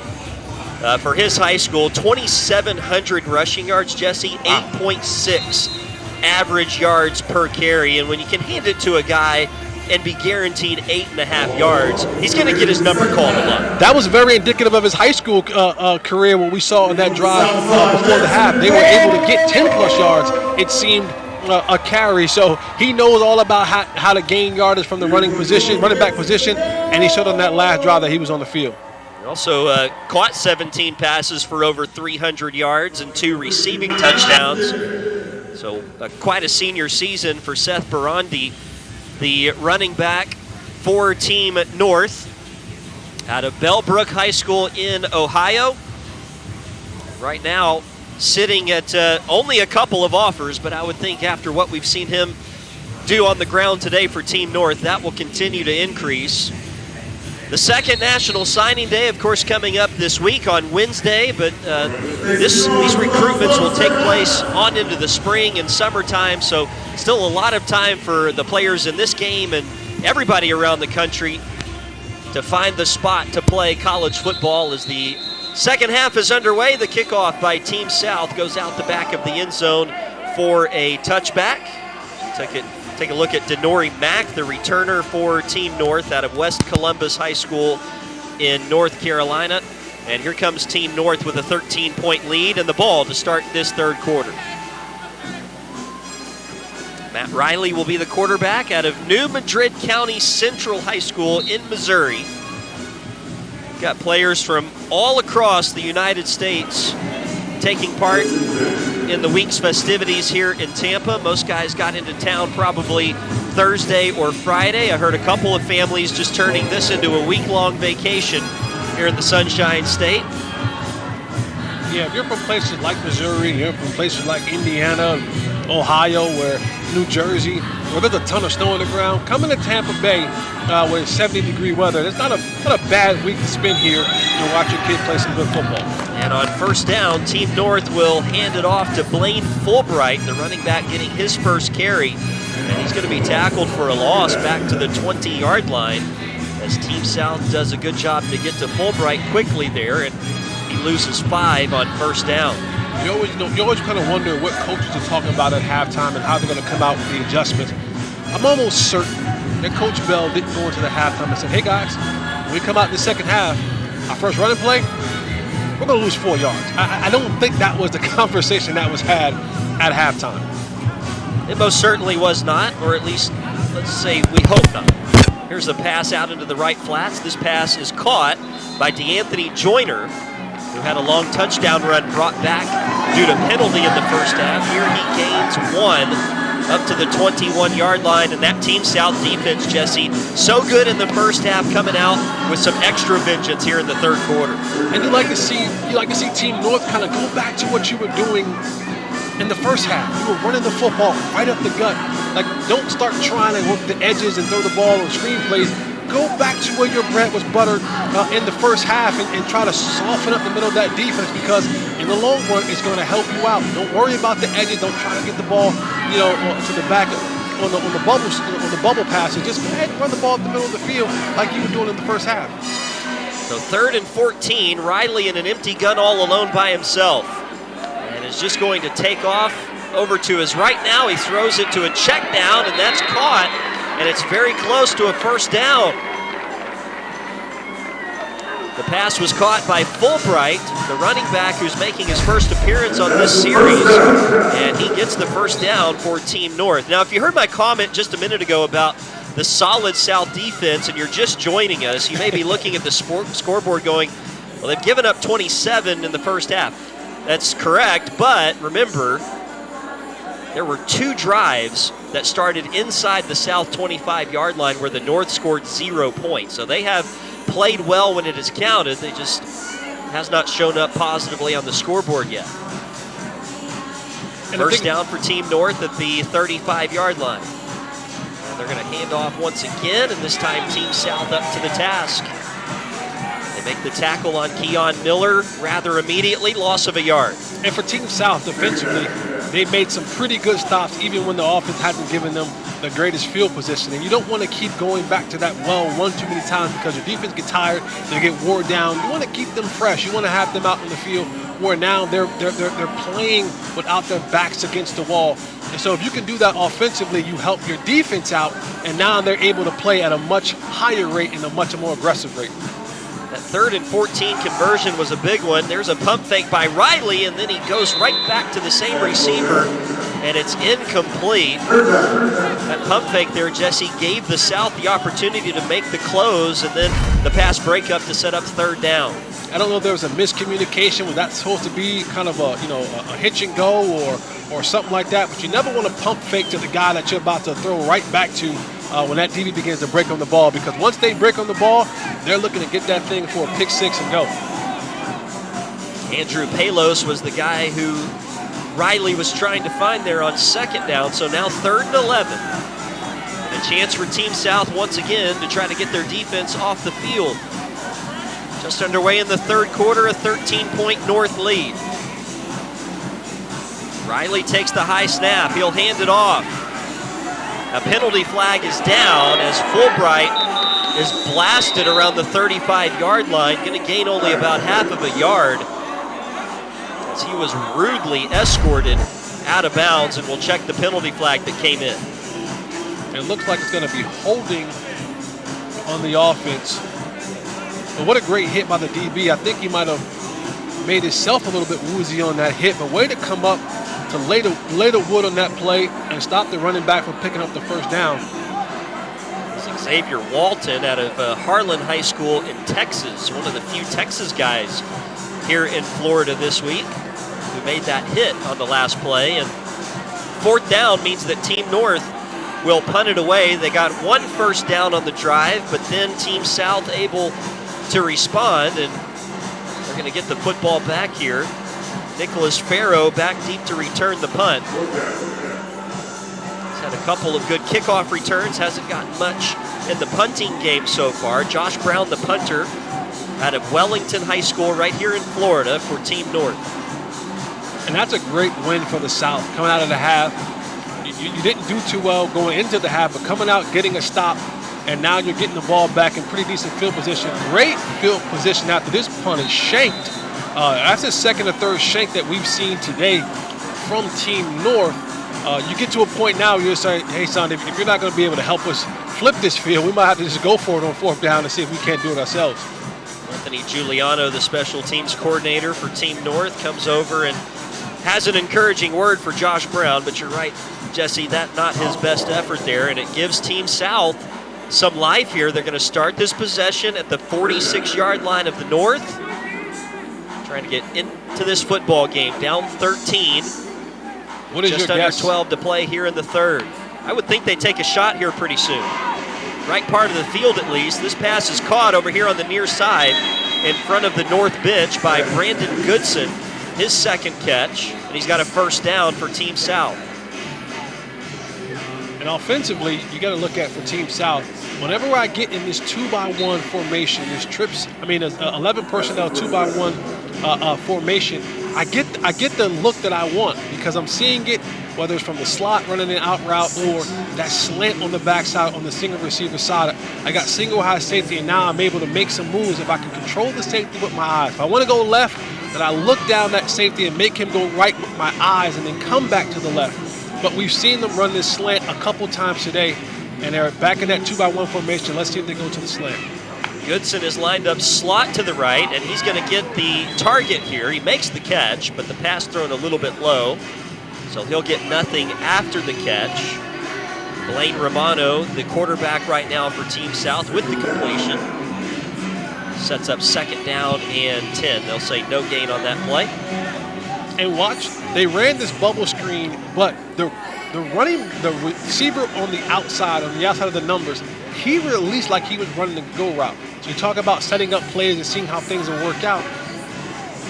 for his high school. 2,700 rushing yards, Jesse, 8.6 average yards per carry. And when you can hand it to a guy and be guaranteed 8.5 yards, he's going to get his number called a lot. That was very indicative of his high school career, what we saw in that drive before the half. They were able to get 10-plus yards, it seemed, a carry. So he knows all about how to gain yardage from the running back position, and he showed on that last drive that he was on the field. He also caught 17 passes for over 300 yards and 2 receiving touchdowns. So quite a senior season for Seth Barandi, the running back for Team North out of Bellbrook High School in Ohio. Right now, sitting at only a couple of offers, but I would think after what we've seen him do on the ground today for Team North, that will continue to increase. The second National Signing Day, of course, coming up this week on Wednesday, but these recruitments will take place on into the spring and summertime, so still a lot of time for the players in this game and everybody around the country to find the spot to play college football. As the second half is underway, the kickoff by Team South goes out the back of the end zone for a touchback. Take a look at Denori Mack, the returner for Team North out of West Columbus High School in North Carolina. And here comes Team North with a 13-point lead and the ball to start this third quarter. Matt Riley will be the quarterback out of New Madrid County Central High School in Missouri. We've got players from all across the United States taking part in the week's festivities here in Tampa. Most guys got into town probably Thursday or Friday. I heard a couple of families just turning this into a week-long vacation here in the Sunshine State. Yeah, if you're from places like Missouri, you're from places like Indiana, Ohio, where New Jersey, where there's a ton of snow on the ground, coming to Tampa Bay where it's 70-degree weather, it's not a bad week to spend here and watch your kids play some good football. And on first down, Team North will hand it off to Blaine Fulbright, the running back getting his first carry. And he's going to be tackled for a loss back to the 20-yard line as Team South does a good job to get to Fulbright quickly there, and he loses 5 on first down. You always kind of wonder what coaches are talking about at halftime and how they're going to come out with the adjustments. I'm almost certain that Coach Bell didn't go into the halftime and say, hey guys, when we come out in the second half, our first running play, we're going to lose 4 yards. I don't think that was the conversation that was had at halftime. It most certainly was not, or at least, let's say, we hope not. Here's a pass out into the right flats. This pass is caught by DeAnthony Joyner, who had a long touchdown run brought back due to penalty in the first half. Here he gains 1 up to the 21-yard line, and that Team South defense, Jesse, so good in the first half, coming out with some extra vengeance here in the third quarter. And you like to see Team North kind of go back to what you were doing in the first half. You were running the football right up the gut. Like, don't start trying to work the edges and throw the ball on screen plays. Go back to where your bread was buttered in the first half and try to soften up the middle of that defense, because in the long run, it's going to help you out. Don't worry about the edges. Don't try to get the ball, to the back on the bubble passes. Just go ahead and run the ball up the middle of the field like you were doing in the first half. So 3rd and 14, Riley in an empty gun all alone by himself, and is just going to take off over to his right now. He throws it to a check down, and that's caught. And it's very close to a first down. The pass was caught by Fulbright, the running back who's making his first appearance on this series, and he gets the first down for Team North. Now, if you heard my comment just a minute ago about the solid South defense and you're just joining us, you may be looking at the scoreboard going, well, they've given up 27 in the first half. That's correct, but remember, there were 2 drives that started inside the South 25-yard line where the North scored 0 points. So they have played well when it is counted. They just has not shown up positively on the scoreboard yet. First down for Team North at the 35-yard line. And they're going to hand off once again, and this time Team South up to the task. They've make the tackle on Keon Miller rather immediately, loss of a yard. And for Team South, defensively, they made some pretty good stops even when the offense hasn't given them the greatest field position. And you don't want to keep going back to that well one too many times because your defense get tired, they get wore down. You want to keep them fresh. You want to have them out in the field where now they're playing without their backs against the wall. And so if you can do that offensively, you help your defense out, and now they're able to play at a much higher rate and a much more aggressive rate. That 3rd and 14 conversion was a big one. There's a pump fake by Riley, and then he goes right back to the same receiver, and it's incomplete. That pump fake there, Jesse, gave the South the opportunity to make the close, and then the pass breakup to set up 3rd down. I don't know if there was a miscommunication. Was that supposed to be kind of a hitch and go or something like that? But you never want to pump fake to the guy that you're about to throw right back to when that DB begins to break on the ball, because once they break on the ball, they're looking to get that thing for a pick 6 and go. Andrew Palos was the guy who Riley was trying to find there on 2nd down, so now 3rd and 11. And a chance for Team South once again to try to get their defense off the field. Just underway in the 3rd quarter, a 13-point North lead. Riley takes the high snap. He'll hand it off. A penalty flag is down as Fulbright is blasted around the 35-yard line, going to gain only about half of a yard as he was rudely escorted out of bounds, and we'll check the penalty flag that came in. It looks like it's going to be holding on the offense. But what a great hit by the DB. I think he might have made himself a little bit woozy on that hit, but way to come up to lay the wood on that play and stop the running back from picking up the 1st down. Xavier Walton out of Harlan High School in Texas, one of the few Texas guys here in Florida this week who made that hit on the last play. And 4th down means that Team North will punt it away. They got 1 first down on the drive, but then Team South able to respond, and they're going to get the football back here. Nicholas Farrow back deep to return the punt. He's had a couple of good kickoff returns, hasn't gotten much in the punting game so far. Josh Brown, the punter, out of Wellington High School right here in Florida for Team North. And that's a great win for the South. Coming out of the half, you didn't do too well going into the half, but coming out, getting a stop, and now you're getting the ball back in pretty decent field position. Great field position after this punt is shanked. That's the 2nd or 3rd shank that we've seen today from Team North. You get to a point now where you're saying, hey, son, if you're not going to be able to help us flip this field, we might have to just go for it on 4th down and see if we can't do it ourselves. Anthony Giuliano, the special teams coordinator for Team North, comes over and has an encouraging word for Josh Brown, but you're right, Jesse, that's not his best effort there, and it gives Team South some life here. They're going to start this possession at the 46-yard line of the North. Trying to get into this football game, down 13. What is just your under guess? 12 to play here in the 3rd. I would think they take a shot here pretty soon. Right part of the field at least. This pass is caught over here on the near side in front of the North bench by Brandon Goodson, his 2nd catch, and he's got a 1st down for Team South. And offensively, you got to look at for Team South. Whenever I get in this 2-by-1 formation, this 11 personnel 2-by-1 formation, I get the look that I want because I'm seeing it, whether it's from the slot running an out route or that slant on the backside on the single receiver side. I got single high safety, and now I'm able to make some moves if I can control the safety with my eyes. If I want to go left, then I look down that safety and make him go right with my eyes and then come back to the left. But we've seen them run this slant a couple times today, and they're back in that 2-by-1 formation. Let's see if they go to the slant. Goodson is lined up slot to the right, and he's going to get the target here. He makes the catch, but the pass thrown a little bit low, so he'll get nothing after the catch. Blaine Romano, the quarterback right now for Team South with the completion. Sets up 2nd down and 10. They'll say no gain on that play. And watch, they ran this bubble screen, but the receiver on the outside of the numbers, he released like he was running the go route. So you talk about setting up plays and seeing how things will work out.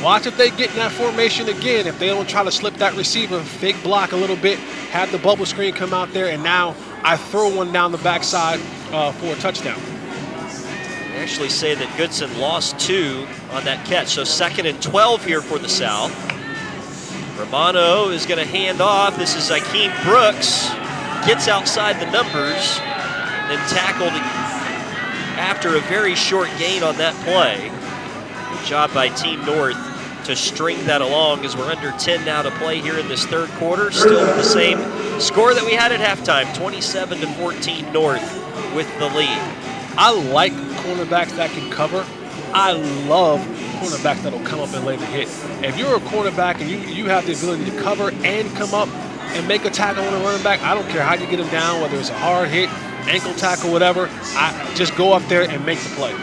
Watch if they get in that formation again. If they don't try to slip that receiver, fake block a little bit, have the bubble screen come out there, and now I throw one down the backside for a touchdown. actually say that Goodson lost 2 on that catch. So 2nd and 12 here for the South. Romano is going to hand off. This is Akeem Brooks. Gets outside the numbers, then tackled after a very short gain on that play. Good job by Team North to string that along as we're under 10 now to play here in this third quarter. Still with the same score that we had at halftime, 27-14 North with the lead. I like cornerbacks that can cover. I love cornerbacks that'll come up and lay the hit. If you're a cornerback and you have the ability to cover and come up and make a tackle on a running back, I don't care how you get him down, whether it's a hard hit, ankle tackle, whatever, I just go up there and make the play.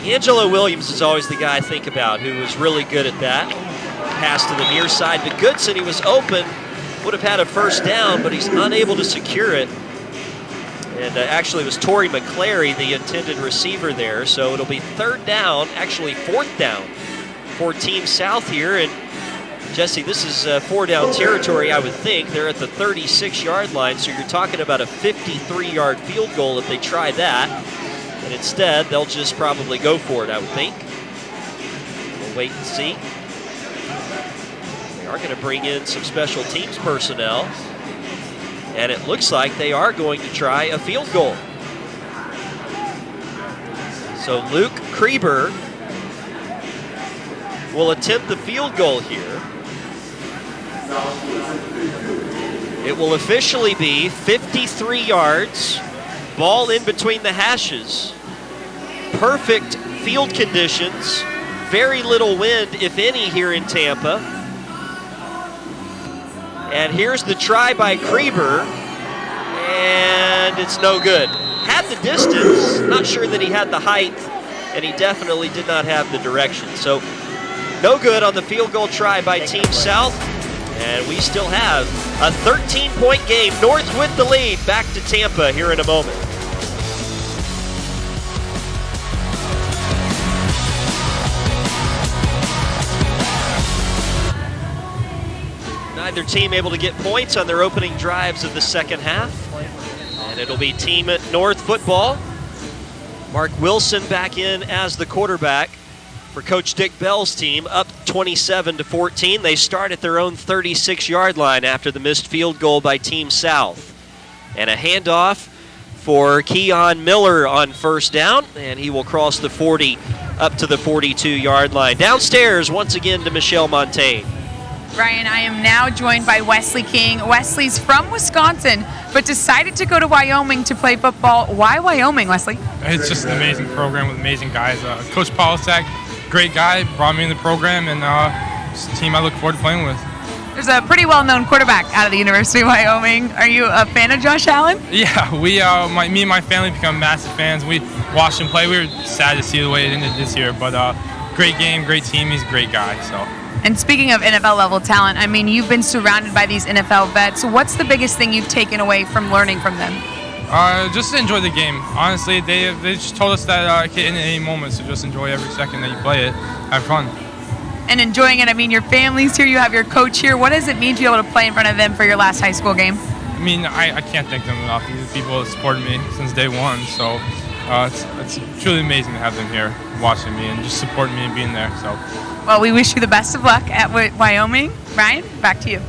Angelo Williams is always the guy I think about who was really good at that. Pass to the near side to Goodson. He was open, would have had a first down, but he's unable to secure it. And actually it was Torrey McClary, the intended receiver there. So it'll be 3rd down, actually 4th down for Team South here. And Jesse, this is 4-down territory, I would think. They're at the 36-yard line, so you're talking about a 53-yard field goal if they try that. And instead, they'll just probably go for it, I would think. We'll wait and see. They are going to bring in some special teams personnel. And it looks like they are going to try a field goal. So Luke Kreber will attempt the field goal here. It will officially be 53 yards. Ball in between the hashes. Perfect field conditions. Very little wind, if any, here in Tampa. And here's the try by Kreber. And it's no good. Had the distance. Not sure that he had the height. And he definitely did not have the direction. So no good on the field goal try by Team South. And we still have a 13-point game. North with the lead. Back to Tampa here in a moment. Neither team able to get points on their opening drives of the second half. And it'll be Team North football. Mark Wilson back in as the quarterback for Coach Dick Bell's team, up 27-14. They start at their own 36-yard line after the missed field goal by Team South. And a handoff for Keon Miller on 1st down, and he will cross the 40 up to the 42-yard line. Downstairs, once again, to Michelle Montaigne. Ryan, I am now joined by Wesley King. Wesley's from Wisconsin, but decided to go to Wyoming to play football. Why Wyoming, Wesley? It's just an amazing program with amazing guys. Coach Polisak, great guy, brought me in the program, and it's a team I look forward to playing with. There's a pretty well-known quarterback out of the University of Wyoming. Are you a fan of Josh Allen? Yeah, me and my family become massive fans. We watched him play. We were sad to see the way it ended this year, but great game, great team. He's a great guy. So. And speaking of NFL-level talent, I mean, you've been surrounded by these NFL vets. So what's the biggest thing you've taken away from learning from them? Just to enjoy the game. Honestly, they just told us that it can end at any moment, so just enjoy every second that you play it. Have fun. And enjoying it, I mean, your family's here, you have your coach here. What does it mean to be able to play in front of them for your last high school game? I mean, I can't thank them enough. These are people that supported me since day one, so it's truly amazing to have them here watching me and just supporting me and being there. So. Well, we wish you the best of luck at Wyoming. Ryan, back to you.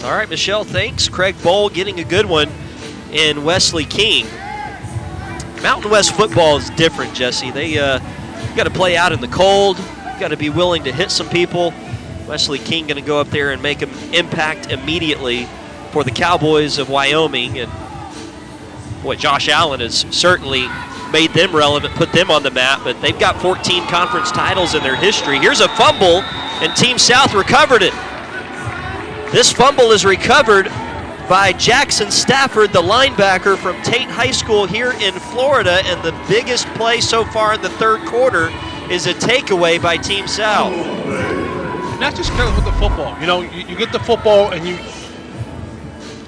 All right, Michelle, thanks. Craig Bowl getting a good one in Wesley King. Mountain West football is different, Jesse. They got to play out in the cold. Got to be willing to hit some people. Wesley King going to go up there and make an impact immediately for the Cowboys of Wyoming. And boy, Josh Allen has certainly made them relevant, put them on the map, but they've got 14 conference titles in their history. Here's a fumble, and Team South recovered it. This fumble is recovered by Jackson Stafford, the linebacker from Tate High School here in Florida, and the biggest play so far in the third quarter is a takeaway by Team South. And that's just careless with the football. You know, you get the football, and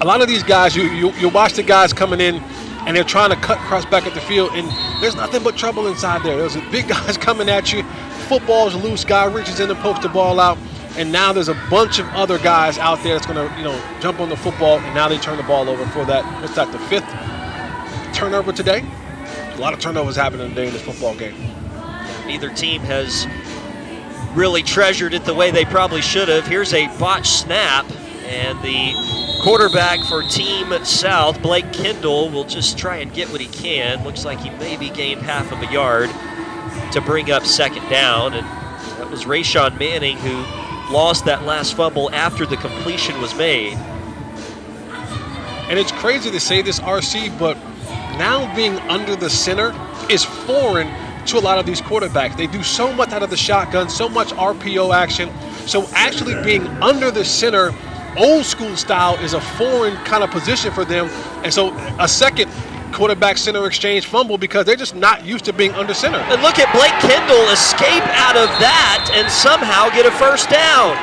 a lot of these guys, you watch the guys coming in, and they're trying to cut across back at the field, and there's nothing but trouble inside there. There's big guys coming at you. Football's loose. Guy reaches in and pokes the ball out, and now there's a bunch of other guys out there that's going to, jump on the football, and now they turn the ball over for that. What's that? The 5th turnover today. A lot of turnovers happening today in this football game. neither team has really treasured it the way they probably should have. Here's a botched snap, and the quarterback for Team South, Blake Kendall, will just try and get what he can. Looks like he maybe gained half of a yard to bring up second down, and that was Rayshawn Manning who lost that last fumble after the completion was made. And it's crazy to say this, RC, but now being under the center is foreign to a lot of these quarterbacks. They do so much out of the shotgun, so much RPO action. So actually being under the center, old school style, is a foreign kind of position for them. And so a second quarterback center exchange fumble because they're just not used to being under center. And look at Blake Kendall escape out of that and somehow get a first down.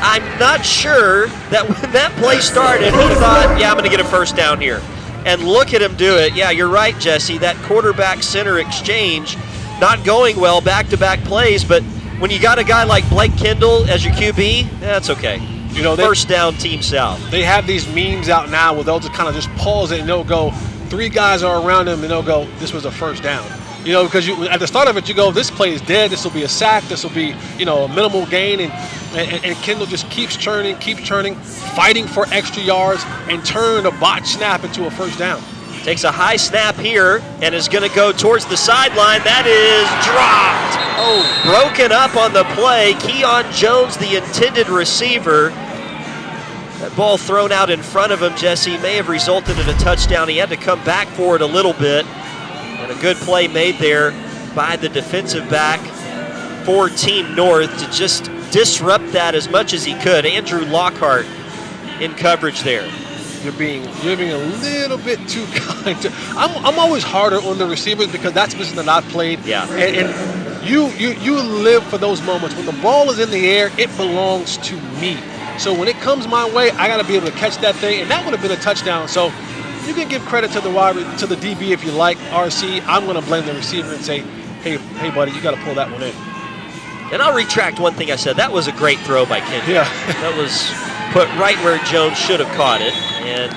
I'm not sure that when that play started, he thought, yeah, I'm going to get a first down here. And look at him do it. Yeah, you're right, Jesse. That quarterback center exchange not going well, back-to-back plays, but when you got a guy like Blake Kendall as your QB, that's okay. You know, first down, Team South. They have these memes out now where they'll just kind of just pause it and they'll go, 3 guys are around them and they'll go, this was a first down. You know, because at the start of it, you go, this play is dead. This will be a sack. This will be, you know, a minimal gain. And Kendall just keeps churning, fighting for extra yards, and turn a botched snap into a first down. Takes a high snap here and is going to go towards the sideline. That is dropped. Oh, broken up on the play. Keon Jones, the intended receiver. That ball thrown out in front of him, Jesse, may have resulted in a touchdown. He had to come back for it a little bit. And a good play made there by the defensive back for Team North to just disrupt that as much as he could. Andrew Lockhart in coverage there. You're being a little bit too kind. I'm always harder on the receivers because that's the position that I've played. Yeah. And you live for those moments. When the ball is in the air, it belongs to me. So when it comes my way, I got to be able to catch that thing, and that would have been a touchdown. So you can give credit to the DB if you like, RC. I'm going to blame the receiver and say, hey, buddy, you got to pull that one in. And I'll retract one thing I said. That was a great throw by Kendall. Yeah. That was put right where Jones should have caught it. And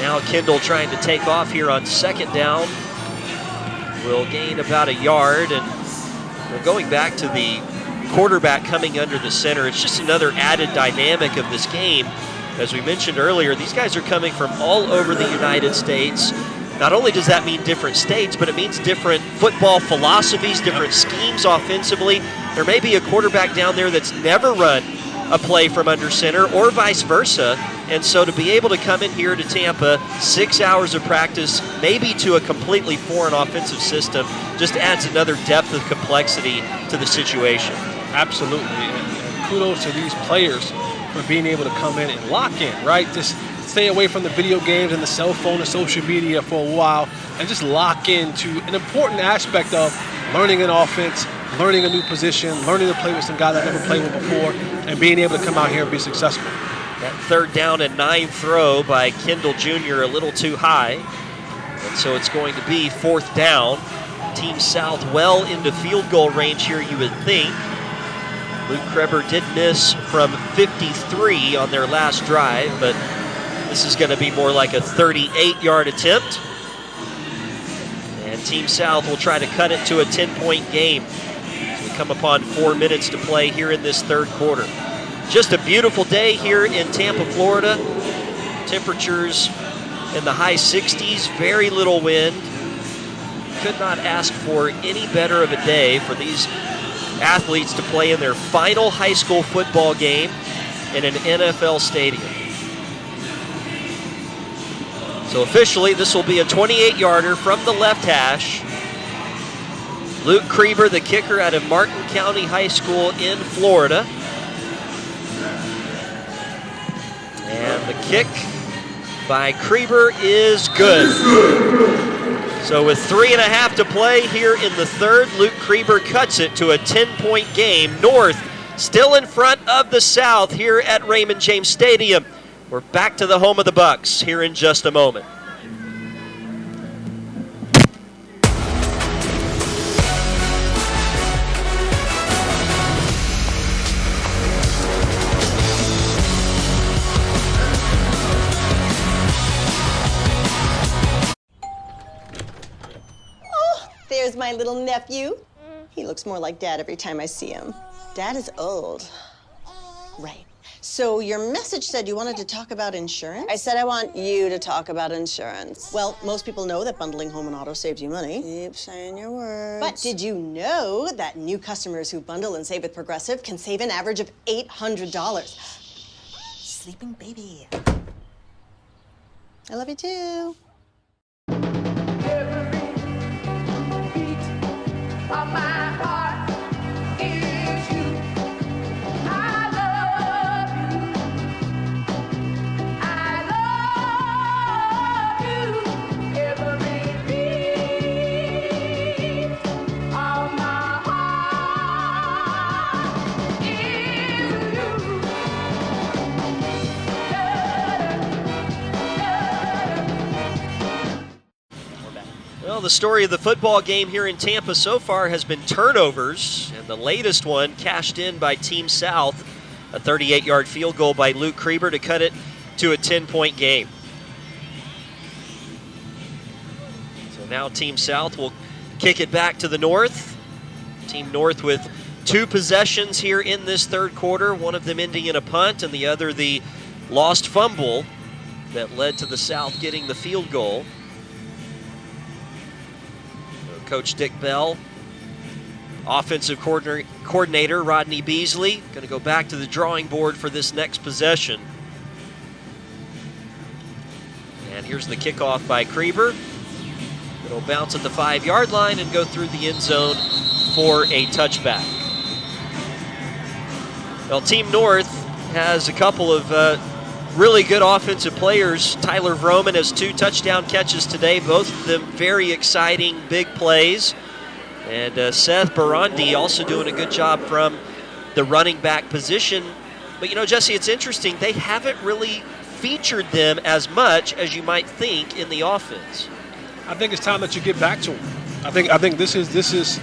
now Kendall trying to take off here on second down. Will gain about a yard. And we're going back to the quarterback coming under the center. It's just another added dynamic of this game. As we mentioned earlier, these guys are coming from all over the United States. Not only does that mean different states, but it means different football philosophies, different schemes offensively. There may be a quarterback down there that's never run a play from under center or vice versa. And so to be able to come in here to Tampa, 6 hours of practice, maybe to a completely foreign offensive system, just adds another depth of complexity to the situation. Absolutely. And kudos to these players for being able to come in and lock in, right? Just stay away from the video games and the cell phone and social media for a while and just lock into an important aspect of learning an offense, learning a new position, learning to play with some guys I've never played with before, and being able to come out here and be successful. That 3rd down and 9 throw by Kendall Jr. a little too high. And so it's going to be 4th down. Team South well into field goal range here, you would think. Luke Kreber did miss from 53 on their last drive, but this is going to be more like a 38-yard attempt. And Team South will try to cut it to a 10-point game as we come upon 4 minutes to play here in this 3rd quarter. Just a beautiful day here in Tampa, Florida. Temperatures in the high 60s, very little wind. Could not ask for any better of a day for these athletes to play in their final high school football game in an NFL stadium. So officially, this will be a 28-yarder from the left hash. Luke Kreber, the kicker out of Martin County High School in Florida. And the kick by Kreber is good. So with 3.5 to play here in the 3rd, Luke Kreber cuts it to a 10-point game. North still in front of the South here at Raymond James Stadium. We're back to the home of the Bucs here in just a moment. There's my my little nephew? He looks more like Dad every time I see him. Dad is old. Right. So your message said you wanted to talk about insurance? I said I want you to talk about insurance. Well, most people know that bundling home and auto saves you money. Keep saying your words. But did you know that new customers who bundle and save with Progressive can save an average of $800? Sleeping baby. I love you too. Well, the story of the football game here in Tampa so far has been turnovers, and the latest one cashed in by Team South, a 38-yard field goal by Luke Krieber to cut it to a 10-point game. So now Team South will kick it back to the North. Team North with 2 possessions here in this third quarter, one of them ending in a punt and the other the lost fumble that led to the South getting the field goal. Coach Dick Bell, offensive coordinator Rodney Beasley, going to go back to the drawing board for this next possession. And here's the kickoff by Krieber. It'll bounce at the 5-yard line and go through the end zone for a touchback. Well, Team North has a couple of really good offensive players. Tyler Vroman has 2 touchdown catches today, both of them very exciting big plays. And Seth Barandi also doing a good job from the running back position. But, you know, Jesse, it's interesting. They haven't really featured them as much as you might think in the offense. I think it's time that you get back to them. I think this is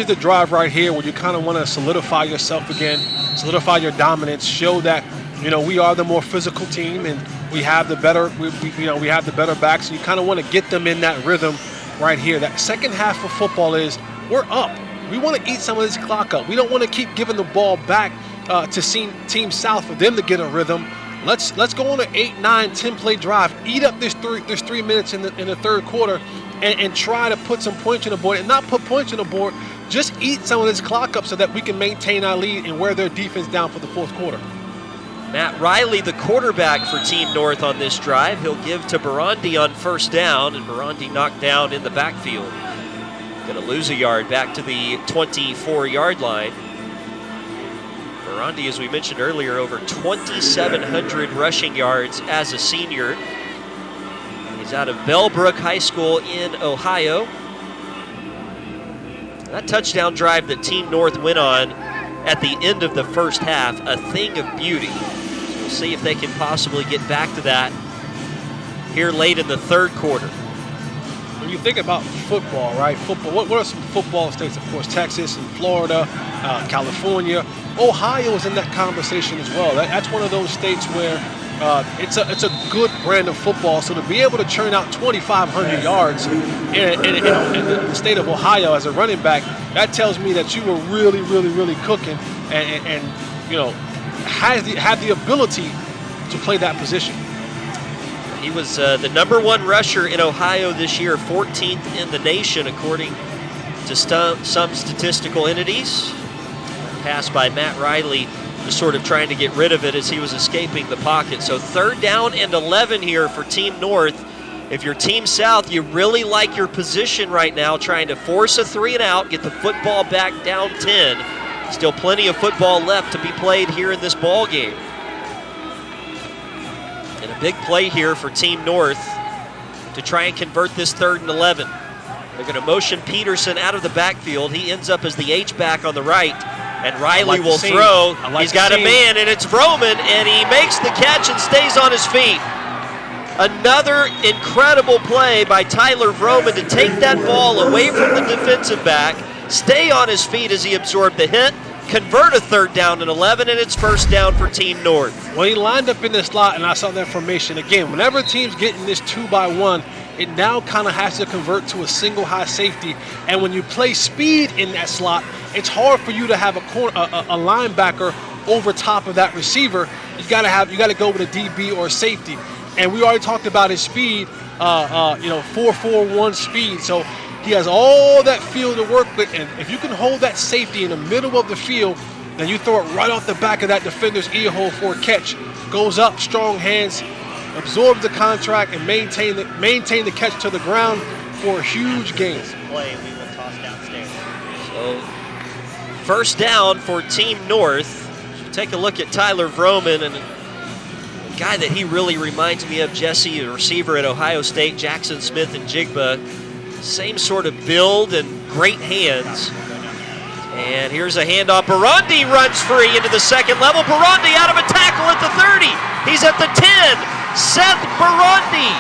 the drive right here where you kind of want to solidify yourself again, solidify your dominance, show that, you know, we are the more physical team and we have the better we have the better backs, and you kind of want to get them in that rhythm right here. That second half of football is we're up. We want to eat some of this clock up. We don't want to keep giving the ball back to Team South for them to get a rhythm. Let's go on an 8, 9, 10 play drive. Eat up this 3 minutes in the third quarter and try to put some points on the board, and not put points on the board. Just eat some of this clock up so that we can maintain our lead and wear their defense down for the fourth quarter. Matt Riley, the quarterback for Team North on this drive. He'll give to Barandi on first down, and Barandi knocked down in the backfield. Going to lose a yard back to the 24-yard line. Barandi, as we mentioned earlier, over 2,700 rushing yards as a senior. He's out of Bellbrook High School in Ohio. That touchdown drive that Team North went on at the end of the first half, a thing of beauty. So we'll see if they can possibly get back to that here late in the third quarter. When you think about football, right? Football. What are some football states? Of course, Texas and Florida, California. Ohio is in that conversation as well. That's one of those states where it's a good brand of football. So to be able to churn out 2,500 yards in the state of Ohio as a running back, that tells me that you were really, really, really cooking and you know, had the ability to play that position. He was the number 1 rusher in Ohio this year, 14th in the nation, according to some statistical entities. Pass by Matt Riley, just sort of trying to get rid of it as he was escaping the pocket. So 3rd down and 11 here for Team North. If you're Team South, you really like your position right now, trying to force a 3 and out, get the football back down 10. Still plenty of football left to be played here in this ball game. And a big play here for Team North to try and convert this 3rd and 11. They're going to motion Peterson out of the backfield. He ends up as the H-back on the right. And Riley will throw. He's got a man, and it's Vroman, and he makes the catch and stays on his feet. Another incredible play by Tyler Vroman to take that ball away from the defensive back, stay on his feet as he absorbed the hit, convert a 3rd down and 11, and it's first down for Team North. When he lined up in the slot and I saw that formation, again, whenever a team's getting this 2-by-1, it now kind of has to convert to a single high safety. And when you play speed in that slot, it's hard for you to have a linebacker over top of that receiver. You got to go with a DB or a safety. And we already talked about his speed, 4.41 speed. So he has all that field to work with. And if you can hold that safety in the middle of the field, then you throw it right off the back of that defender's ear hole for a catch. Goes up, strong hands, absorbs the contract, and maintain the catch to the ground for a huge gain. Play, we will toss downstairs. So, first down for Team North. Take a look at Tyler Vroman, and a guy that he really reminds me of, Jesse, a receiver at Ohio State, Jackson Smith and Jigba. Same sort of build and great hands. And here's a handoff. Burundi runs free into the second level. Burundi out of a tackle at the 30. He's at the 10. Seth Burundi.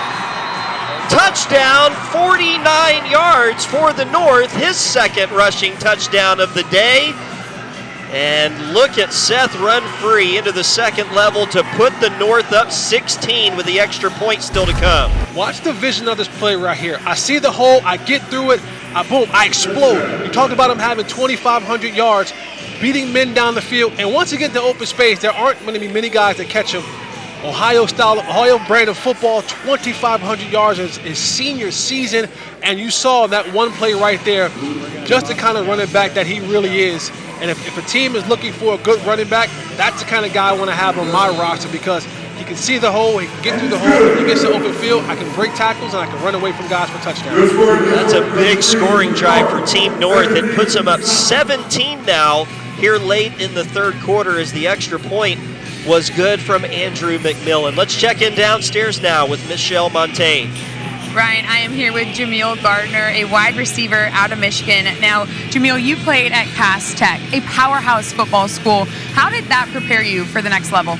Touchdown, 49 yards for the North. His second rushing touchdown of the day. And look at Seth run free into the second level to put the North up 16 with the extra point still to come. Watch the vision of this play right here. I see the hole, I get through it, I explode. You talked about him having 2,500 yards, beating men down the field, and once you get to open space, there aren't going to be many guys that catch him. Ohio brand of football, 2,500 yards is his senior season, and you saw that one play right there, just the kind of running back that he really is. And if a team is looking for a good running back, that's the kind of guy I want to have on my roster, because he can see the hole, he can get through the hole. When he gets to open field, I can break tackles and I can run away from guys for touchdowns. That's a big scoring drive for Team North. It puts them up 17 now here late in the third quarter, as the extra point was good from Andrew McMillan. Let's check in downstairs now with Michelle Montaigne. Brian, I am here with Jameel Gardner, a wide receiver out of Michigan. Now, Jameel, you played at Cass Tech, a powerhouse football school. How did that prepare you for the next level?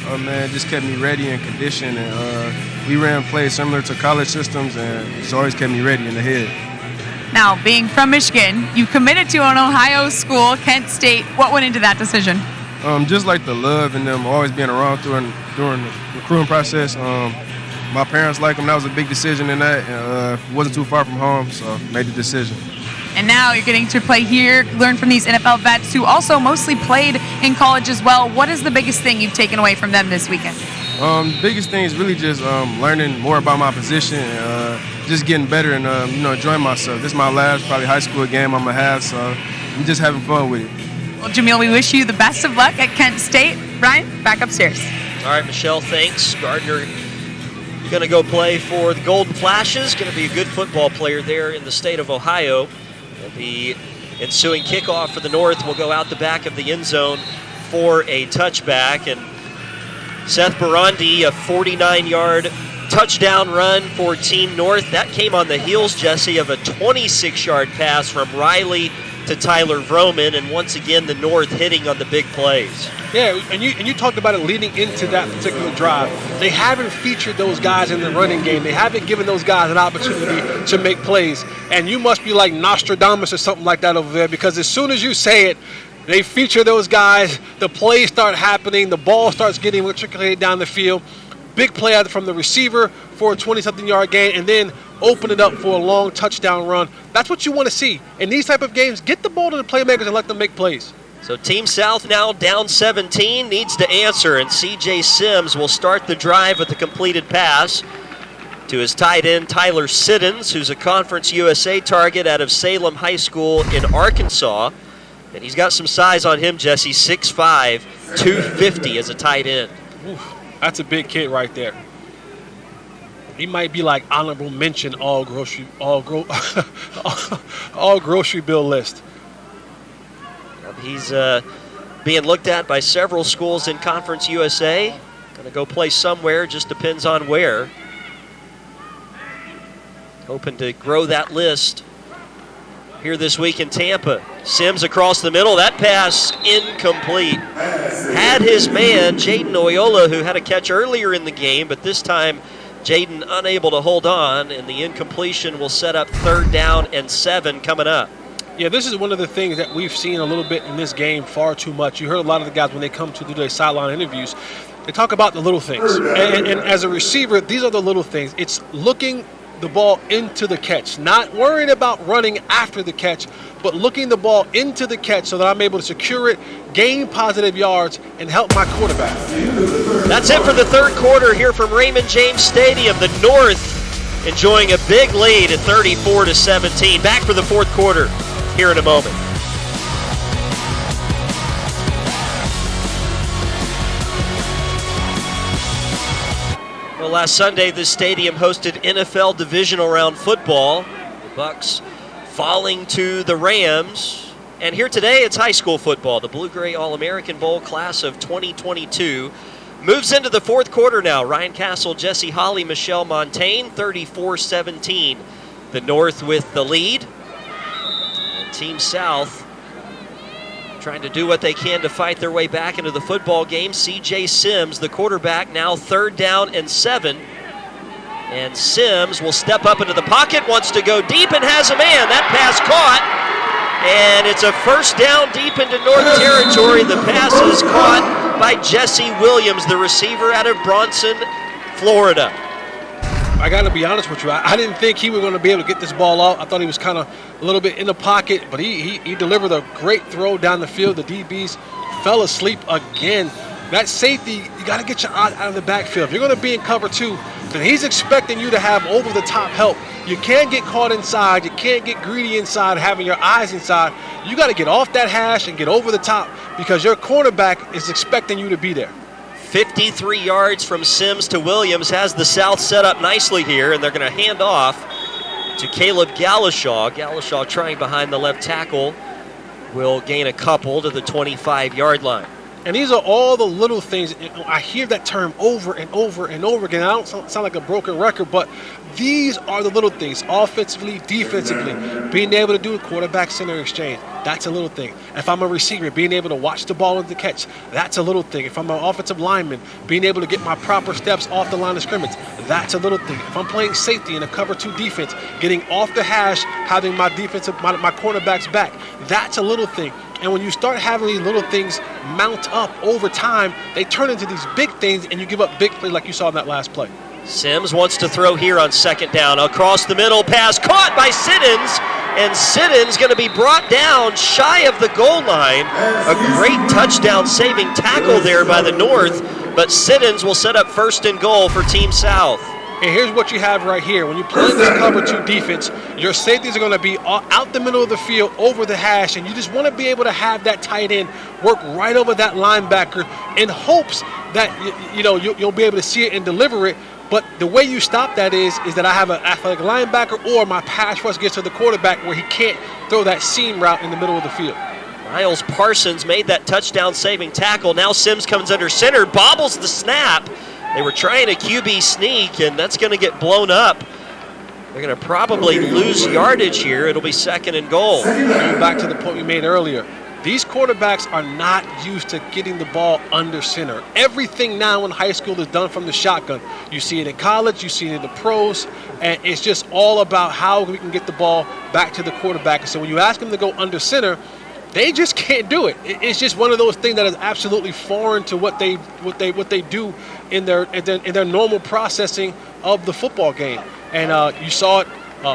Oh man, it just kept me ready and conditioned, and we ran plays similar to college systems, and it's always kept me ready in the head. Now, being from Michigan, you committed to an Ohio school, Kent State. What went into that decision? Just like the love and them always being around during the recruiting process. My parents like them. That was a big decision in that. Wasn't too far from home, so made the decision. And now you're getting to play here, learn from these NFL vets who also mostly played in college as well. What is the biggest thing you've taken away from them this weekend? The biggest thing is really just learning more about my position, just getting better and enjoying myself. This is my last probably high school game I'm going to have, so I'm just having fun with it. Well, Jameel, we wish you the best of luck at Kent State. Ryan, back upstairs. All right, Michelle, thanks. Gardner going to go play for the Golden Flashes. Going to be a good football player there in the state of Ohio. The ensuing kickoff for the North will go out the back of the end zone for a touchback. And Seth Burundi, a 49-yard touchdown run for Team North. That came on the heels, Jesse, of a 26-yard pass from Riley to Tyler Vroman, and once again the North hitting on the big plays. Yeah, and you talked about it leading into that particular drive. They haven't featured those guys in the running game. They haven't given those guys an opportunity to make plays. And you must be like Nostradamus or something like that over there, because as soon as you say it, they feature those guys, the plays start happening, the ball starts getting matriculated down the field. Big play out from the receiver for a 20-something yard gain, and then open it up for a long touchdown run. That's what you want to see. In these type of games, get the ball to the playmakers and let them make plays. So Team South now down 17, needs to answer, and C.J. Sims will start the drive with the completed pass to his tight end, Tyler Siddons, who's a Conference USA target out of Salem High School in Arkansas. And he's got some size on him, Jesse, 6'5", 250 as a tight end. Oof, that's a big kid right there. He might be like honorable mention all grocery bill list. He's being looked at by several schools in Conference USA. Going to go play somewhere, just depends on where. Hoping to grow that list here this week in Tampa. Sims across the middle. That pass incomplete. Had his man, Jaden Oyola, who had a catch earlier in the game, but this time Jaden unable to hold on, and the incompletion will set up 3rd down and 7 coming up. Yeah, this is one of the things that we've seen a little bit in this game far too much. You heard a lot of the guys when they come to do their sideline interviews, they talk about the little things. And as a receiver, these are the little things. It's looking the ball into the catch, not worrying about running after the catch, but looking the ball into the catch so that I'm able to secure it, gain positive yards, and help my quarterback. That's it for the third quarter here from Raymond James Stadium. The North enjoying a big lead at 34-17. Back for the fourth quarter here in a moment. Well, last Sunday, this stadium hosted NFL divisional round football. The Bucs falling to the Rams. And here today, it's high school football. The Blue-Gray All-American Bowl class of 2022 moves into the fourth quarter now. Ryan Castle, Jesse Holley, Michelle Montaigne, 34-17. The North with the lead. And Team South trying to do what they can to fight their way back into the football game. C.J. Sims, the quarterback, now 3rd down and 7. And Sims will step up into the pocket, wants to go deep, and has a man. That pass caught, and it's a first down deep into North territory. The pass is caught by Jesse Williams, the receiver out of Bronson, Florida. I got to be honest with you. I didn't think he was going to be able to get this ball out. I thought he was kind of a little bit in the pocket, but he delivered a great throw down the field. The DBs fell asleep again. That safety, you got to get your eye out of the backfield. If you're going to be in cover 2, then he's expecting you to have over-the-top help. You can't get caught inside. You can't get greedy inside, having your eyes inside. You got to get off that hash and get over the top because your cornerback is expecting you to be there. 53 yards from Sims to Williams has the South set up nicely here, and they're going to hand off to Caleb Galashaw. Galashaw trying behind the left tackle will gain a couple to the 25-yard line. And these are all the little things. I hear that term over and over and over again. I don't sound like a broken record, but these are the little things, offensively, defensively. Being able to do a quarterback-center exchange, that's a little thing. If I'm a receiver, being able to watch the ball in the catch, that's a little thing. If I'm an offensive lineman, being able to get my proper steps off the line of scrimmage, that's a little thing. If I'm playing safety in a cover 2 defense, getting off the hash, having my cornerback's back, that's a little thing. And when you start having these little things mount up over time, they turn into these big things, and you give up big plays like you saw in that last play. Sims wants to throw here on 2nd down. Across the middle, pass caught by Siddons, and Siddons going to be brought down shy of the goal line. A great touchdown-saving tackle there by the North, but Siddons will set up 1st and goal for Team South. And here's what you have right here. When you play this cover 2 defense, your safeties are going to be out the middle of the field over the hash, and you just want to be able to have that tight end work right over that linebacker in hopes that you'll be able to see it and deliver it. But the way you stop that is that I have an athletic linebacker, or my pass rush gets to the quarterback where he can't throw that seam route in the middle of the field. Miles Parsons made that touchdown-saving tackle. Now Sims comes under center, bobbles the snap. They were trying a QB sneak, and that's going to get blown up. They're going to probably lose yardage here. It'll be 2nd and goal. Going back to the point we made earlier, these quarterbacks are not used to getting the ball under center. Everything now in high school is done from the shotgun. You see it in college, you see it in the pros, and it's just all about how we can get the ball back to the quarterback. And so when you ask them to go under center, they just can't do it. It's just one of those things that is absolutely foreign to what they do in their normal processing of the football game. And you saw it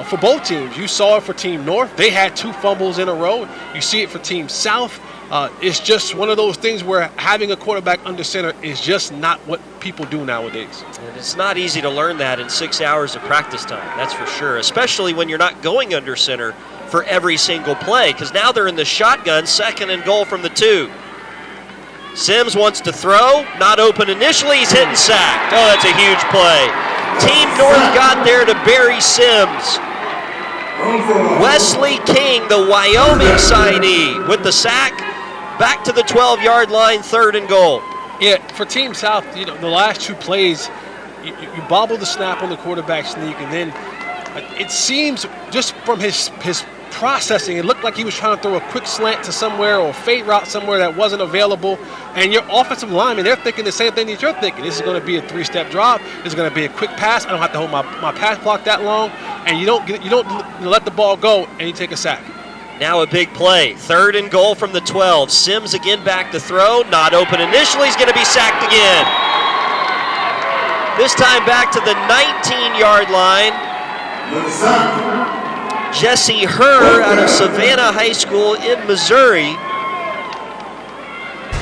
for both teams. You saw it for Team North. They had 2 fumbles in a row. You see it for Team South. It's just one of those things where having a quarterback under center is just not what people do nowadays. And it's not easy to learn that in 6 hours of practice time, that's for sure, especially when you're not going under center for every single play, because now they're in the shotgun, 2nd and goal from the 2. Sims wants to throw, not open initially, he's hit and sacked. Oh, that's a huge play. Team North got there to bury Sims. Wesley King, the Wyoming signee, with the sack, back to the 12-yard line, 3rd and goal. Yeah, for Team South, the last 2 plays, you bobble the snap on the quarterback sneak, and then it seems just from his processing, it looked like he was trying to throw a quick slant to somewhere or a fade route somewhere that wasn't available. And your offensive linemen, they're thinking the same thing that you're thinking. This is going to be a 3-step drop. This is going to be a quick pass. I don't have to hold my pass block that long. And you don't let the ball go, and you take a sack. Now a big play. 3rd and goal from the 12. Sims again back to throw. Not open initially. He's going to be sacked again. This time back to the 19-yard line. Jesse Herr out of Savannah High School in Missouri.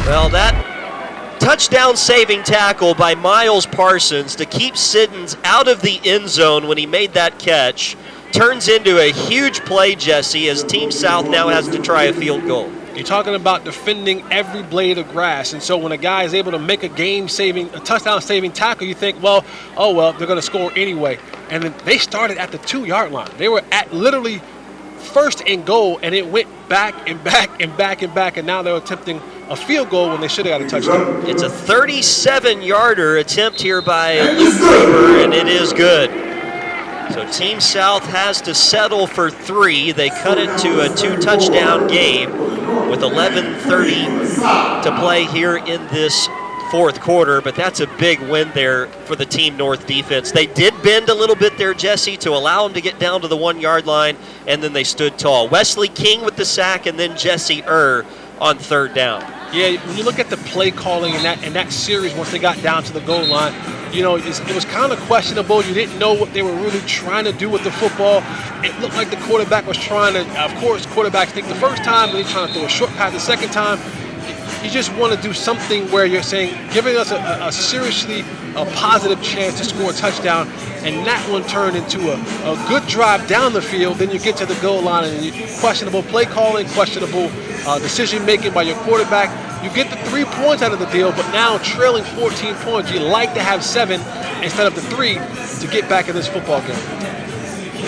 Well, that touchdown saving tackle by Miles Parsons to keep Siddons out of the end zone when he made that catch turns into a huge play, Jesse, as Team South now has to try a field goal. You're talking about defending every blade of grass, and so when a guy is able to make a touchdown-saving tackle, you think, well, they're going to score anyway. And then they started at the 2-yard line. They were at literally first and goal, and it went back and back and back and back, and now they're attempting a field goal when they should have got a touchdown. It's a 37-yarder attempt here by Luke Kramer, and it is good. So Team South has to settle for 3. They cut it to a 2-touchdown game with 11:30 to play here in this fourth quarter, but that's a big win there for the Team North defense. They did bend a little bit there, Jesse, to allow them to get down to the 1-yard line, and then they stood tall. Wesley King with the sack, and then Jesse Err on third down. Yeah, when you look at the play calling in that series once they got down to the goal line, you know, it was kind of questionable. You didn't know what they were really trying to do with the football. It looked like the quarterback was trying to, of course, quarterbacks think the first time, and he's trying to throw a short pass the second time. You just want to do something where you're saying, giving us a seriously positive chance to score a touchdown, and that one turned into a good drive down the field. Then you get to the goal line, and questionable play calling, questionable decision-making by your quarterback. You get the 3 points out of the deal, but now trailing 14 points, you like to have 7 instead of the 3 to get back in this football game.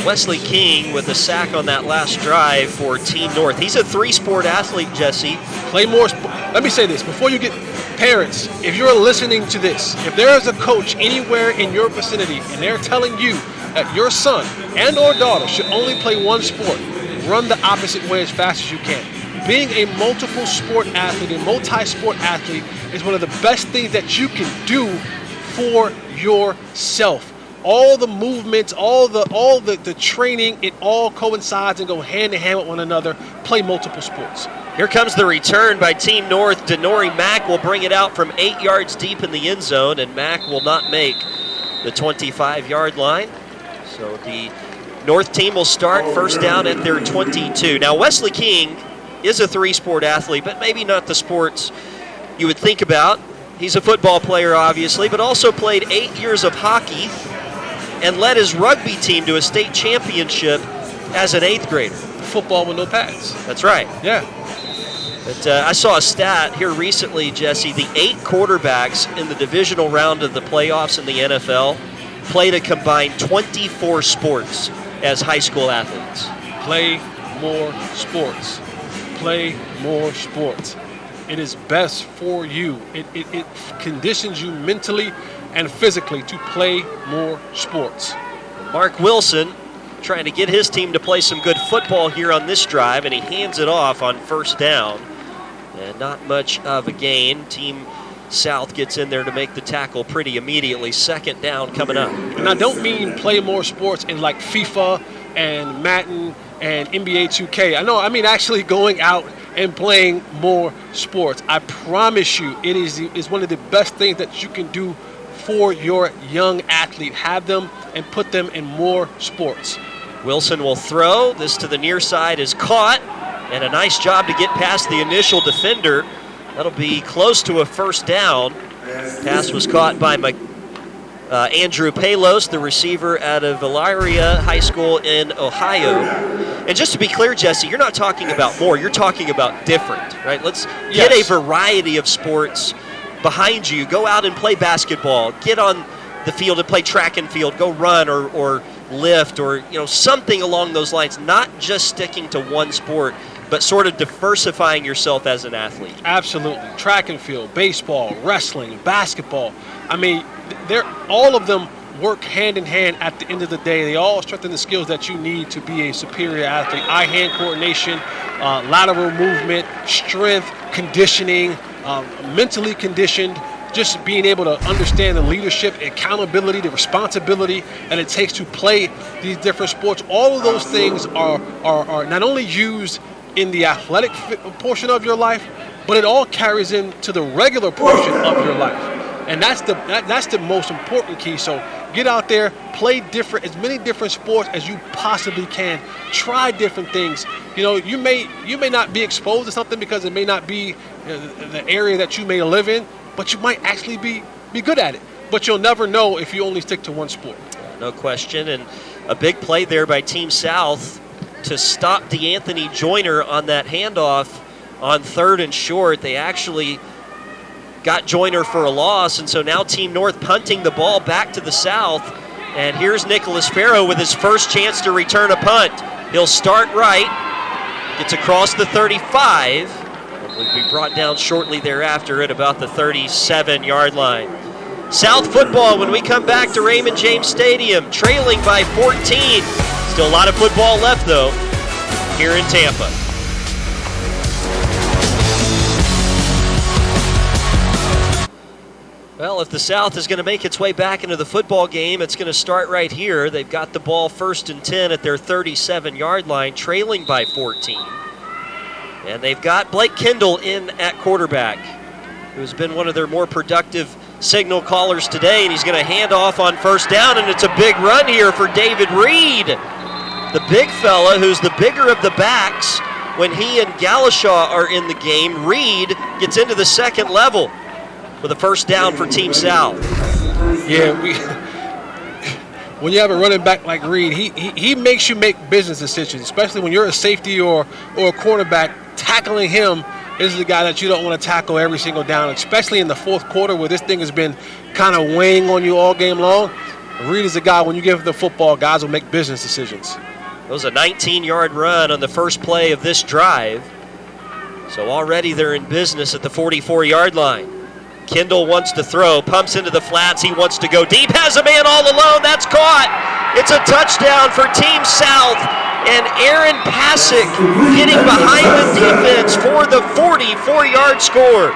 Wesley King with a sack on that last drive for Team North. He's a 3-sport athlete, Jesse. Play more. Let me say this before you get parents. If you're listening to this, if there is a coach anywhere in your vicinity and they're telling you that your son and or daughter should only play one sport, run the opposite way as fast as you can. Being a multiple sport athlete, a multi-sport athlete is one of the best things that you can do for yourself. All the movements, all the training, it all coincides and go hand in hand with one another. Play multiple sports. Here comes the return by Team North. Denori Mack will bring it out from 8 yards deep in the end zone, and Mack will not make the 25-yard line. So the North team will start first down at their 22. Now, Wesley King is a 3-sport athlete, but maybe not the sports you would think about. He's a football player, obviously, but also played 8 years of hockey and led his rugby team to a state championship as an 8th grader. Football with no pads. That's right. Yeah. But I saw a stat here recently, Jesse. The 8 quarterbacks in the divisional round of the playoffs in the NFL played a combined 24 sports as high school athletes. Play more sports. Play more sports. It is best for you. It conditions you mentally and physically to play more sports. Mark Wilson trying to get his team to play some good football here on this drive, and he hands it off on first down. And not much of a gain. Team South gets in there to make the tackle pretty immediately. Second down coming up. And I don't mean play more sports in like FIFA and Madden and NBA 2K. I mean actually going out and playing more sports. I promise you, it is one of the best things that you can do for your young athlete. Have them and put them in more sports. Wilson will throw. This to the near side is caught, and a nice job to get past the initial defender. That'll be close to a first down. Pass was caught by Andrew Palos, the receiver out of Elyria High School in Ohio. And just to be clear, Jesse, you're not talking about more, you're talking about different, right? Let's get a variety of sports behind you. Go out and play basketball. Get on the field and play track and field. Go run or lift or something along those lines. Not just sticking to one sport, but sort of diversifying yourself as an athlete. Absolutely. Track and field, baseball, wrestling, basketball. I mean, all of them work hand in hand at the end of the day. They all strengthen the skills that you need to be a superior athlete. Eye-hand coordination, lateral movement, strength, conditioning, mentally conditioned, just being able to understand the leadership, accountability, the responsibility that it takes to play these different sports. All of those things are not only used in the athletic portion of your life, but it all carries into the regular portion of your life. And that's the most important key. So get out there, play as many different sports as you possibly can. Try different things. You may not be exposed to something because it may not be the area that you may live in, but you might actually be good at it. But you'll never know if you only stick to one sport. No question. And a big play there by Team South to stop DeAnthony Joyner on that handoff on 3rd and short. They actually got Joyner for a loss, and so now Team North punting the ball back to the South. And here's Nicholas Farrow with his first chance to return a punt. He'll start right, gets across the 35, and will be brought down shortly thereafter at about the 37-yard line. South football when we come back to Raymond James Stadium, trailing by 14. Still a lot of football left, though, here in Tampa. Well, if the South is going to make its way back into the football game, it's going to start right here. They've got the ball 1st and 10 at their 37-yard line, trailing by 14. And they've got Blake Kendall in at quarterback, who's been one of their more productive signal callers today, and he's going to hand off on 1st down, and it's a big run here for David Reed, the big fella who's the bigger of the backs. When he and Galashaw are in the game, Reed gets into the second level with a 1st down for Team South. Yeah, when you have a running back like Reed, he makes you make business decisions, especially when you're a safety or a cornerback. Tackling him is the guy that you don't want to tackle every single down, especially in the 4th quarter where this thing has been kind of weighing on you all game long. Reed is the guy, when you give him the football, guys will make business decisions. It was a 19-yard run on the first play of this drive. So already they're in business at the 44-yard line. Kendall wants to throw, pumps into the flats, he wants to go deep, has a man all alone, that's caught. It's a touchdown for Team South, and Aaron Pasick getting behind the defense for the 44-yard score.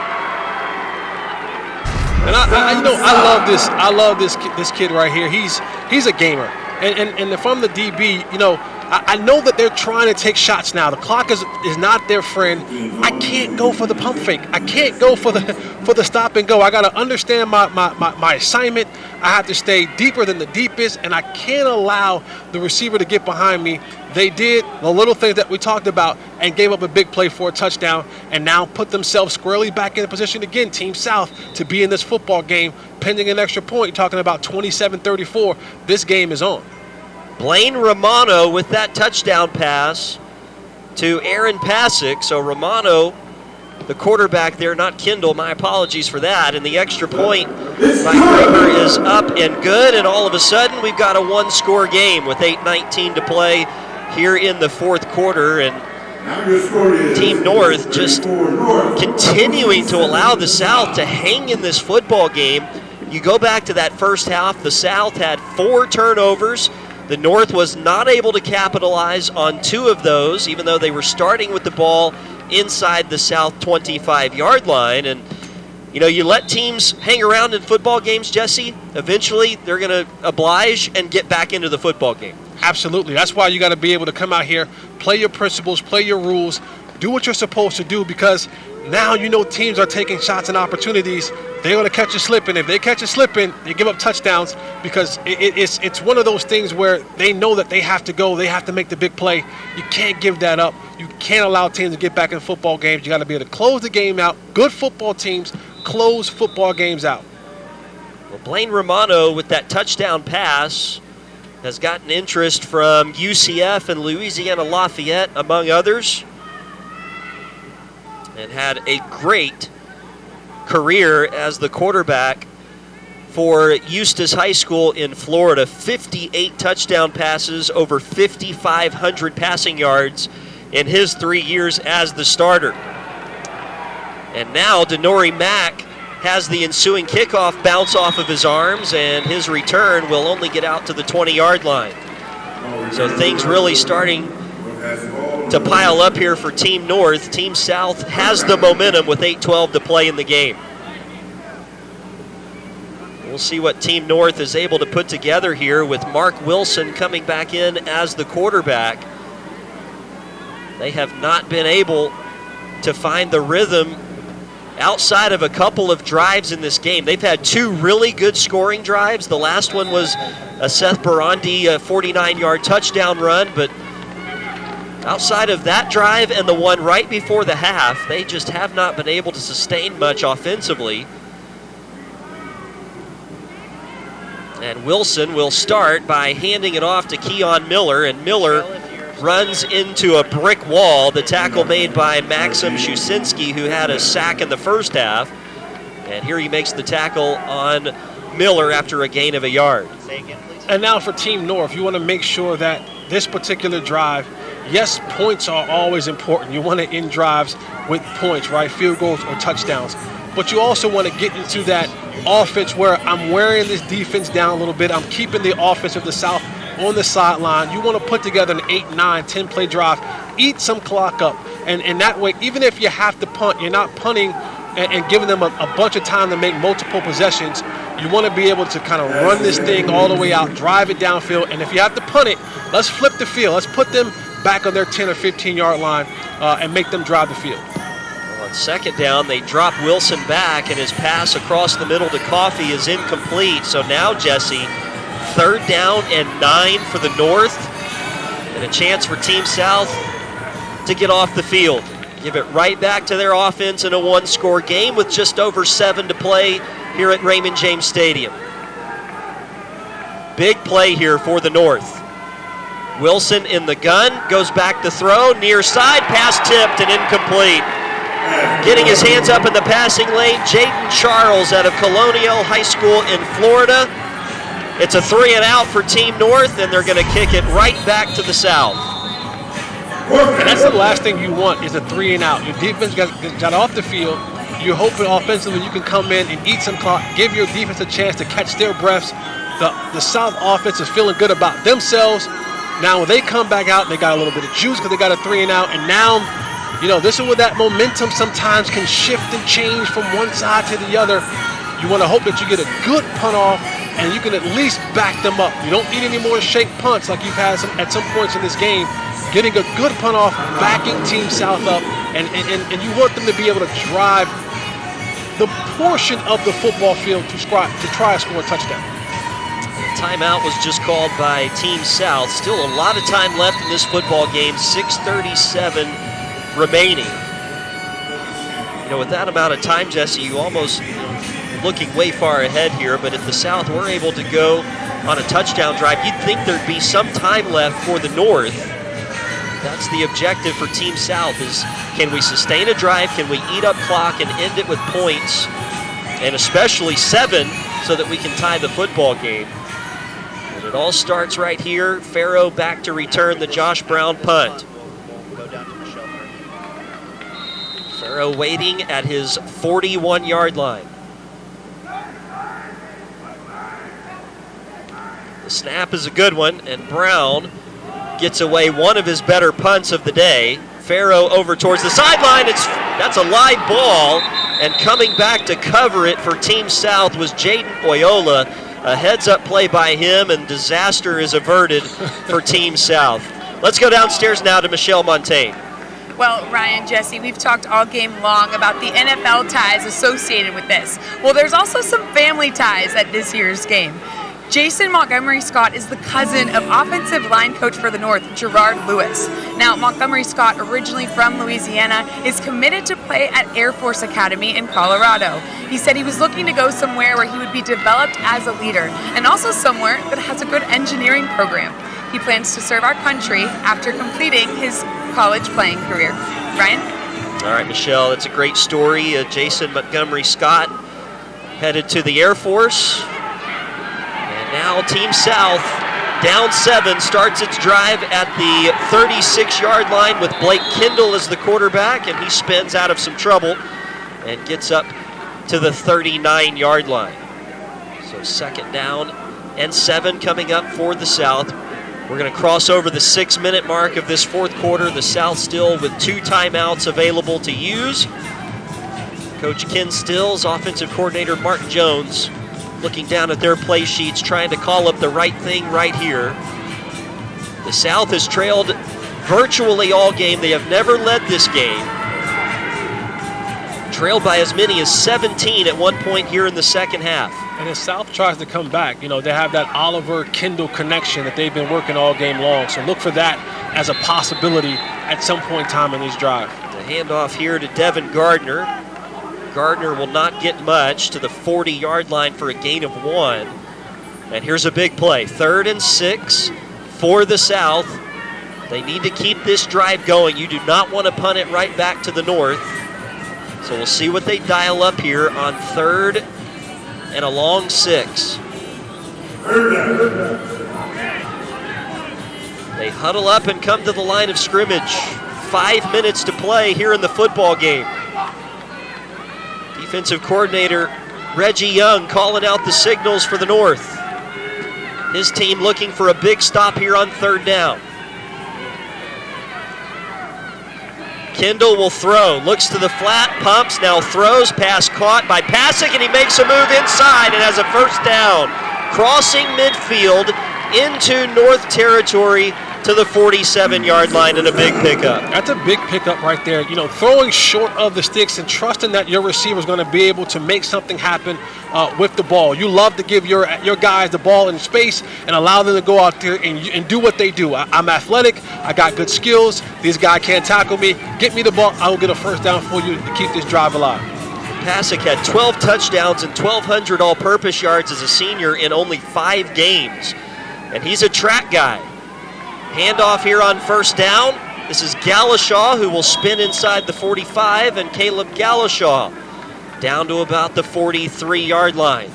And I love this kid right here. He's a gamer. And if I'm the DB, I know that they're trying to take shots now. The clock is not their friend. I can't go for the pump fake. I can't go for the stop and go. I got to understand my assignment. I have to stay deeper than the deepest, and I can't allow the receiver to get behind me. They did the little things that we talked about and gave up a big play for a touchdown, and now put themselves squarely back in the position again, Team South, to be in this football game pending an extra point. You're talking about 27-34. This game is on. Blaine Romano with that touchdown pass to Aaron Pasick. So Romano, the quarterback there, not Kendall. My apologies for that. And the extra point by Kramer is up and good. And all of a sudden, we've got a one-score game with 8:19 to play here in the 4th quarter. And Team North just continuing to allow the South to hang in this football game. You go back to that first half, the South had 4 turnovers. The North was not able to capitalize on 2 of those, even though they were starting with the ball inside the South 25-yard line. And, you let teams hang around in football games, Jesse, eventually they're going to oblige and get back into the football game. Absolutely. That's why you got to be able to come out here, play your principles, play your rules, do what you're supposed to do, because now teams are taking shots and opportunities. They're going to catch you slipping. If they catch you slipping, they give up touchdowns, because it's one of those things where they know that they have to go. They have to make the big play. You can't give that up. You can't allow teams to get back in football games. You got to be able to close the game out. Good football teams close football games out. Well, Blaine Romano with that touchdown pass has gotten interest from UCF and Louisiana Lafayette, among others, and had a great career as the quarterback for Eustis High School in Florida. 58 touchdown passes, over 5,500 passing yards in his 3 years as the starter. And now Denori Mack has the ensuing kickoff bounce off of his arms, and his return will only get out to the 20-yard line. So things really starting to pile up here for Team North. Team South has the momentum with 8:12 to play in the game. We'll see what Team North is able to put together here with Mark Wilson coming back in as the quarterback. They have not been able to find the rhythm outside of a couple of drives in this game, they've had 2 really good scoring drives. The last one was a Seth Barandi 49-yard touchdown run, but outside of that drive and the one right before the half, they just have not been able to sustain much offensively. And Wilson will start by handing it off to Keon Miller, and Miller runs into a brick wall. The tackle made by Maxim Shusinski, who had a sack in the first half. And here he makes the tackle on Miller after a gain of a yard. And now for Team North, you want to make sure that this particular drive, yes, points are always important. You want to end drives with points, right? Field goals or touchdowns. But you also want to get into that offense where I'm wearing this defense down a little bit. I'm keeping the offense of the South on the sideline. You want to put together an 8, 9, 10-play drive, eat some clock up. And that way, even if you have to punt, you're not punting and giving them a bunch of time to make multiple possessions. You want to be able to kind of run this thing all the way out, drive it downfield. And if you have to punt it, let's flip the field. Let's put them back on their 10 or 15-yard line and make them drive the field. On second down, they drop Wilson back, and his pass across the middle to Coffey is incomplete. So now, Jesse, 3rd down and 9 for the North, and a chance for Team South to get off the field. Give it right back to their offense in a 1-score game with just over 7 to play here at Raymond James Stadium. Big play here for the North. Wilson in the gun, goes back to throw, near side, pass tipped and incomplete. Getting his hands up in the passing lane, Jaden Charles out of Colonial High School in Florida. It's a 3-and-out for Team North, and they're going to kick it right back to the South. And that's the last thing you want is a 3-and-out. Your defense got off the field. You're hoping offensively you can come in and eat some clock, give your defense a chance to catch their breaths. The South offense is feeling good about themselves. Now when they come back out, they got a little bit of juice because they got a 3-and-out, and now, you know, this is where that momentum sometimes can shift and change from one side to the other. You want to hope that you get a good punt off and you can at least back them up. You don't need any more shake punts like you've had at some points in this game. Getting a good punt off, backing Team South up, and you want them to be able to drive the portion of the football field to try to score a touchdown. Timeout was just called by Team South. Still a lot of time left in this football game, 6:37 remaining. You know, with that amount of time, Jesse, you almost looking way far ahead here, but if the South were able to go on a touchdown drive, you'd think there'd be some time left for the North. That's the objective for Team South is, can we sustain a drive? Can we eat up clock and end it with points? And especially 7 so that we can tie the football game. And it all starts right here. Farrow back to return the Josh Brown punt. Farrow waiting at his 41-yard line. The snap is a good one, and Brown gets away one of his better punts of the day. Farrow over towards the sideline. That's a live ball, and coming back to cover it for Team South was Jaden Oyola. A heads-up play by him, and disaster is averted for Team South. Let's go downstairs now to Michelle Montaigne. Well, Ryan, Jesse, we've talked all game long about the NFL ties associated with this. Well, there's also some family ties at this year's game. Jason Montgomery Scott is the cousin of offensive line coach for the North, Gerard Lewis. Now, Montgomery Scott, originally from Louisiana, is committed to play at Air Force Academy in Colorado. He said he was looking to go somewhere where he would be developed as a leader, and also somewhere that has a good engineering program. He plans to serve our country after completing his college playing career. Ryan? All right, Michelle, it's a great story. Jason Montgomery Scott headed to the Air Force. Now Team South, down 7, starts its drive at the 36-yard line with Blake Kendall as the quarterback, and he spins out of some trouble and gets up to the 39-yard line. So 2nd down and 7 coming up for the South. We're going to cross over the 6-minute mark of this 4th quarter. The South still with 2 timeouts available to use. Coach Ken Stills, offensive coordinator Martin Jones, looking down at their play sheets, trying to call up the right thing right here. The South has trailed virtually all game. They have never led this game. trailed by as many as 17 at one point here in the second half. And as South tries to come back, they have that Oliver-Kendall connection that they've been working all game long. So look for that as a possibility at some point in time in this drive. The handoff here to Devin Gardner. Gardner will not get much to the 40-yard line for a gain of 1. And here's a big play. 3rd and 6 for the South. They need to keep this drive going. You do not want to punt it right back to the north. So we'll see what they dial up here on 3rd and a long 6. They huddle up and come to the line of scrimmage. 5 minutes to play here in the football game. Defensive coordinator Reggie Young calling out the signals for the North. His team looking for a big stop here on 3rd down. Kendall will throw, looks to the flat, pumps, now throws, pass caught by Pasick, and he makes a move inside and has a first down. Crossing midfield into North territory to the 47-yard line and a big pickup. That's a big pickup right there. Throwing short of the sticks and trusting that your receiver is going to be able to make something happen with the ball. You love to give your guys the ball in space and allow them to go out there and do what they do. I'm athletic. I got good skills. This guy can't tackle me. Get me the ball. I will get a first down for you to keep this drive alive. Pasick had 12 touchdowns and 1,200 all-purpose yards as a senior in only 5 games. And he's a track guy. Handoff here on 1st down. This is Galashaw who will spin inside the 45, and Caleb Galashaw down to about the 43-yard line.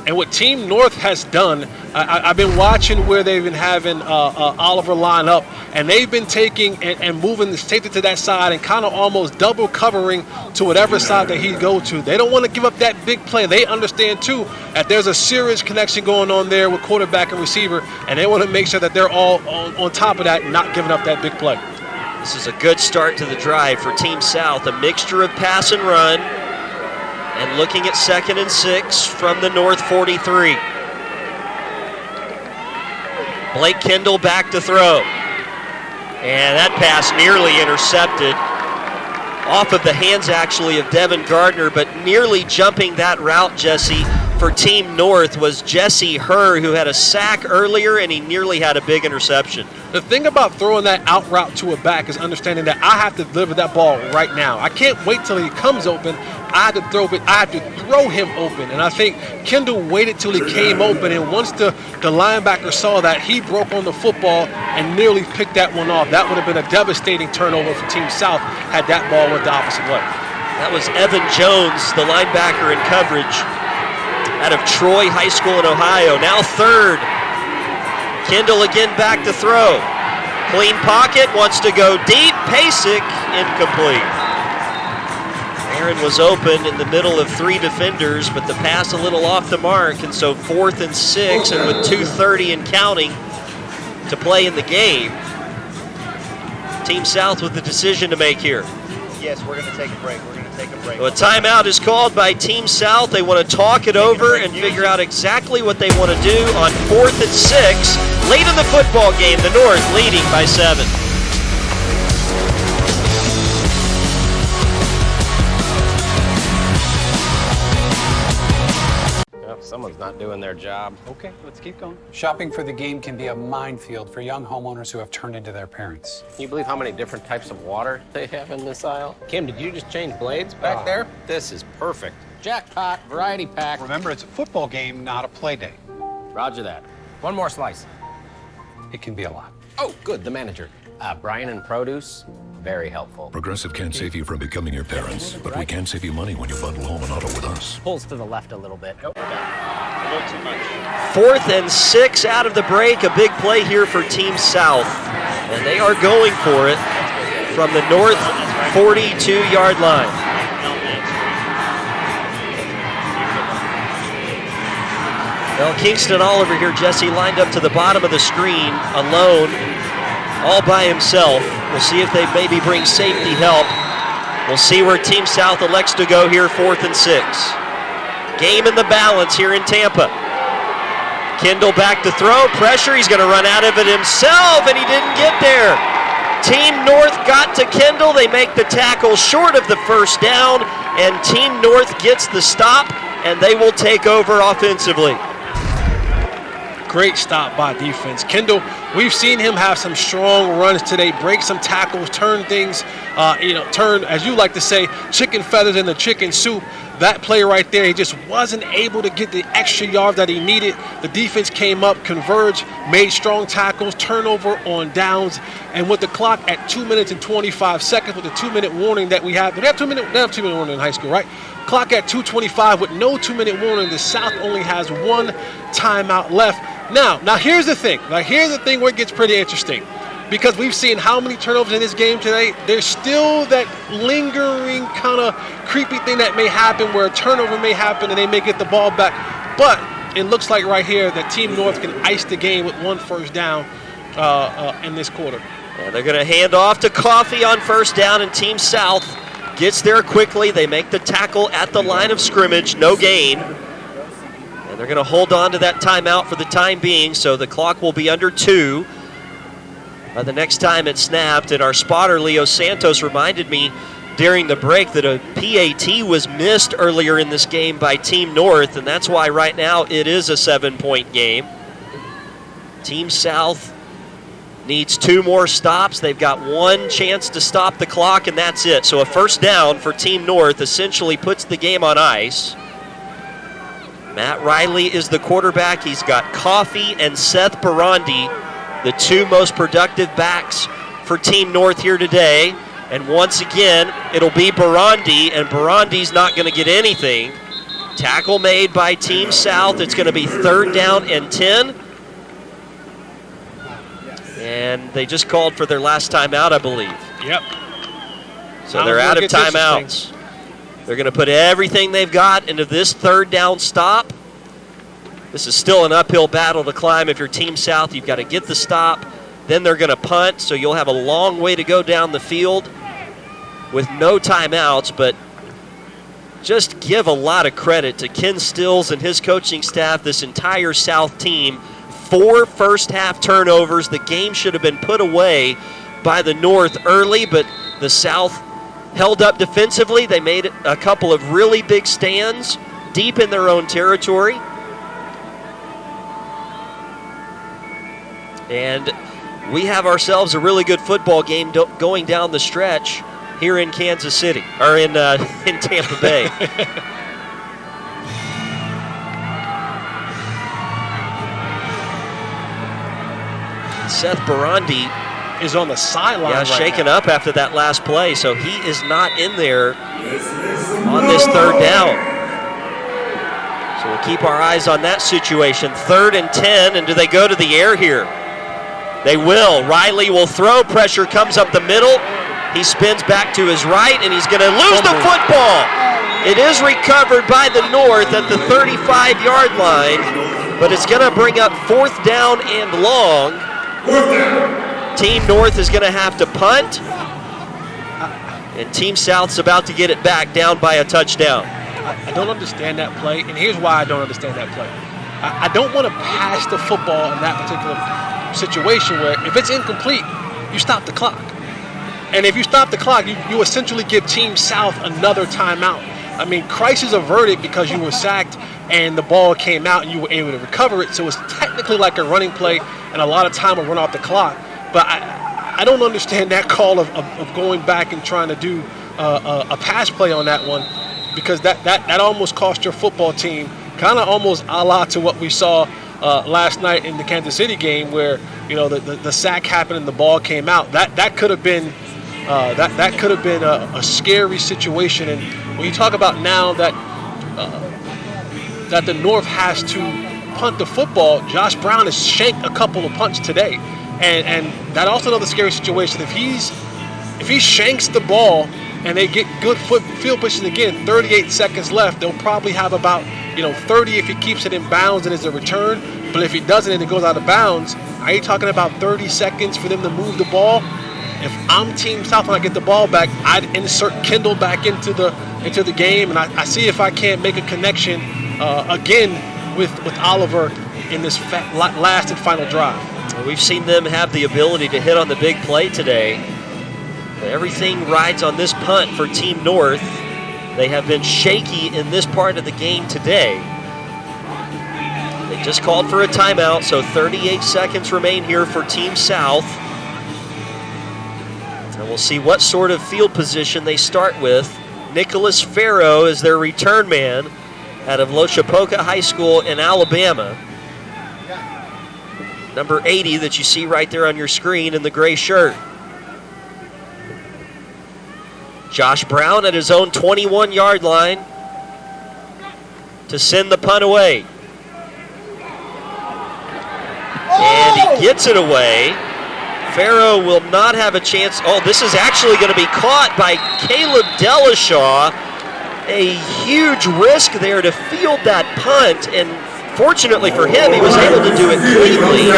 And what Team North has done, I've been watching where they've been having Oliver line up, and they've been taking and moving the safety to that side and kind of almost double covering to whatever side that he go to. They don't want to give up that big play. They understand, too, that there's a serious connection going on there with quarterback and receiver, and they want to make sure that they're all on top of that and not giving up that big play. This is a good start to the drive for Team South, a mixture of pass and run. And looking at 2nd and 6 from the North 43. Blake Kendall back to throw. And that pass nearly intercepted. Off of the hands, actually, of Devin Gardner, but nearly jumping that route, Jesse, for Team North was Jesse Herr, who had a sack earlier, and he nearly had a big interception. The thing about throwing that out route to a back is understanding that I have to deliver that ball right now. I can't wait till he comes open. I have to throw him open. And I think Kendall waited till he came open, and once the linebacker saw that, he broke on the football and nearly picked that one off. That would have been a devastating turnover for Team South had that ball went the opposite way. That was Evan Jones, the linebacker in coverage out of Troy High School in Ohio. Now 3rd. Kendall again back to throw. Clean pocket, wants to go deep. Pasick, incomplete. Aaron was open in the middle of 3 defenders, but the pass a little off the mark, and so 4th and 6, and with 2:30 and counting to play in the game, Team South with the decision to make here. Yes, we're going to take a break. So a timeout is called by Team South. They want to talk it over and figure out exactly what they want to do on 4th and 6. Late in the football game, the North leading by 7. Someone's not doing their job. Okay, let's keep going. Shopping for the game can be a minefield for young homeowners who have turned into their parents. Can you believe how many different types of water they have in this aisle? Kim, did you just change blades back there? This is perfect. Jackpot variety pack. Remember, it's a football game, not a play day. Roger that. One more slice. It can be a lot. Oh, good, the manager. Brian and produce, very helpful. Progressive can't save you from becoming your parents, but we can save you money when you bundle home and auto with us. Pulls to the left a little bit. Nope. A little too much. 4th and 6 out of the break. A big play here for Team South. And they are going for it from the North 42-yard line. Well, Kingston Oliver here, Jesse, lined up to the bottom of the screen, alone, all by himself. We'll see if they maybe bring safety help. We'll see where Team South elects to go here, 4th and 6. Game in the balance here in Tampa. Kendall back to throw, pressure, he's going to run out of it himself, and he didn't get there. Team North got to Kendall, they make the tackle short of the first down, and Team North gets the stop, and they will take over offensively. Great stop by defense. Kendall, we've seen him have some strong runs today, break some tackles, turn things, turn, as you like to say, chicken feathers into chicken soup. That play right there, he just wasn't able to get the extra yard that he needed. The defense came up, converged, made strong tackles, turnover on downs, and with the clock at 2 minutes and 25 seconds, with the 2-minute warning that we have, we have 2-minute warning in high school, right? Clock at 2:25 with no 2-minute warning. The South only has one timeout left. Now here's the thing. Now here's the thing where it gets pretty interesting, because we've seen how many turnovers in this game today. There's still that lingering kind of creepy thing that may happen where a turnover may happen and they may get the ball back. But it looks like right here that Team North can ice the game with 1 first down in this quarter. And they're going to hand off to Coffee on first down, and Team South gets there quickly. They make the tackle at the line of scrimmage, no gain. And they're going to hold on to that timeout for the time being, so the clock will be under 2 by the next time it's snapped. And our spotter, Leo Santos, reminded me during the break that a PAT was missed earlier in this game by Team North, and that's why right now it is a 7-point game. Team South needs 2 more stops. They've got 1 chance to stop the clock, and that's it. So a first down for Team North essentially puts the game on ice. Matt Riley is the quarterback. He's got Coffee and Seth Barandi, the 2 most productive backs for Team North here today. And once again, it'll be Barandi, and Barandi's not going to get anything. Tackle made by Team South. It's going to be 3rd down and 10. And they just called for their last timeout, I believe. Yep. So they're out of timeouts. They're going to put everything they've got into this 3rd down stop. This is still an uphill battle to climb if you're Team South. You've got to get the stop. Then they're going to punt, so you'll have a long way to go down the field with no timeouts. But just give a lot of credit to Ken Stills and his coaching staff, this entire South team. 4 first-half turnovers. The game should have been put away by the North early, but the South held up defensively. They made a couple of really big stands deep in their own territory. And we have ourselves a really good football game going down the stretch here in Kansas City, or in Tampa Bay. Seth Barandi is on the sideline. Yeah, shaken up after that last play, so he is not in there on this 3rd down. So we'll keep our eyes on that situation. 3rd and 10, and do they go to the air here? They will. Riley will throw. Pressure comes up the middle. He spins back to his right, and he's going to lose the football. It is recovered by the North at the 35-yard line, but it's going to bring up 4th down and long. Team North is going to have to punt, and Team South's about to get it back down by a touchdown. I don't understand that play, and here's why I don't understand that play. I don't want to pass the football in that particular situation where if it's incomplete, you stop the clock. And if you stop the clock, you essentially give Team South another timeout. I mean, crisis averted because you were sacked and the ball came out and you were able to recover it. So it's technically like a running play, and a lot of time will run off the clock. But I don't understand that call of going back and trying to do a pass play on that one, because that almost cost your football team, kind of almost a la to what we saw last night in the Kansas City game, where the sack happened and the ball came out. That could have been a scary situation. And when you talk about now that the North has to punt the football, Josh Brown has shanked a couple of punts today, and that also another scary situation. If he shanks the ball and they get good field position again, 38 seconds left, they'll probably have about 30 if he keeps it in bounds and it's a return. But if he doesn't and it goes out of bounds, are you talking about 30 seconds for them to move the ball? If I'm Team South and I get the ball back, I'd insert Kendall back into the game, and I see if I can't make a connection again with Oliver in this last and final drive. Well, we've seen them have the ability to hit on the big play today. Everything rides on this punt for Team North. They have been shaky in this part of the game today. They just called for a timeout, so 38 seconds remain here for Team South. And we'll see what sort of field position they start with. Nicholas Farrow is their return man out of Lochapoka High School in Alabama. Number 80 that you see right there on your screen in the gray shirt. Josh Brown at his own 21-yard line to send the punt away. And he gets it away. Farrow will not have a chance. Oh, this is actually going to be caught by Caleb Delishaw. A huge risk there to field that punt, and fortunately for him, he was able to do it cleanly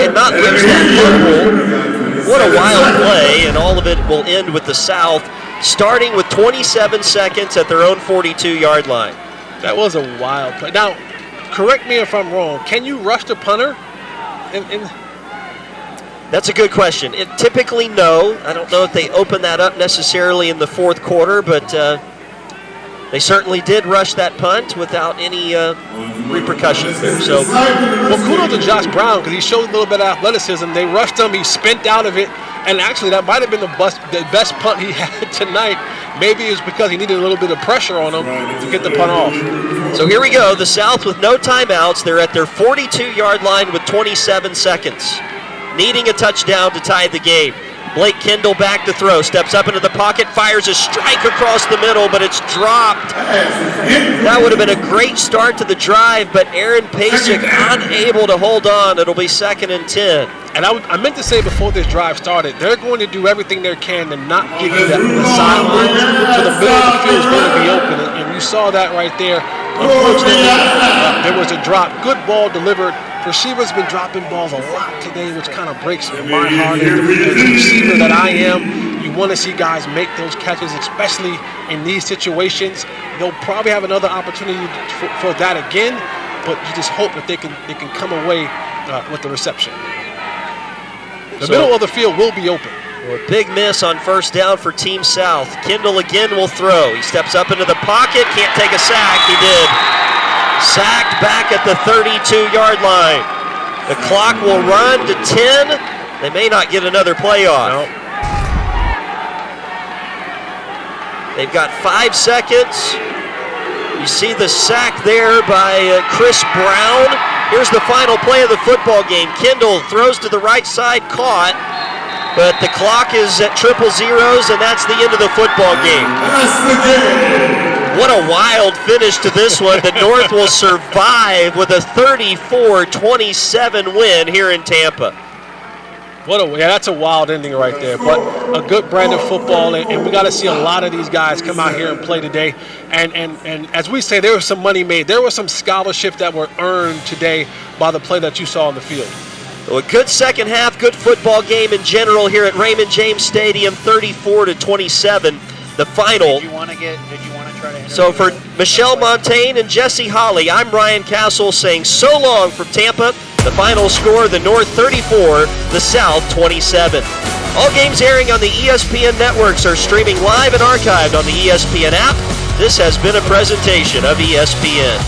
and not lose that football. What a wild play, and all of it will end with the South starting with 27 seconds at their own 42-yard line. That was a wild play. Now, correct me if I'm wrong. Can you rush the punter? That's a good question. Typically, no. I don't know if they open that up necessarily in the fourth quarter, but they certainly did rush that punt without any repercussions there. So, well, kudos to Josh Brown because he showed a little bit of athleticism. They rushed him. He spent out of it. And actually, that might have been the best punt he had tonight. Maybe it's because he needed a little bit of pressure on him to get the punt off. So here we go. The South with no timeouts. They're at their 42-yard line with 27 seconds. Needing a touchdown to tie the game. Blake Kendall back to throw. Steps up into the pocket. Fires a strike across the middle, but it's dropped. That would have been a great start to the drive, but Aaron Pasek unable to hold on. It'll be 2nd and 10. And I meant to say before this drive started, they're going to do everything they can to not give you the sidelines, so the middle of the field is going to be open. And you saw that right there. Unfortunately, there was a drop. Good ball delivered. Receivers been dropping balls a lot today, which kind of breaks my heart. As the receiver that I am, you want to see guys make those catches, especially in these situations. They'll probably have another opportunity for that again, but you just hope that they can come away with the reception. The middle of the field will be open. Well, a big miss on first down for Team South. Kendall again will throw. He steps up into the pocket, can't take a sack. He did. Sacked back at the 32-yard line. The clock will run to 10. They may not get another play off. No. They've got 5 seconds. You see the sack there by Chris Brown. Here's the final play of the football game. Kendall throws to the right side, caught. But the clock is at 000, and that's the end of the football game. What a wild finish to this one. The North will survive with a 34-27 win here in Tampa. That's a wild ending right there. But a good brand of football, and we got to see a lot of these guys come out here and play today. And as we say, there was some money made. There was some scholarships that were earned today by the play that you saw on the field. So a good second half, good football game in general here at Raymond James Stadium, 34-27. The final. Did you want to try to? So for Michelle Montaigne and Jesse Holly, I'm Ryan Castle saying so long from Tampa. The final score: the North 34, the South 27. All games airing on the ESPN networks are streaming live and archived on the ESPN app. This has been a presentation of ESPN.